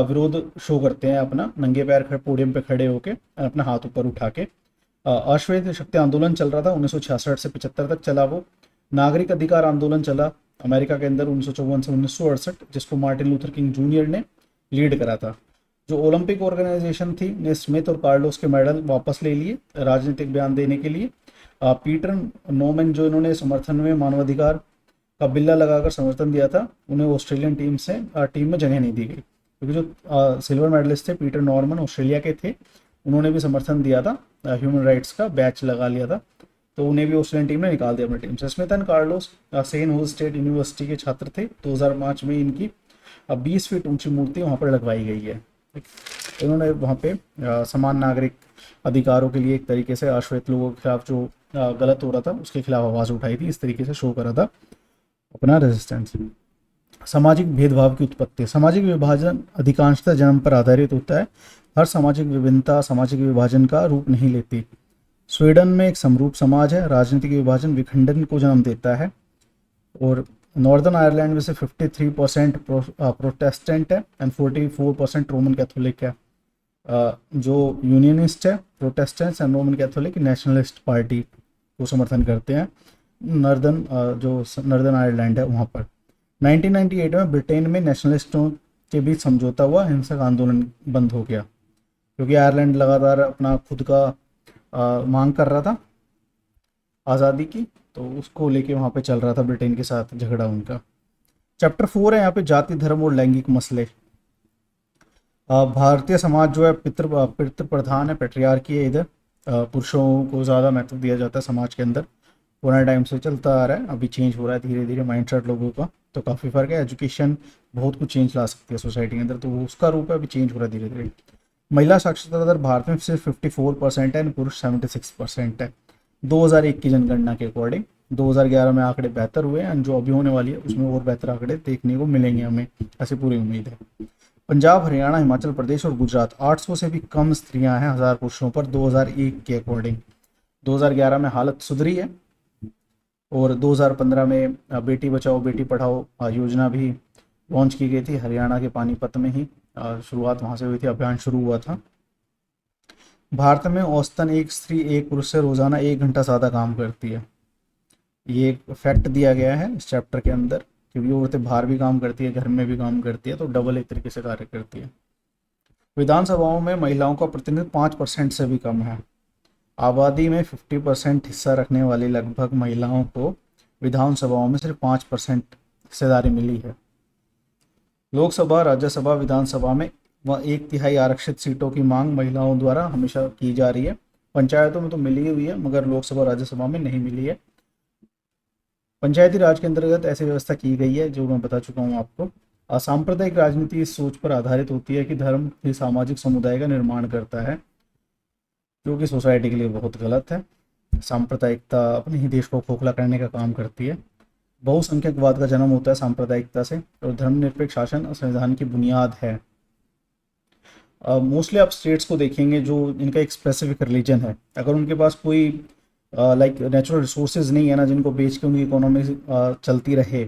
विरोध शो करते हैं अपना, नंगे पैर पोडियम पे खड़े होके, अपना हाथ ऊपर उठा के। अश्वेत शक्ति आंदोलन चल रहा था 1966 से 75 तक चला। वो नागरिक अधिकार आंदोलन चला अमेरिका के अंदर 1954 से 1968, जिसको मार्टिन लूथर किंग जूनियर ने लीड करा था। जो ओलंपिक ऑर्गेनाइजेशन थी ने स्मिथ और कार्लोस के मेडल वापस ले लिए राजनीतिक बयान देने के लिए। पीटर नोमैन जो इन्होंने समर्थन में मानवाधिकार का बिल्ला लगाकर समर्थन दिया था, उन्हें ऑस्ट्रेलियन टीम में जगह नहीं दी गई, क्योंकि जो सिल्वर मेडलिस्ट थे पीटर नॉर्मन ऑस्ट्रेलिया के थे, उन्होंने भी समर्थन दिया था, ह्यूमन राइट्स का बैच लगा लिया था, तो उन्हें भी ऑस्ट्रेलियन टीम ने निकाल दिया अपनी टीम से। Smith and Carlos San Jose State University के छात्र थे। 2005 में इनकी 20 फीट ऊंची मूर्ति वहाँ पर लगवाई गई है। इन्होंने वहाँ पे समान नागरिक अधिकारों के लिए एक तरीके से अश्वेत लोगों के खिलाफ जो गलत हो रहा था उसके खिलाफ आवाज़ उठाई थी, इस तरीके से शो करा था अपना रेजिस्टेंस। सामाजिक भेदभाव की उत्पत्ति। सामाजिक विभाजन अधिकांशतः जन्म पर आधारित होता है। हर सामाजिक विभिन्नता सामाजिक विभाजन का रूप नहीं लेती। स्वीडन में एक समरूप समाज है। राजनीतिक विभाजन विखंडन को जन्म देता है। और नॉर्दर्न आयरलैंड में से 53% प्रोटेस्टेंट है एंड 44% रोमन कैथोलिक है। जो यूनियनिस्ट है, Protestants and Roman Catholic nationalist party को समर्थन करते हैं। नॉर्दर्न आयरलैंड है वहाँ पर। 1998 में ब्रिटेन में नेशनलिस्टों के बीच समझौता हुआ, हिंसक आंदोलन बंद हो गया, क्योंकि आयरलैंड लगातार अपना खुद का मांग कर रहा था आज़ादी की, तो उसको लेके वहाँ पे चल रहा था ब्रिटेन के साथ झगड़ा उनका। चैप्टर 4 है यहाँ पे जाति धर्म और लैंगिक मसले। भारतीय समाज जो है पितृ प्रधान है, पेट्रियार्की है। इधर पुरुषों को ज़्यादा महत्व दिया जाता है समाज के अंदर, पुराने टाइम से चलता आ रहा है, अभी चेंज हो रहा है धीरे धीरे माइंडसेट लोगों का, तो काफ़ी फ़र्क है। एजुकेशन बहुत कुछ चेंज ला सकती है सोसाइटी के अंदर, तो उसका रूप है अभी चेंज हो रहा है धीरे धीरे। महिला साक्षरता दर भारत में सिर्फ 54% है, पुरुष 76% है 2001 की जनगणना के अकॉर्डिंग। 2011 में आंकड़े बेहतर हुए एंड जो अभी होने वाली है उसमें और बेहतर आंकड़े देखने को मिलेंगे, हमें ऐसी पूरी उम्मीद है। पंजाब, हरियाणा, हिमाचल प्रदेश और गुजरात 800 से भी कम स्त्रियां हैं 1000 पुरुषों पर 2001 के अकॉर्डिंग। 2011 में हालत सुधरी है और 2015 में बेटी बचाओ बेटी पढ़ाओ योजना भी लॉन्च की गई थी हरियाणा के पानीपत में ही। शुरुआत वहां से हुई थी, अभियान शुरू हुआ था। भारत में औसतन एक स्त्री एक पुरुष से रोजाना 1 घंटा ज़्यादा काम करती है। ये एक फैक्ट दिया गया है इस चैप्टर के अंदर, क्योंकि औरतें बाहर भी काम करती है, घर में भी काम करती है, तो डबल एक तरीके से कार्य करती है। विधानसभाओं में महिलाओं का प्रतिनिधित्व 5% से भी कम है। आबादी में 50% हिस्सा रखने वाली लगभग महिलाओं को विधानसभाओं में सिर्फ 5% हिस्सेदारी मिली है। लोकसभा, राज्यसभा, विधानसभा में 1/3 आरक्षित सीटों की मांग महिलाओं द्वारा हमेशा की जा रही है। पंचायतों में तो मिली हुई है मगर लोकसभा राज्यसभा में नहीं मिली है। पंचायती राज के अंतर्गत ऐसी व्यवस्था की गई है जो मैं बता चुका हूँ आपको। सांप्रदायिक राजनीति इस सोच पर आधारित होती है कि धर्म ही सामाजिक समुदाय का निर्माण करता है, जो कि सोसाइटी के लिए बहुत गलत है। सांप्रदायिकता अपने ही देश को खोखला करने का काम करती है। बहुसंख्यकवाद का जन्म होता है सांप्रदायिकता से और धर्मनिरपेक्ष शासन संविधान की बुनियाद है। मोस्टली आप स्टेट्स को देखेंगे जो इनका एक स्पेसिफिक रिलीजन है, अगर उनके पास कोई लाइक नेचुरल रिसोर्सेज नहीं है ना जिनको बेच के उनकी इकोनॉमी चलती रहे,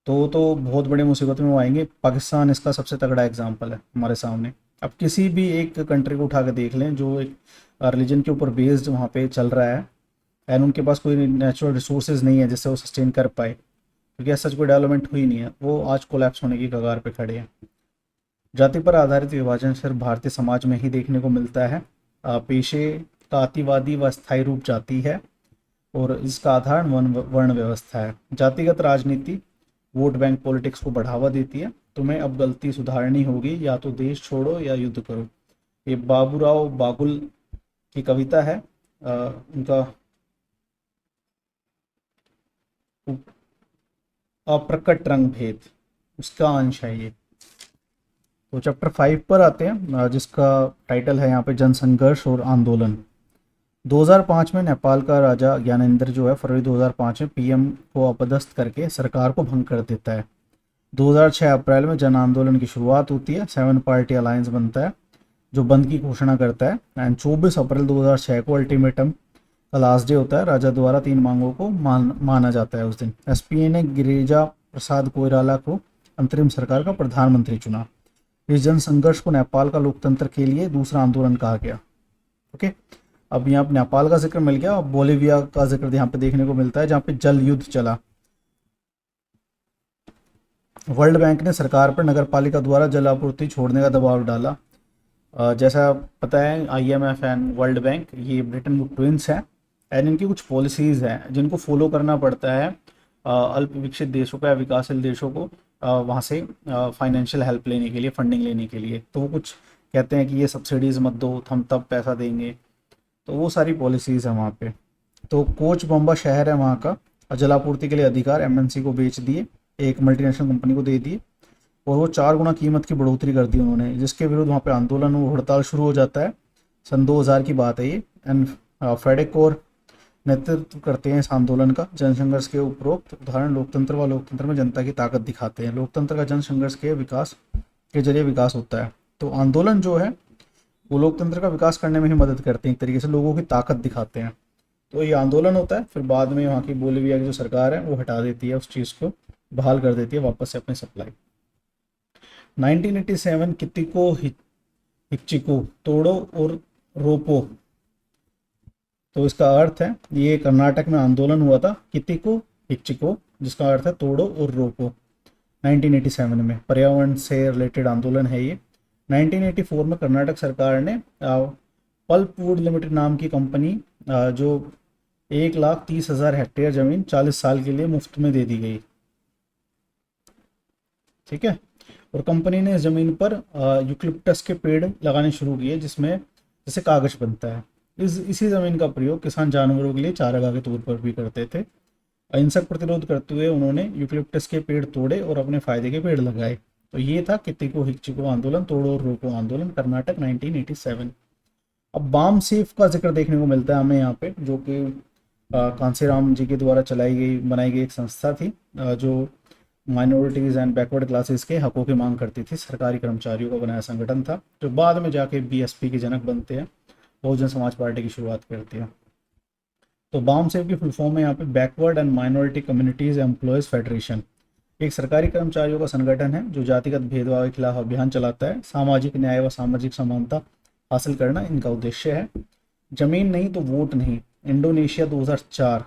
तो बहुत बड़ी मुसीबत में वो आएंगे। पाकिस्तान इसका सबसे तगड़ा एग्जांपल है हमारे सामने। अब किसी भी एक कंट्री को उठा के देख लें जो एक रिलीजन के ऊपर बेस्ड वहाँ पे चल रहा है एंड उनके पास कोई नेचुरल रिसोर्सेज नहीं है जिससे वो सस्टेन कर पाए, क्योंकि ऐसा कोई डेवलपमेंट हुई नहीं है, वो आज कोलैप्स होने की कगार पे खड़े हैं। जाति पर आधारित विभाजन सिर्फ भारतीय समाज में ही देखने को मिलता है। पेशे का अतिवादी व स्थायी रूप जाति है और इसका आधार वर्ण व्यवस्था है। जातिगत राजनीति वोट बैंक पॉलिटिक्स को बढ़ावा देती है। तुम्हें अब गलती सुधारनी होगी, या तो देश छोड़ो या युद्ध करो। ये बाबूराव बागुल की कविता है। उनका अप्रकट रंग भेद उसका अंश है ये। तो चैप्टर 5 पर आते हैं जिसका टाइटल है यहाँ पे जनसंघर्ष और आंदोलन। 2005 में नेपाल का राजा ज्ञानेंद्र जो है फरवरी 2005 में पीएम को अपदस्थ करके सरकार को भंग कर देता है। 2006 अप्रैल में जन आंदोलन की शुरुआत होती है। 7 पार्टी अलायंस बनता है जो बंद की घोषणा करता है एंड 24 अप्रैल 2006 को अल्टीमेटम का लास्ट डे होता है। राजा द्वारा 3 मांगों को माना जाता है। उस दिन एसपीए ने गिरिजा प्रसाद कोइराला को अंतरिम सरकार का प्रधानमंत्री चुना। इस जनसंघर्ष को नेपाल का लोकतंत्र के लिए दूसरा आंदोलन कहा गया। ओके, अब यहाँ पे नेपाल का जिक्र मिल गया। बोलिविया का जिक्र यहाँ पे देखने को मिलता है जहाँ पे जल युद्ध चला। वर्ल्ड बैंक ने सरकार पर नगरपालिका द्वारा जल आपूर्ति छोड़ने का दबाव डाला। जैसा पता है आईएमएफ एंड वर्ल्ड बैंक ये ब्रिटेन के ट्विंस हैं एंड इनकी कुछ पॉलिसीज़ हैं जिनको फॉलो करना पड़ता है अल्प विकसित देशों को या विकासशील देशों को वहाँ से फाइनेंशियल हेल्प लेने के लिए, फंडिंग लेने के लिए। तो वो कुछ कहते हैं कि ये सब्सिडीज़ मत दो, हम तब पैसा देंगे। तो वो सारी पॉलिसीज़ हैं वहाँ पे। तो कोच बम्बा शहर है वहाँ का, जलापूर्ति के लिए अधिकार एमएनसी को बेच दिए, एक मल्टीनेशनल कंपनी को दे दिए और वो 4 गुना कीमत की बढ़ोतरी कर दी उन्होंने, जिसके विरुद्ध वहाँ पे आंदोलन और हड़ताल शुरू हो जाता है। सन 2000 की बात है ये। एंड फेडेकोर नेतृत्व करते हैं इस आंदोलन का। जनसंघर्ष के उपरोक्त उदाहरण लोकतंत्र व लोकतंत्र में जनता की ताकत दिखाते हैं। लोकतंत्र का जनसंघर्ष के विकास के जरिए विकास होता है। तो आंदोलन जो है वो लोकतंत्र का विकास करने में ही मदद करते हैं, एक तरीके से लोगों की ताकत दिखाते हैं। तो ये आंदोलन होता है, फिर बाद में वहाँ की बोलिविया की जो सरकार है वो हटा देती है उस चीज़ को, बहाल कर देती है वापस से अपनी सप्लाई। 1987 कितिको हिच्चिको तोड़ो और रोपो। तो इसका अर्थ है ये कर्नाटक में आंदोलन हुआ था कितिको हिच्चिको, जिसका अर्थ है तोड़ो और रोको। 1987 में पर्यावरण से रिलेटेड आंदोलन है ये। 1984 में कर्नाटक सरकार ने पल्प वुड लिमिटेड नाम की कंपनी जो 1,30,000 हेक्टेयर जमीन 40 साल के लिए मुफ्त में दे दी गई। ठीक है, और कंपनी ने इस जमीन पर यूकलिप्टस के पेड़ लगाने शुरू किए जिससे कागज बनता है। इसी ज़मीन का प्रयोग किसान जानवरों के लिए चारागाह के तौर पर भी करते थे। अहिंसक प्रतिरोध करते हुए उन्होंने यूकलिप्टस के पेड़ तोड़े और अपने फायदे के पेड़ लगाए। तो ये था कितिको हिच्चिको आंदोलन, तोड़ो और रोको आंदोलन, कर्नाटक 1987। अब बाम सेफ का जिक्र देखने को मिलता है हमें यहाँ पे, जो कि कांसीराम जी के द्वारा बनाई गई एक संस्था थी, जो माइनॉरिटीज़ एंड बैकवर्ड क्लासेस के हकों की मांग करती थी। सरकारी कर्मचारियों का बनाया संगठन था, जो बाद में जाके बीएसपी के जनक बनते हैं, बहुजन समाज पार्टी की शुरुआत करते हैं। तो बाम सेव की फुल फॉर्म है यहाँ पे backward and minority communities employees federation. एक सरकारी कर्मचारियों का संगठन है जो जातिगत भेदभाव के खिलाफ अभियान चलाता है। सामाजिक न्याय व सामाजिक समानता हासिल करना इनका उद्देश्य है। जमीन नहीं तो वोट नहीं, इंडोनेशिया 2004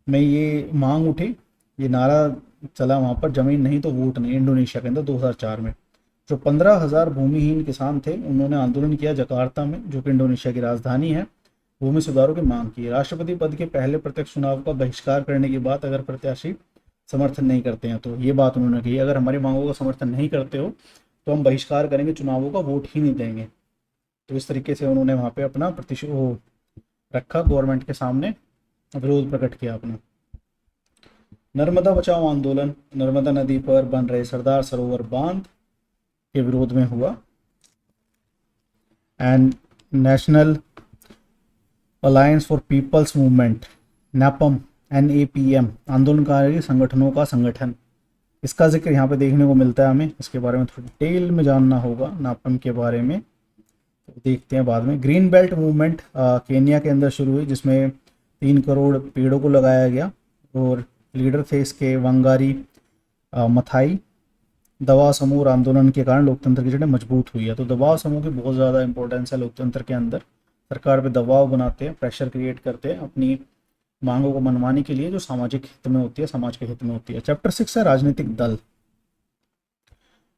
में ये मांग उठी, ये नारा चला वहाँ पर, जमीन नहीं तो वोट नहीं, इंडोनेशिया के अंदर 2004 में। जो 15,000 भूमिहीन किसान थे, उन्होंने आंदोलन किया जकार्ता में, जो कि इंडोनेशिया की राजधानी है। भूमि सुधारों की मांग की। राष्ट्रपति पद के पहले प्रत्यक्ष चुनाव का बहिष्कार करने की बात अगर प्रत्याशी समर्थन नहीं करते हैं तो, ये बात उन्होंने कही, अगर हमारी मांगों का समर्थन नहीं करते हो तो हम बहिष्कार करेंगे, चुनावों का वोट ही नहीं देंगे। तो इस तरीके से उन्होंने वहाँ पे अपना रखा, गवर्नमेंट के सामने विरोध प्रकट किया अपना। नर्मदा बचाओ आंदोलन नर्मदा नदी पर बन रहे सरदार सरोवर बांध के विरोध में हुआ। And national alliance for people's movement NAPM NAPM आंदोलनकारी संगठनों का संगठन, इसका जिक्र यहाँ पे देखने को मिलता है। हमें इसके बारे में थोड़ी डिटेल में जानना होगा नापम के बारे में, तो देखते हैं बाद में। ग्रीन बेल्ट मूवमेंट केन्या के अंदर शुरू हुई, जिसमें 3 करोड़ पेड़ों को लगाया गया, और लीडर थे इसके वंगारी मथाई। दबाव समूह आंदोलन के कारण लोकतंत्र की जड़ें मजबूत हुई है। तो दबाव समूह की बहुत ज़्यादा इंपॉर्टेंस है लोकतंत्र के अंदर। सरकार पे दबाव बनाते हैं, प्रेशर क्रिएट करते हैं अपनी मांगों को मनवाने के लिए, जो सामाजिक हित में होती है, समाज के हित में होती है। चैप्टर 6 है राजनीतिक दल।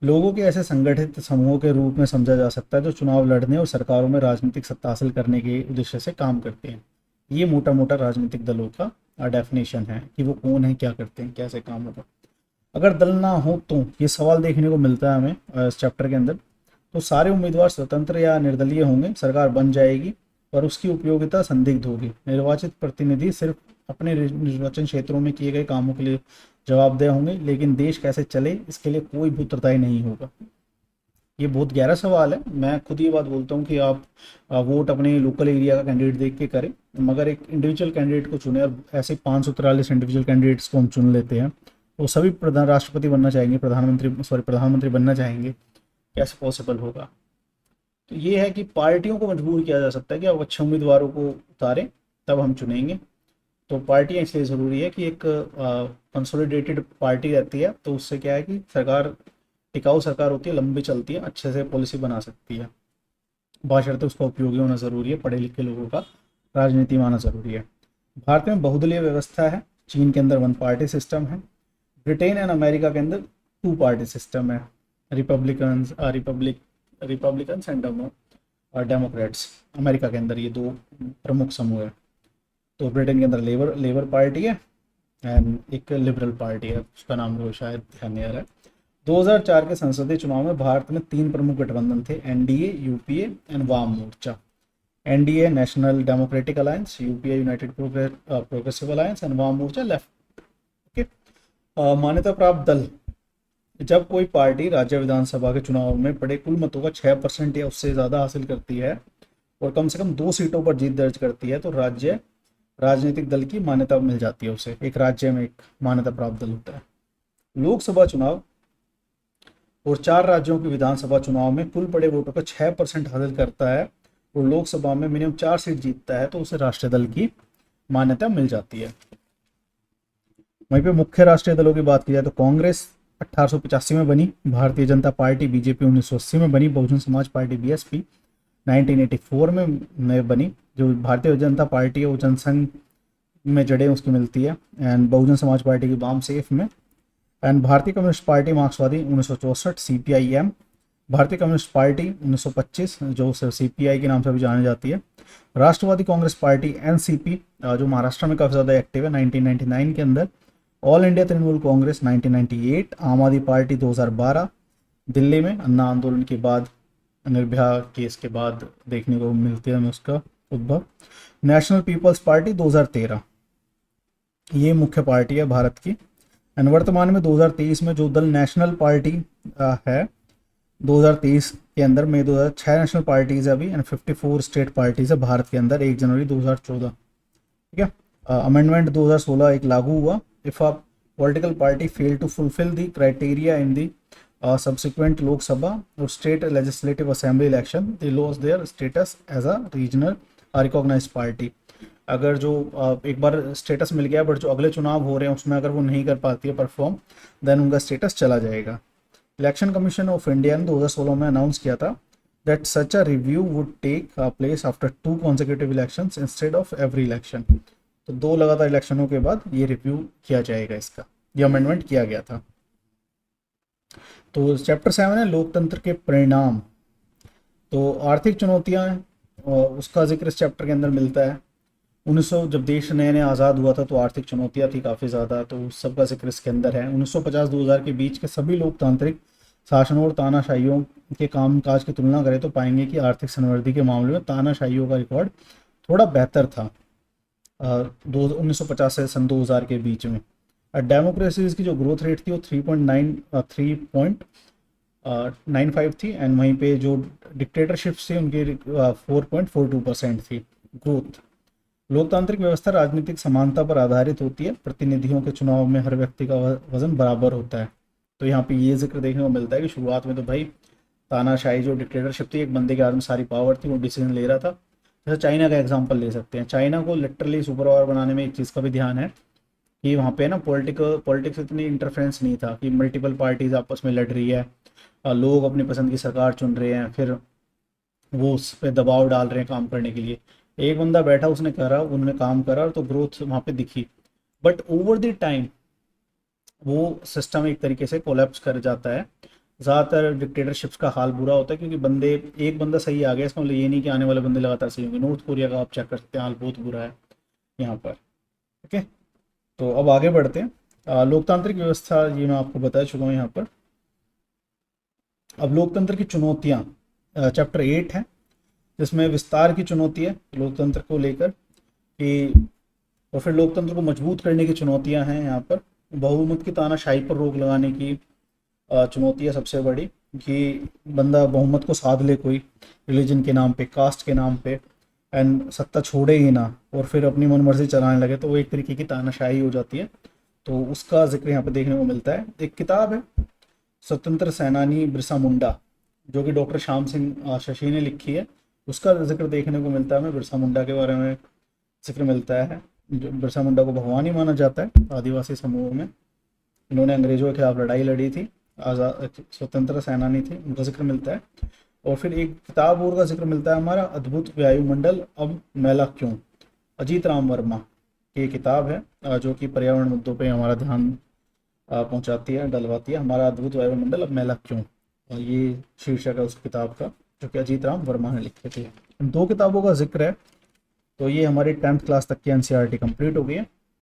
लोगों के ऐसे संगठित समूहों के रूप में समझा जा सकता है जो चुनाव लड़ने और सरकारों में राजनीतिक सत्ता हासिल करने के उद्देश्य से काम करते हैं। ये मोटा मोटा राजनीतिक दलों का डेफिनेशन है कि वो कौन है, क्या करते हैं, कैसे काम होगा। अगर दल ना हो तो ये सवाल देखने को मिलता है हमें इस चैप्टर के अंदर। तो सारे उम्मीदवार स्वतंत्र या निर्दलीय होंगे, सरकार बन जाएगी पर उसकी उपयोगिता संदिग्ध होगी। निर्वाचित प्रतिनिधि सिर्फ अपने निर्वाचन क्षेत्रों में किए गए कामों के लिए जवाबदेह होंगे, लेकिन देश कैसे चले इसके लिए कोई भी उत्तरदायी नहीं होगा। ये बहुत गहरा सवाल है। मैं खुद ये बात बोलता हूँ कि आप वोट अपने लोकल एरिया का कैंडिडेट देख के करें, मगर एक इंडिविजुअल कैंडिडेट को चुने, और ऐसे 543 इंडिविजुअल कैंडिडेट्स को हम चुन लेते हैं, तो सभी राष्ट्रपति बनना चाहेंगे, प्रधानमंत्री बनना चाहेंगे, कैसे पॉसिबल होगा। तो ये है कि पार्टियों को मजबूर किया जा सकता है कि आप अच्छे उम्मीदवारों को उतारें, तब हम चुनेंगे। तो पार्टियां इसलिए ज़रूरी है कि एक कंसोलिडेटेड पार्टी रहती है, तो उससे क्या है कि सरकार टिकाऊ सरकार होती है, लंबी चलती है, अच्छे से पॉलिसी बना सकती है। बशर्ते उसका उपयोगी होना ज़रूरी है, पढ़े लिखे लोगों का राजनीति में आना ज़रूरी है। भारत में बहुदलीय व्यवस्था है। चीन के अंदर 1 पार्टी सिस्टम है। ब्रिटेन एंड अमेरिका के अंदर 2 पार्टी सिस्टम है। रिपब्लिकन्स एंड डेमोक्रेट्स, अमेरिका के अंदर ये 2 प्रमुख समूह है। तो ब्रिटेन के अंदर लेबर पार्टी है एंड एक लिबरल पार्टी है, उसका नाम मुझे शायद ध्यान नहीं आ रहा है। 2004 के संसदीय चुनाव में भारत में 3 प्रमुख गठबंधन थे, NDA, UPA एंड वाम मोर्चा। NDA national democratic alliance, UPA United progressive alliance and वाम मोर्चा लेफ्ट। ओके। मान्यता प्राप्त दल, जब कोई पार्टी राज्य विधानसभा के चुनाव में पड़े कुल मतों का 6% या उससे ज़्यादा हासिल करती है और कम से कम 2 सीटों पर जीत दर्ज करती है, तो राज्य राजनीतिक दल की मान्यता मिल जाती है उसे। एक राज्य में एक मान्यता प्राप्त दल होता है। लोकसभा चुनाव और 4 राज्यों के विधानसभा चुनाव में कुल पड़े वोटों का 6% हासिल करता है और लोकसभा में मिनिमम 4 सीट जीतता है, तो उसे राष्ट्रीय दल की मान्यता मिल जाती है। वहीं पे मुख्य राष्ट्रीय दलों की बात की जाए तो कांग्रेस 1885 में बनी, भारतीय जनता पार्टी BJP 1980 में बनी, बहुजन समाज पार्टी BSP 1984 में बनी। जो भारतीय जनता पार्टी है वो जनसंघ में जड़ें उसकी मिलती है, एंड बहुजन समाज पार्टी की वाम सेफ में, एंड भारतीय कम्युनिस्ट पार्टी मार्क्सवादी 1964, CPIM, भारतीय कम्युनिस्ट पार्टी 1925 जो CPI के नाम से भी जानी जाती है, राष्ट्रवादी कांग्रेस पार्टी NCP जो महाराष्ट्र में काफ़ी ज़्यादा एक्टिव है 1999 के अंदर, ऑल इंडिया तृणमूल कांग्रेस 1998, आम आदमी पार्टी 2012, दिल्ली में अन्ना आंदोलन के बाद, निर्भया केस के बाद देखने को मिलती है हमें उसका उद्भव, नेशनल पीपल्स पार्टी 2013। ये मुख्य पार्टी है भारत की। एंड वर्तमान में 2023 में जो दल नेशनल पार्टी है, 2023 के अंदर में 2006 नेशनल पार्टीज है अभी, एंड 54 स्टेट पार्टीज है भारत के अंदर 1 जनवरी 2014। ठीक है। अमेंडमेंट 2016 एक लागू हुआ। If a political party fail to fulfil the criteria in the subsequent Lok Sabha और state legislative assembly election they lose their status as a regional recognised party. अगर जो एक बार स्टेटस मिल गया बट जो अगले चुनाव हो रहे हैं उसमें अगर वो नहीं कर पाती है परफॉर्म, देन उनका स्टेटस चला जाएगा। इलेक्शन कमीशन ऑफ इंडिया ने 2016 में अनाउंस किया था that such a review would take place after 2 consecutive elections instead of every election। तो 2 लगातार इलेक्शनों के बाद ये रिव्यू किया जाएगा, इसका ये अमेंडमेंट किया गया था। तो चैप्टर 7 है लोकतंत्र के परिणाम। तो आर्थिक चुनौतियां उसका जिक्र इस चैप्टर के अंदर मिलता है। 1900 जब देश नए नए आज़ाद हुआ था तो आर्थिक चुनौतियां थी काफ़ी ज़्यादा, तो उस सब का जिक्र इसके अंदर है। 1950-2000 के बीच के सभी लोकतांत्रिक शासनों और तानाशाहियों के कामकाज की तुलना करें तो पाएंगे कि आर्थिक समृद्धि के मामले में तानाशाहियों का रिकॉर्ड थोड़ा बेहतर था 1950 से सन 2000 के बीच में। डेमोक्रेसीज की जो ग्रोथ रेट थी वो 3.95 थी, एंड वहीं पे जो डिक्टेटरशिप्स थी उनकी 4.42% थी ग्रोथ। लोकतांत्रिक व्यवस्था राजनीतिक समानता पर आधारित होती है, प्रतिनिधियों के चुनाव में हर व्यक्ति का वजन बराबर होता है। तो यहाँ पे ये जिक्र देखने को मिलता है कि शुरुआत में तो भाई तानाशाही जो डिक्टेटरशिप थी, एक बंदे के हाथ में सारी पावर थी, वो डिसीजन ले रहा था। जैसे चाइना का एग्जांपल ले सकते हैं। चाइना को लिटरली सुपर पावर बनाने में एक चीज़ का भी ध्यान है कि वहाँ पे ना पॉलिटिक्स इतनी इंटरफेरेंस नहीं था कि मल्टीपल पार्टीज आपस में लड़ रही है, लोग अपनी पसंद की सरकार चुन रहे हैं, फिर वो उस पर दबाव डाल रहे हैं काम करने के लिए। एक बंदा बैठा, उसने करा, उन्होंने काम करा, तो ग्रोथ वहाँ पे दिखी। बट ओवर द टाइम वो सिस्टम एक तरीके से कोलैप्स कर जाता है। ज़्यादातर डिक्टेटरशिप्स का हाल बुरा होता है क्योंकि एक बंदा सही आ गया, इसका मतलब ये नहीं कि आने वाले बंदे लगातार सही होंगे। नॉर्थ कोरिया का आप चेक कर सकते हैं, हाल बहुत बुरा है यहाँ पर। ठीक है, तो अब आगे बढ़ते हैं। लोकतांत्रिक व्यवस्था ये मैं आपको बता चुका हूँ यहाँ पर। अब लोकतंत्र की चुनौतियाँ चैप्टर 8 है, जिसमें विस्तार की चुनौती है लोकतंत्र को लेकर कि, और फिर लोकतंत्र को मजबूत करने की चुनौतियां हैं यहाँ पर। बहुमत की तानाशाही पर रोक लगाने की चुनौती है सबसे बड़ी, कि बंदा बहुमत को साध ले कोई रिलीजन के नाम पे, कास्ट के नाम पे, एंड सत्ता छोड़े ही ना और फिर अपनी मनमर्जी चलाने लगे, तो वो एक तरीके की तानाशाही हो जाती है। तो उसका जिक्र यहाँ पे देखने को मिलता है। एक किताब है स्वतंत्र सेनानी बिरसा मुंडा, जो कि डॉक्टर श्याम सिंह शशि ने लिखी है, उसका जिक्र देखने को मिलता है। हमें बिरसा मुंडा के बारे में जिक्र मिलता है। जो बिरसा मुंडा को भगवान ही माना जाता है आदिवासी समूह में। इन्होंने अंग्रेजों के खिलाफ लड़ाई लड़ी थी, आज़ाद स्वतंत्र सेनानी थे, उनका जिक्र मिलता है। और फिर एक किताब और का जिक्र मिलता है, हमारा अद्भुत वायुमंडल अब मैला क्यों, अजीत राम वर्मा की ये किताब है, जो कि पर्यावरण मुद्दों पे हमारा ध्यान पहुंचाती है, डलवाती है। हमारा अद्भुत वायुमंडल अब मैला क्यों, और ये शीर्षक है उस किताब का, जो कि अजीत राम वर्मा ने लिखे थे। इन 2 किताबों का जिक्र है। तो ये हमारी 10th क्लास तक की एनसीईआरटी कंप्लीट हो गई है।